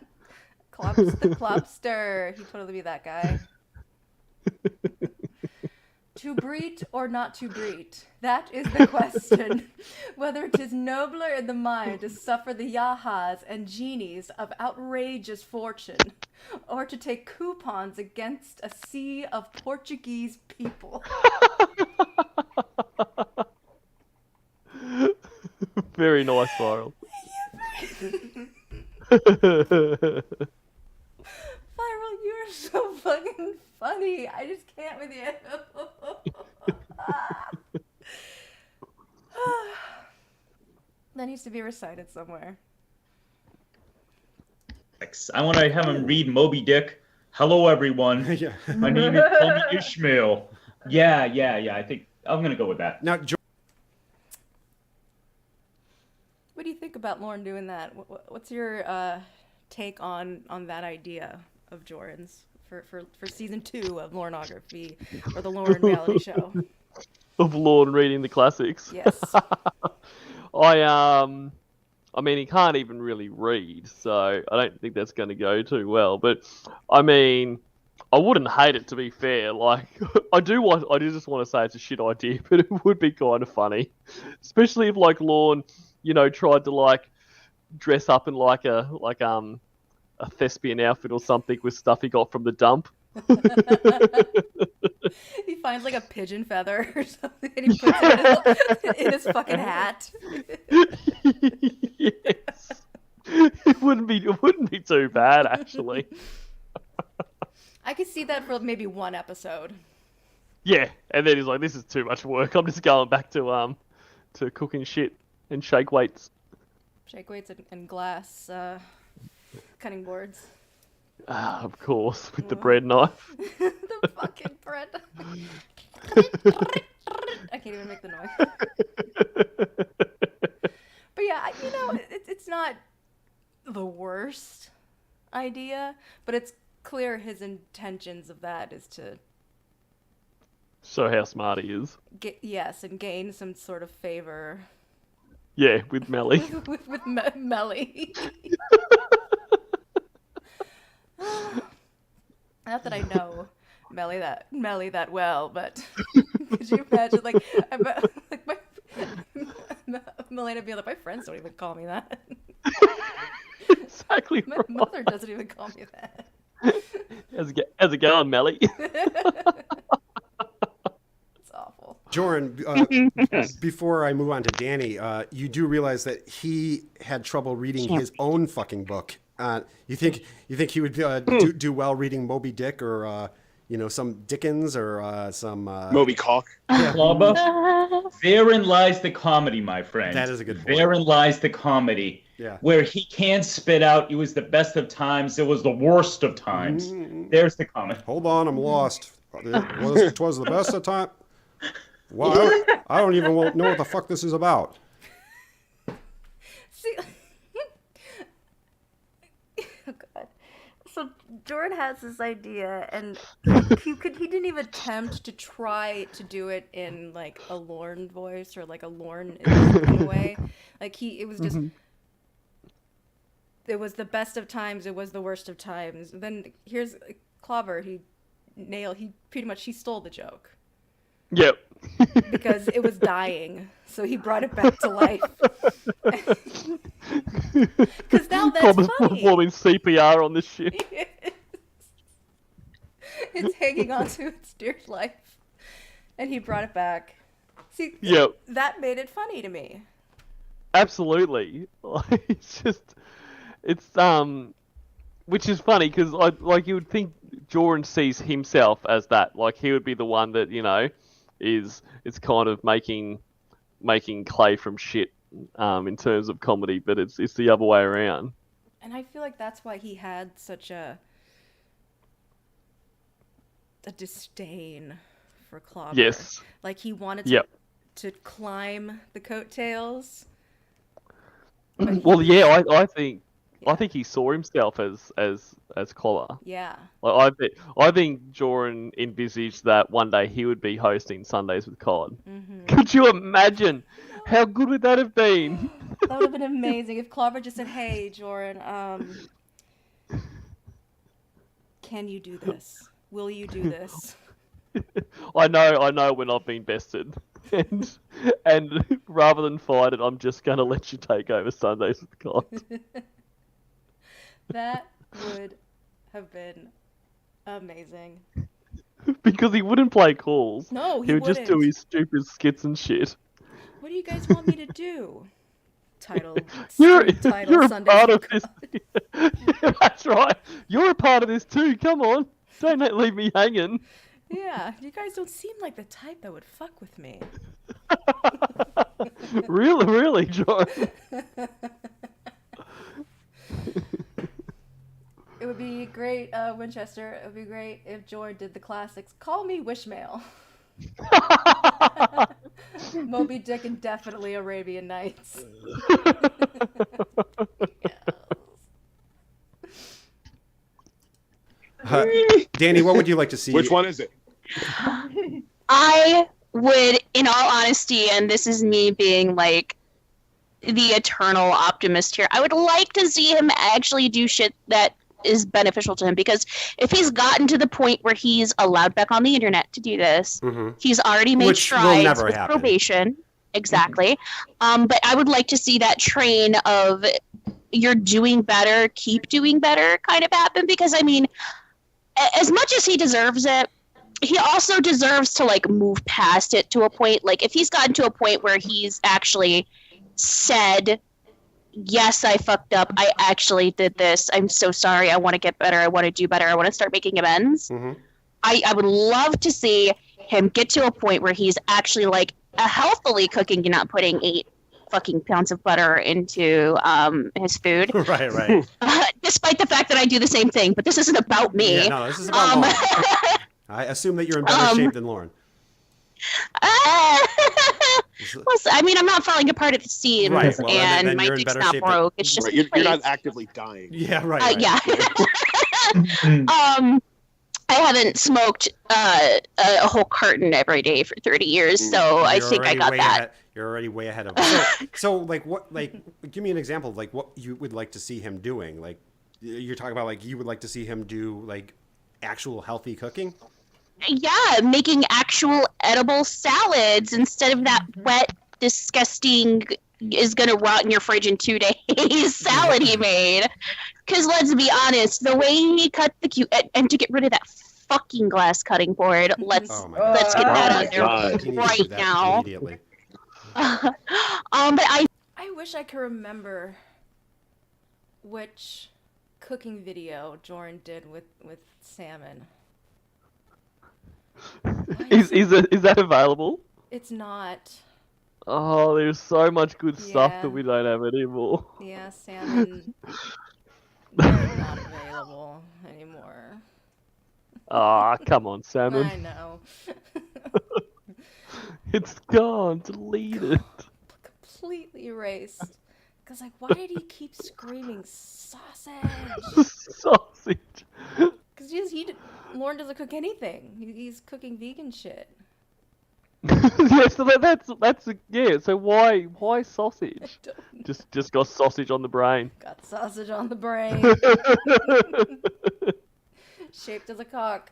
Clob's the Clobster. He'd totally be that guy. To breed or not to breed? That is the question. Whether it is nobler in the mind to suffer the yahas and genies of outrageous fortune, or to take coupons against a sea of Portuguese people. Very nice, Viral. Viral, you're so fucking funny. I just can't with you. That needs to be recited somewhere. I want to have him read Moby Dick. Hello, everyone. Yeah. My name is Tommy Ishmael. Yeah. I think I'm going to go with that. Now, What do you think about Lorne doing that? What's your take on that idea of Joran's for season 2 of Lornography or the Lorne reality show? Of Lorne reading the classics. Yes. I mean, he can't even really read, so I don't think that's going to go too well. But I mean, I wouldn't hate it, to be fair. Like, I do just want to say it's a shit idea, but it would be kind of funny, especially if like Lorne, tried to like dress up in like a thespian outfit or something with stuff he got from the dump. He finds like a pigeon feather or something and he puts it in his fucking hat. Yes. It wouldn't be too bad, actually. I could see that for maybe one episode. Yeah, and then he's like, "This is too much work. I'm just going back to cooking shit and shake weights." Shake weights and glass cutting boards. Of course, with the bread knife. The fucking bread. I can't even make the noise. But yeah, you know, it's not the worst idea, but it's clear his intentions of that is to Show how smart he is. and gain some sort of favor. Yeah, with Melly. with Melly. Not that I know Melly that well, but could you imagine, like my Melena being like, my friends don't even call me that. Exactly. My right. mother doesn't even call me that. How's it going, Melly? It's awful. Jordan, before I move on to Danny, you do realize that he had trouble reading his own fucking book. You think he would do well reading Moby Dick or some Dickens or some Moby Cock. Clubber. Therein lies the comedy, my friend. That is a good point. Therein lies the comedy. Yeah. Where he can't spit out, it was the best of times, it was the worst of times. There's the comedy. Hold on, I'm lost. It was the best of time. Well, I don't even know what the fuck this is about. See, oh God. So Jordan has this idea, and he didn't even attempt to try to do it in like a Lorne voice or like a Lorne in a way. Like it was just. It was the best of times. It was the worst of times. Then here's Clobber. He pretty much stole the joke. Yep. Because it was dying, so he brought it back to life. Because now that's Clobber's funny. performing CPR on this ship. It's hanging on to its dear life, and he brought it back. See, Yep. that made it funny to me. Absolutely. It's which is funny because you would think Jordan sees himself as that. Like he would be the one that is kind of making clay from shit in terms of comedy, but it's the other way around. And I feel like that's why he had such a disdain for Clobber. Yes. Like he wanted to climb the coattails. Well, yeah, I think he saw himself as Clobber. Yeah. Like I think Jordan envisaged that one day he would be hosting Sundays with Cod. Mm-hmm. Could you imagine? How good would that have been? That would have been amazing if Clobber just said, "Hey, Jordan, can you do this? Will you do this?" I know when I've been bested, and rather than fight it, I'm just gonna let you take over Sundays with Cod. That would have been amazing. Because he wouldn't play calls. No, he would just do his stupid skits and shit. What do you guys want me to do? Title You're Sundays a part of with this. That's right. You're a part of this too. Come on, don't leave me hanging. Yeah, you guys don't seem like the type that would fuck with me. Really, John. It would be great, Winchester. It would be great if Jordan did the classics. Call me Wishmail. Moby Dick and definitely Arabian Nights. Danny, what would you like to see? Which one is it? I would, in all honesty, and this is me being like the eternal optimist here, I would like to see him actually do shit that is beneficial to him, because if he's gotten to the point where he's allowed back on the internet to do this, he's already made strides with probation. Exactly. But I would like to see that train of you're doing better, keep doing better kind of happen, because I mean, as much as he deserves it, he also deserves to like move past it to a point. Like if he's gotten to a point where he's actually said yes, I fucked up. I actually did this. I'm so sorry. I want to get better. I want to do better. I want to start making amends. Mm-hmm. I would love to see him get to a point where he's actually like healthily cooking and not putting 8 fucking pounds of butter into his food. Right. Despite the fact that I do the same thing, but this isn't about me. Yeah, no, this is about Lauren. I assume that you're in better shape than Lauren. Well, I mean, I'm not falling apart at the seams, Right, well, and then my you're in dick's better not shape broke. It's just Right, you're not actively dying. Yeah, right. yeah. I haven't smoked a whole carton every day for 30 years, so I think I got that. You're already way ahead of him. So, like, what? Like, give me an example of like what you would like to see him doing. Like, you're talking about like you would like to see him do like actual healthy cooking. Yeah, making actual edible salads instead of that wet, disgusting, is gonna rot in your fridge in 2 days salad he made. Because let's be honest, the way he cut the and to get rid of that fucking glass cutting board, let's get that out there right now. Immediately. But I wish I could remember which cooking video Jordan did with salmon. Is that available? It's not. Oh, there's so much good stuff Yeah. that we don't have anymore. Yeah, salmon not available anymore. Ah, come on, salmon. I know. It's gone, deleted. Completely erased. Because, like, why did he keep screaming sausage? Sausage. Because Lauren doesn't cook anything. He's cooking vegan shit. Yeah, so so why sausage? Just got sausage on the brain. Got sausage on the brain. Shaped as a cock.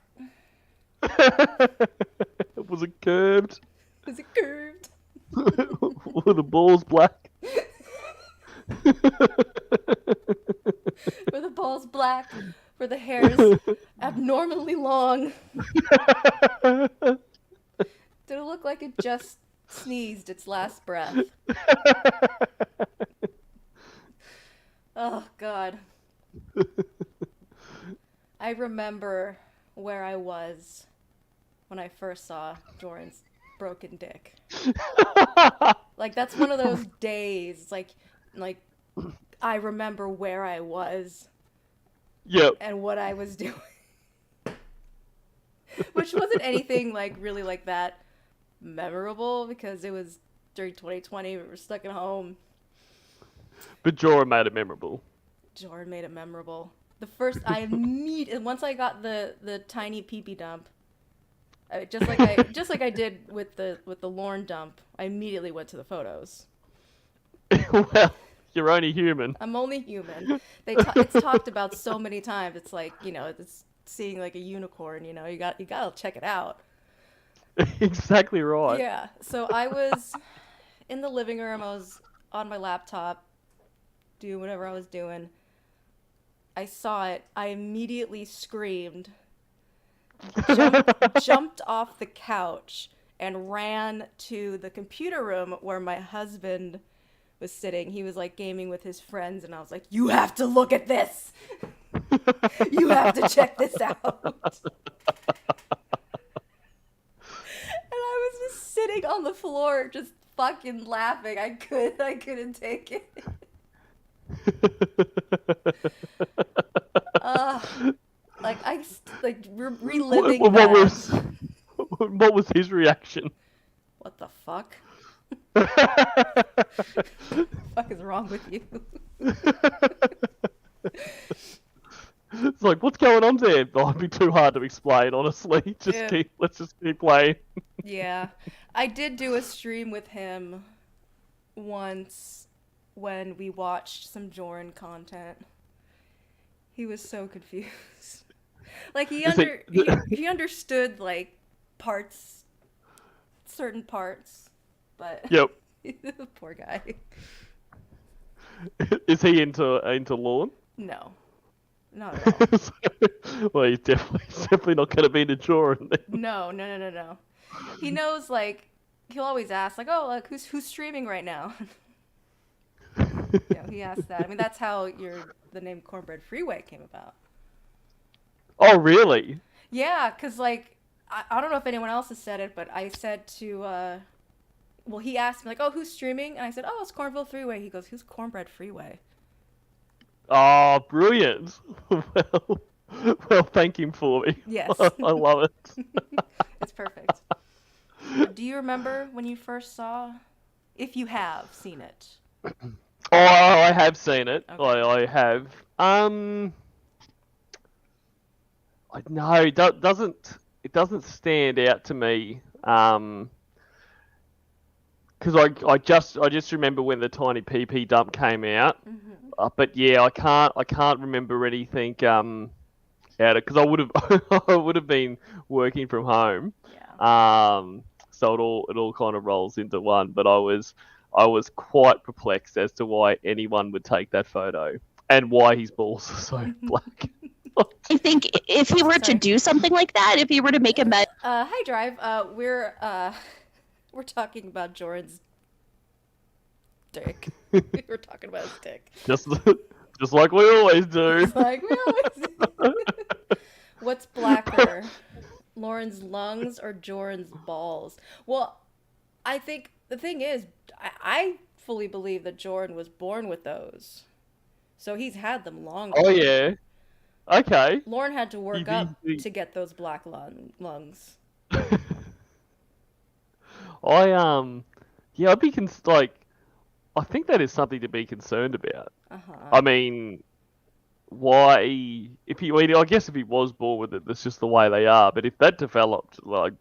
Was it curved? Was it curved? Were the balls black? Were the balls black? Were the hairs abnormally long? Did it look like it just sneezed its last breath? Oh, God. I remember where I was when I first saw Doran's broken dick. Like, that's one of those days, like I remember where I was. Yep. And what I was doing. Which wasn't anything, like, really like that memorable, because it was during 2020, we were stuck at home. But Jorah made it memorable. Jordan made it memorable. The first, once I got the tiny pee-pee dump, just like I did with the Lorne dump, I immediately went to the photos. Well, you're only human. I'm only human. It's talked about so many times. It's like, it's seeing like a unicorn. You gotta check it out. Exactly right. Yeah. So I was in the living room. I was on my laptop, doing whatever I was doing. I saw it. I immediately screamed, jumped off the couch, and ran to the computer room where my husband was sitting. He was like gaming with his friends, and I was like, "You have to look at this. You have to check this out." And I was just sitting on the floor, just fucking laughing. I couldn't take it. Reliving what that. what was his reaction? What the fuck? Fuck is wrong with you? It's like, what's going on there? Oh, it'd be too hard to explain, honestly. Let's just keep playing. Yeah. I did do a stream with him once when we watched some Joran content. He was so confused. Like, he understood, like, certain parts, but... Yep. Poor guy. Is he into Lorne? No. Not at all. Well, he's definitely not going to be into Joran then. No. He knows, like, he'll always ask, like, oh, like, who's streaming right now? Yeah, he asked that. I mean, that's how the name Cornbread Freeway came about. Oh, really? Yeah, because, like, I don't know if anyone else has said it, but I said to, well, he asked me, like, oh, who's streaming? And I said, oh, it's Cornville Freeway. He goes, who's Cornbread Freeway? Oh, brilliant. Well, thank him for me. Yes. I love it. It's perfect. Do you remember when you first saw, if you have seen it? Oh, I have seen it. Okay. I have. No, it doesn't stand out to me. Because I just remember when the Tiny PP dump came out. Mm-hmm. But yeah, I can't remember anything out of, because I would have been working from home. Yeah. So it all kind of rolls into one. But I was quite perplexed as to why anyone would take that photo and why his balls are so black. I think if he were to do something like that, if he were to make a Hi, Drive. We're talking about Jordan's dick. We're talking about his dick. Just like we always do. It's like we always do. What's blacker, Lauren's lungs or Jordan's balls? Well, I think the thing is, I fully believe that Jordan was born with those, so he's had them longer. Oh yeah. Okay. Lauren had to work up to get those black lungs. I'd be I think that is something to be concerned about. Uh-huh. I mean, why? I guess if he was born with it, that's just the way they are. But if that developed, like,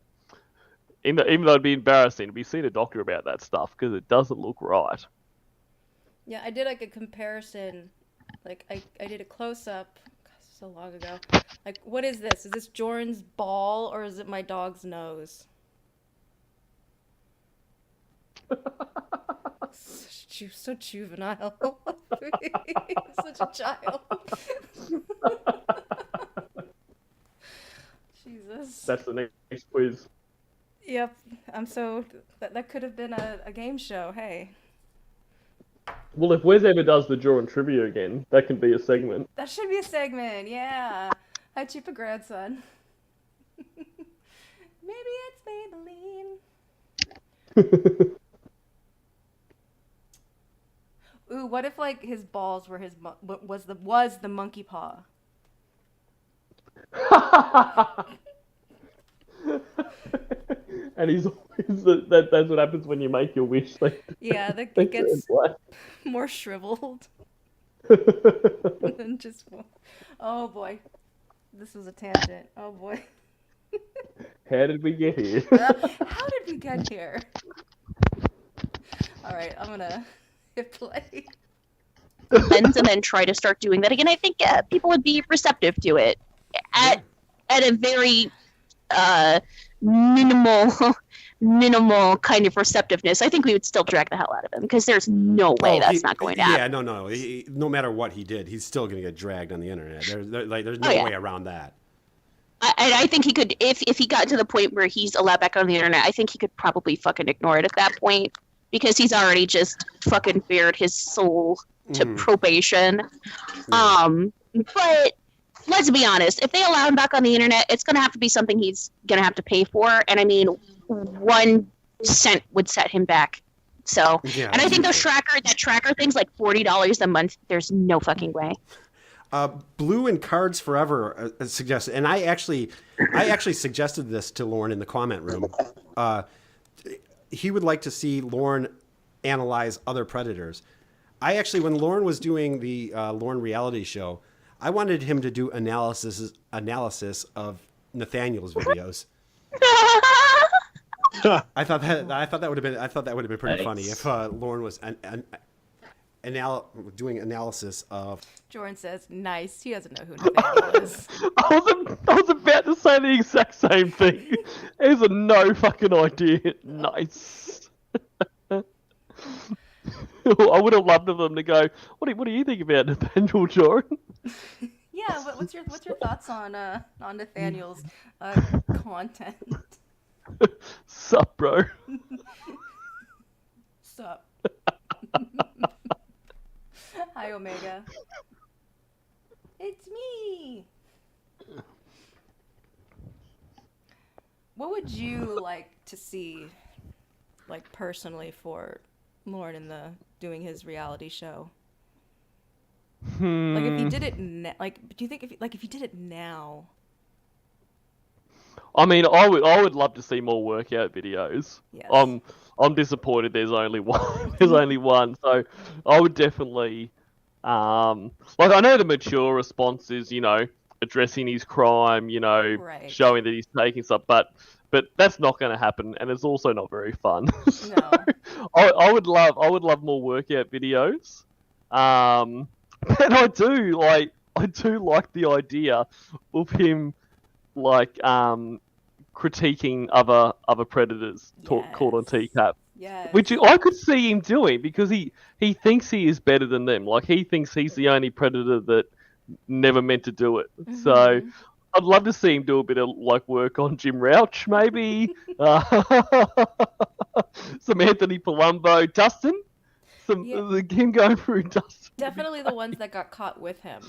even though it'd be embarrassing to be seen a doctor about that stuff because it doesn't look right. Yeah, I did like a comparison. Like I did a close up. So long ago. Like, what is this? Is this Jordan's ball or is it my dog's nose? So juvenile. Such a child. Jesus. That's the next quiz. Yep. That could have been a game show. Hey. Well, if Wes ever does the Jordan trivia again, that can be a segment. That should be a segment, yeah. Hi, Cheaper Grandson. Maybe it's Maybelline. Ooh, what if like his balls were was the monkey paw? And he's always that's what happens when you make your wish. Yeah, it gets more shriveled. And then just, oh boy, this was a tangent. Oh boy. How did we get here? How did we get here? All right, I'm gonna hit play. lens and then try to start doing that again, I think people would be receptive to it at a very minimal kind of receptiveness. I think we would still drag the hell out of him because there's no way that's not going to happen. Yeah, no. No matter what he did, he's still going to get dragged on the internet. There's no way around that. I think he could, if he got to the point where he's allowed back on the internet, I think he could probably fucking ignore it at that point because he's already just fucking bared his soul to probation. Yeah. But let's be honest, if they allow him back on the internet, it's going to have to be something he's going to have to pay for. And I mean, 1 cent would set him back. So, and I think those tracker things like $40 a month, there's no fucking way. Blue and Cards Forever suggested, and I actually suggested this to Lauren in the comment room. He would like to see Lauren analyze other predators. I actually, when Lauren was doing the Lauren reality show, I wanted him to do analysis of Nathaniel's videos. I thought that would have been pretty funny if Lauren was doing analysis of. Jordan says, "Nice." He doesn't know who Nathaniel is. I was about to say the exact same thing. There's no fucking idea. Nice. I would have loved for them to go. What do you think about Nathaniel, Jordan? Yeah, what's your thoughts on Nathaniel's content? Sup, bro? Sup. Hi, Omega. It's me. What would you like to see, like personally, for Lauren in doing his reality show? Like if he did it, do you think if he did it now? I mean, I would love to see more workout videos. Yes. I'm disappointed. There's only one. There's only one. So I would definitely, like I know the mature response is, addressing his crime, Right. showing that he's taking stuff, but that's not going to happen, and it's also not very fun. So No. I would love more workout videos. And I do like the idea of him like critiquing other predators caught on TCAP. Yes. Which I could see him doing because he thinks he is better than them. Like he thinks he's the only predator that never meant to do it. So I'd love to see him do a bit of like work on Jim Rauch, maybe. Some Anthony Palumbo, Dustin. Him going through Dustin. Definitely the ones that got caught with him.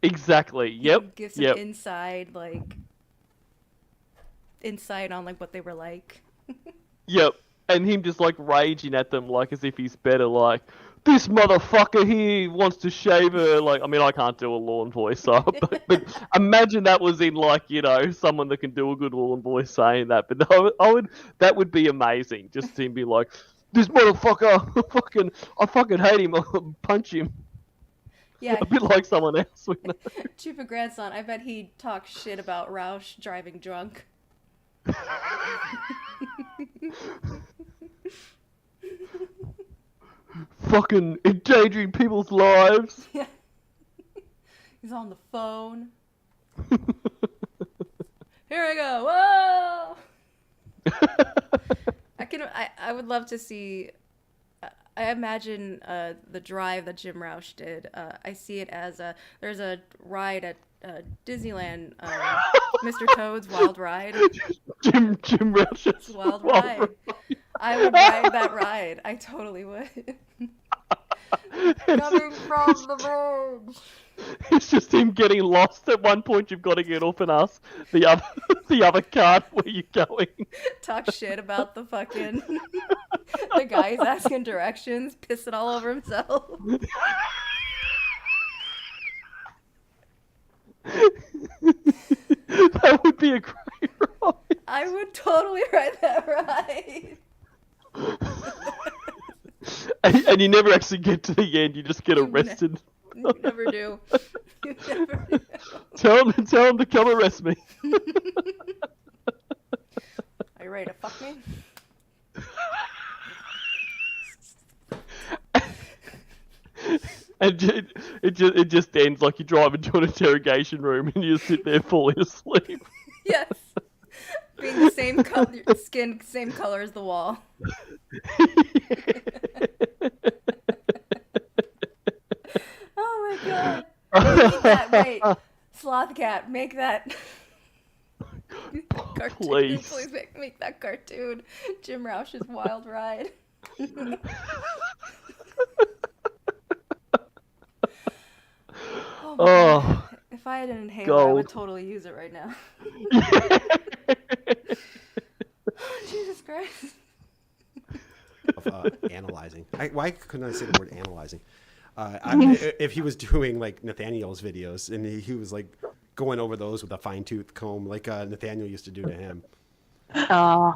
Exactly. Yep. Give some insight on like what they were like. Yep. And him just like raging at them like as if he's better, like, this motherfucker here wants to shave her. Like, I mean, I can't do a Lorne voice, so, but imagine that was in like, someone that can do a good Lorne voice saying that. But that would be amazing. Just to him be like, this motherfucker, I fucking hate him. I'll punch him. Yeah. A bit like someone else. Chief of Grandson, I bet he talks shit about Roush driving drunk. Fucking endangering people's lives. Yeah. He's on the phone. Here I go. Whoa! I would love to see. I imagine the drive that Jim Rauch did. I see it as there's a ride at Disneyland, Mr. Toad's Wild Ride. Jim Rauch's Wild Ride. I would ride that ride. I totally would. Coming from the bridge. It's just him getting lost. At one point, you've got to get off and ask the other cart where you're going. Talk shit about the fucking the guy who's asking directions, pissing all over himself. That would be a great ride. I would totally ride that ride. And you never actually get to the end. You just get arrested. You never do. You never do. Tell him to come arrest me. Are you ready to fuck me? And it just ends like you drive into an interrogation room and you just sit there falling asleep. Yes. Being the same color, skin, same color as the wall. Oh my god. Make that, wait. Sloth Cat, make that. Cartoon. Please. Make that cartoon. Jim Rauch's Wild Ride. Oh. If I had an inhaler, Gold. I would totally use it right now. Jesus Christ. Of analyzing. Why couldn't I say the word analyzing? If he was doing like Nathaniel's videos and he was like going over those with a fine-tooth comb like Nathaniel used to do to him. Oh,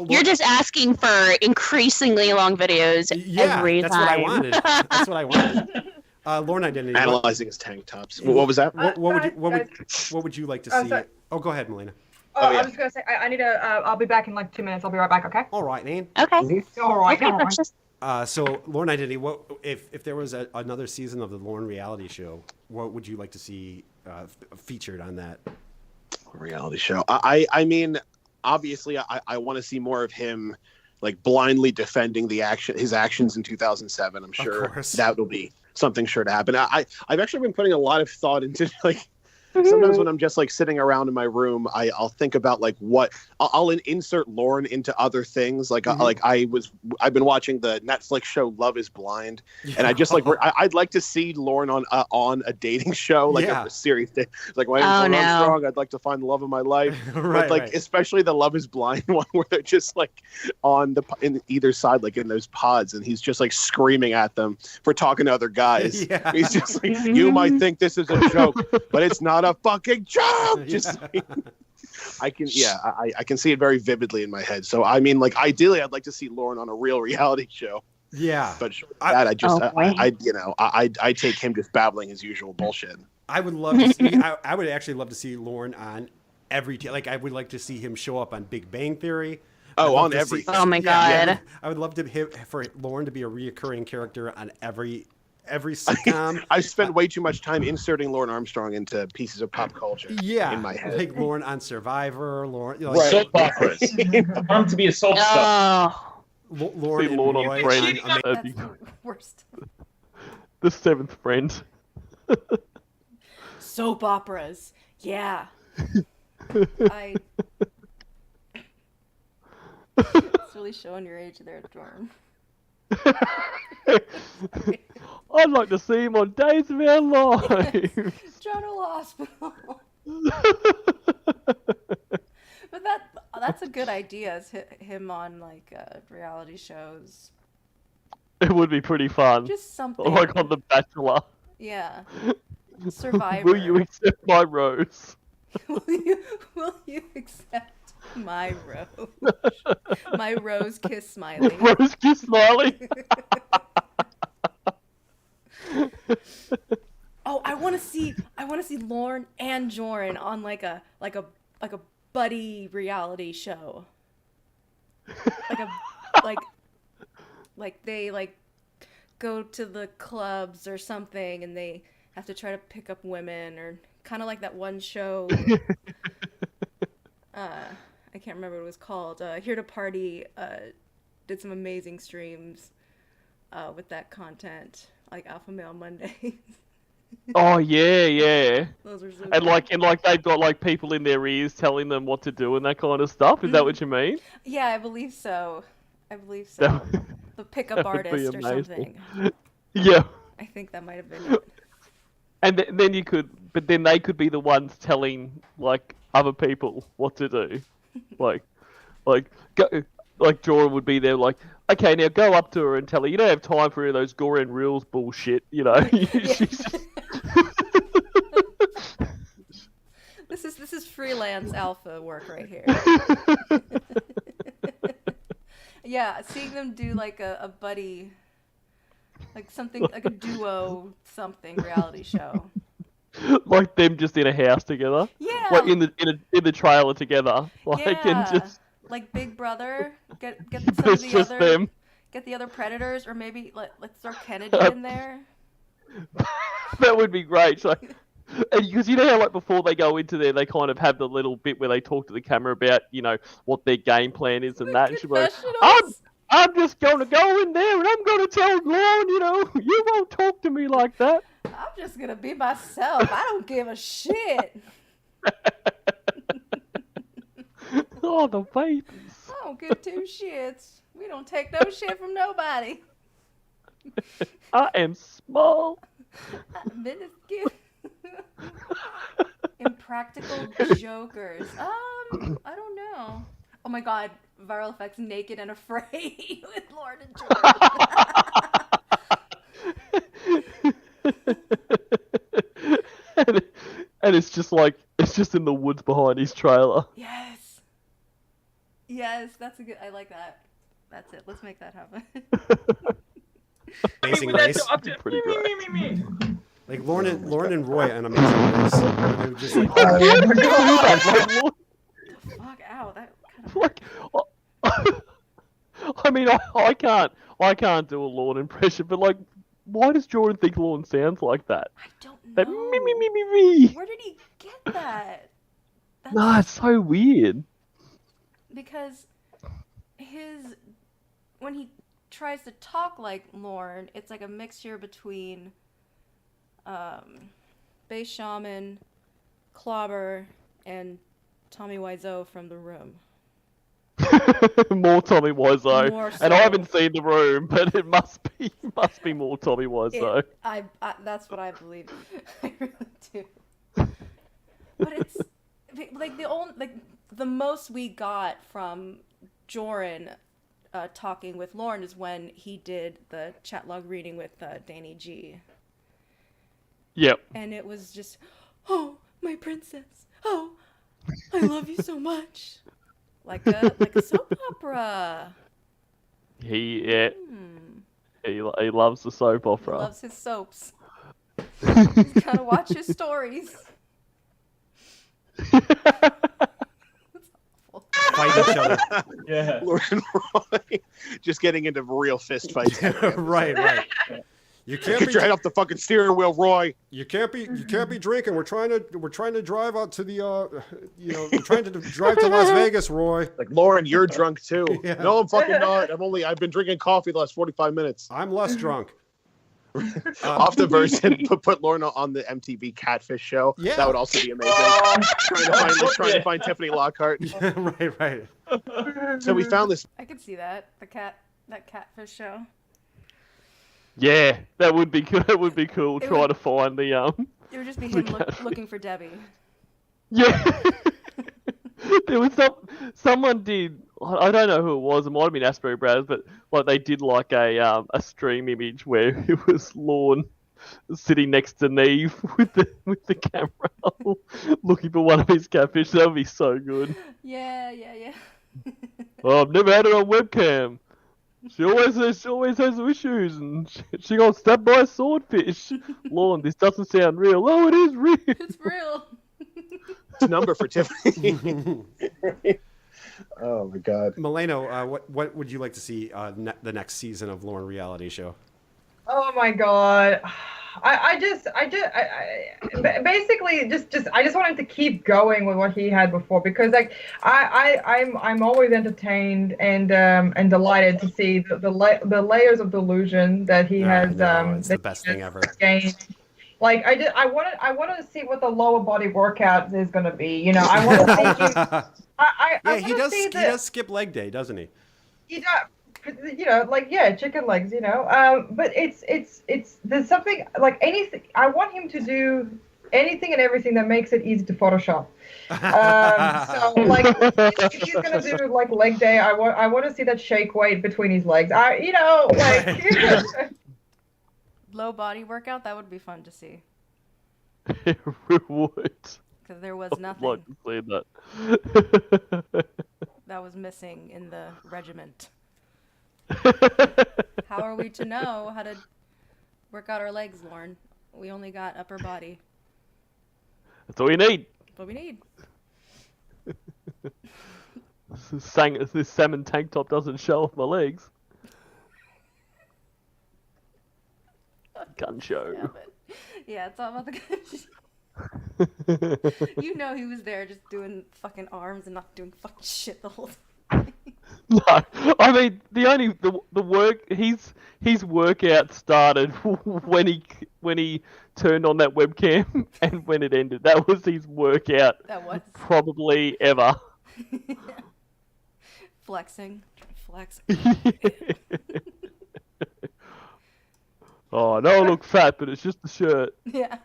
you're just asking for increasingly long videos every that's time. what I wanted. That's what I wanted. Lorne Identity. Analyzing his tank tops. What was that? What would you like to see? sorry. Oh, go ahead, Melina. Oh, yeah. I was just gonna say I need to. I'll be back in like 2 minutes. I'll be right back. Okay. All right, man. Okay. All right. Okay, precious. So, Lorne Identity, what if there was another season of the Lorne reality show? What would you like to see featured on that Reality show. I mean, obviously, I want to see more of him, like blindly defending his actions in 2007. I'm sure course. that will be something sure to happen. I've actually been putting a lot of thought into like sometimes when I'm just like sitting around in my room, I'll think about like what I'll insert Lauren into other things. Like I've been watching the Netflix show Love Is Blind, and I just like I'd like to see Lauren on a dating show, like a serious thing. Like when I'm Armstrong, I'd like to find the love of my life. Right, but like especially the Love Is Blind one, where they're just like in either side, like in those pods, and he's just like screaming at them for talking to other guys. Yeah. He's just like, you might think this is a joke, but it's not a fucking joke. Just I can see it very vividly in my head. So I mean, like ideally, I'd like to see Lauren on a real reality show. Yeah, but short of that, I take him just babbling his usual bullshit. I would love to see. I would actually love to see Lauren on every like I would like to see him show up on Big Bang Theory. On every. Oh my god! Yeah, I would love for Lauren to be a reoccurring character on every sitcom. I've spent way too much time inserting Lauren Armstrong into pieces of pop culture. Yeah, in my head. Like Lauren on Survivor, Lauren. Soap operas. I want him to be a soap star. Lauren and Lauren Roy. on Friends. That's the worst. The seventh friend. Soap operas. Yeah. It's really showing your age there, Jordan. I'd like to see him on Days of Our Lives. General Hospital. But that's a good idea. Is him on like reality shows. It would be pretty fun. Just something. Like on The Bachelor. Yeah. Survivor. Will you accept my rose? Will you accept my rose? My rose kiss smiley. Rose kiss smiley. Oh, I want to see Lauren and Joran on like a buddy reality show. Like they like go to the clubs or something and they have to try to pick up women, or kind of like that one show. I can't remember what it was called. Here to Party did some amazing streams with that content, like Alpha Male Mondays. Oh yeah. Those were so And good. like they've got like people in their ears telling them what to do and that kind of stuff. Is that what you mean? Yeah, I believe so. The pickup that would be artist or something. Yeah. I think that might have been it. And then you could, but then they could be the ones telling like other people what to do, like Jorah would be there, like, okay, now go up to her and tell her you don't have time for any of those Goran rules bullshit, you know. She's just... This is freelance alpha work right here. Yeah, seeing them do like a buddy. Like something like a duo something reality show. Like them just in a house together. Yeah. Like in the trailer together. Like and just like Big Brother. Get some it's of the just other them. Get the other predators, or maybe let's throw Kennedy in there. That would be great. Like, because you know how like before they go into there, they kind of have the little bit where they talk to the camera about, you know, what their game plan is and that. And she'll be like, I'm just going to go in there and I'm going to tell Lauren, you know, you won't talk to me like that. I'm just going to be myself. I don't give a shit. Oh, the babies. I don't give two shits. We don't take no shit from nobody. I am small. I'm minuscule. Impractical jokers. I don't know. Oh my god, Viral Effects Naked and Afraid with Lauren and Jordan. and it's just like, it's just in the woods behind his trailer. Yes, that's a good, I like that. That's it, let's make that happen. Amazing Race. Pretty great. Like Lauren and Roy on Amazing Race. They were just like, Fuck, ow, that kind of... Like, I mean, I can't do a Lauren impression, but like, why does Jordan think Lauren sounds like that? I don't know. That me. Where did he get that? Nah, it's so weird. Because when he tries to talk like Lauren, it's like a mixture between Bay Shaman Clobber and Tommy Wiseau from The Room. More Tommy Wiseau. More And so. I haven't seen The Room, but it must be more Tommy Wiseau. I that's what I believe. I really do. But it's like the most we got from Joran talking with Lauren is when he did the chat log reading with Danny G. Yep. And it was just, oh, my princess. Oh, I love you so much. Like a soap opera. He loves the soap He opera. loves his soaps. He's gotta watch his stories. Fight each other. Yeah. Lauren and Roy just getting into real fist fights. Right. You can't Get be your head off the fucking steering wheel, Roy. you can't be drinking. We're trying to drive out to the we're trying to drive to Las Vegas, Roy. Like, Lauren, you're drunk too. Yeah. No, I'm fucking not. I've been drinking coffee the last 45 minutes. I'm less drunk. Off the version, put Lauren on the MTV Catfish show. Yeah. That would also be amazing. trying to find Tiffany Lockhart. Yeah, right. So we found this. I could see that. That catfish show. Yeah, that would be good. That would be cool. It Try would- to find the It would just be him looking for Debbie. Yeah. There was someone did. I don't know who it was. It might have been Asbury Brothers, but like they did like a stream image where it was Lorne sitting next to Neve with the camera looking for one of his catfish. That would be so good. Yeah. Oh, I've never had her on webcam. She always has issues, and she got stabbed by a swordfish. Lorne, this doesn't sound real. Oh, it is real. It's real. It's number for Tiffany. Oh my God. Mileno, what would you like to see the next season of Lauren reality show? Oh my God. I basically I just wanted to keep going with what he had before, because like I'm always entertained and delighted to see the layers of delusion that he has. It's the best thing ever. Gained. Like I want to see what the lower body workout is going to be. You know, I want to see. I He does skip leg day, doesn't he? He does. You know, like, yeah, chicken legs, you know, but it's there's something like anything. I want him to do anything and everything that makes it easy to Photoshop. So like, if he's gonna do like leg day, I want to see that shake weight between his legs. Low body workout, that would be fun to see. It would. Because there was I'd nothing like to see that. that was missing in the regiment. How are we to know how to work out our legs, Lauren? We only got upper body. That's all you need. That's what we need. This salmon tank top doesn't show off my legs. Gun show. Yeah, yeah, it's all about the gun. You know he was there just doing fucking arms and not doing fucking shit the whole time. No, I mean the work his workout started when he turned on that webcam and when it ended. That was his workout. That was probably ever. Flexing. Flex. Oh, no, I look fat, but it's just the shirt. Yeah.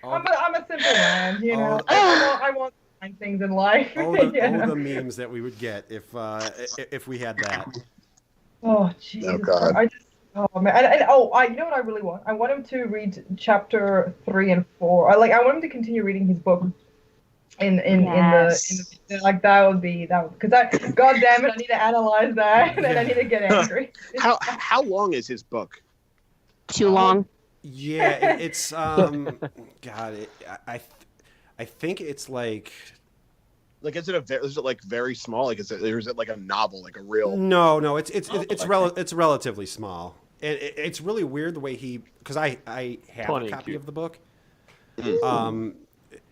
I'm a simple man, you know. Oh. I want things in life. The memes that we would get if we had that. Oh Jesus! Oh, God. Oh man! You know what I really want? I want him to read chapter 3 and 4. I want him to continue reading his book. In the like that would because God damn it, I need to analyze that and I need to get angry. How long is his book? Too long. Yeah, it's God. I think it's like is it like very small? Like is it like a novel, like a real? No, it's relatively small. It's really weird the way because I have Tiny a copy cute. of the book.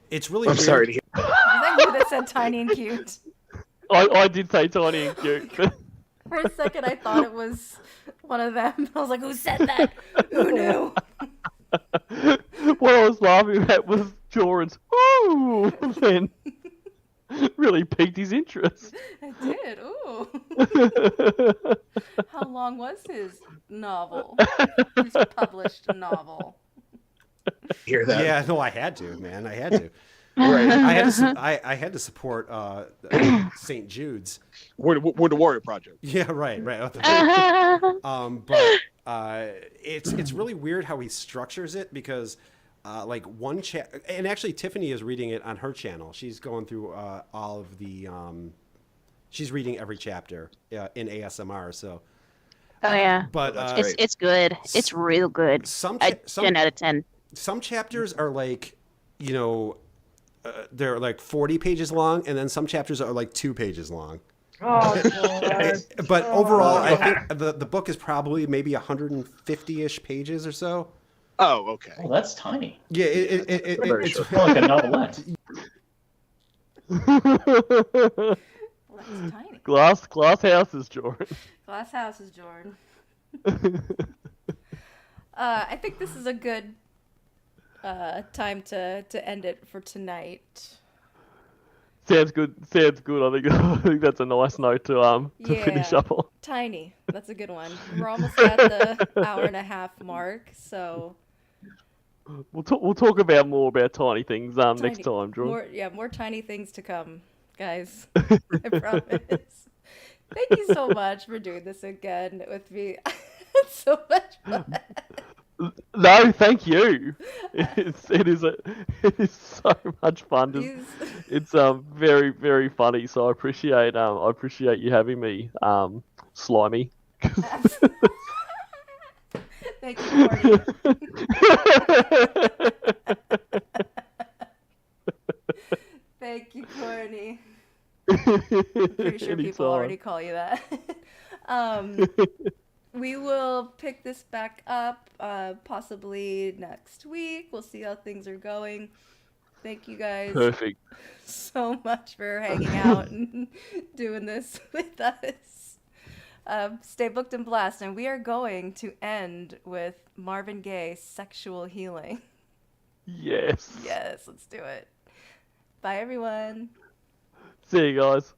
It's really I'm weird. sorry to hear. Was that you that said tiny and cute? I did say tiny and cute, but For a second, I thought it was one of them. I was like, who said that? Who knew? What I was laughing at was Joran's "ooh," then really piqued his interest. I did. Ooh. How long was his novel? His published novel. Hear that? Yeah, no, I had to, man. I had to. Right. I had to support St. Jude's. We're the Warrior Project. Yeah, right. But it's really weird how he structures it because like one and actually Tiffany is reading it on her channel. She's going through all of the she's reading every chapter in ASMR. So Oh yeah, but it's good. It's real good. 10 out of 10. Some chapters are like, they're like 40 pages long, and then some chapters are like 2 pages long. Oh, God. But overall, I think the book is probably maybe 150-ish pages or so. Oh, okay. Oh, that's tiny. Yeah, Very it's short. More like a novelette. Well, that's tiny. Glass houses, Joran. Glass houses, Jordan. I think this is a good time to end it for tonight. Sounds good. I think that's a nice note to finish up on. Tiny. That's a good one. We're almost at the hour and a half mark, so We'll talk about more about tiny things next time, Drew. more tiny things to come, guys. I promise. Thank you so much for doing this again with me. It's so much fun. No, thank you. It is so much fun. It's very, very funny. So I appreciate you having me, Slimy. Thank you, Courtney. Thank you, Courtney. Pretty sure people already call you that. We will pick this back up possibly next week. We'll see how things are going. Thank you guys Perfect. so much for hanging out and doing this with us. Stay booked and blast, and we are going to end with Marvin Gaye's Sexual Healing. Yes. Yes, let's do it. Bye, everyone. See you guys.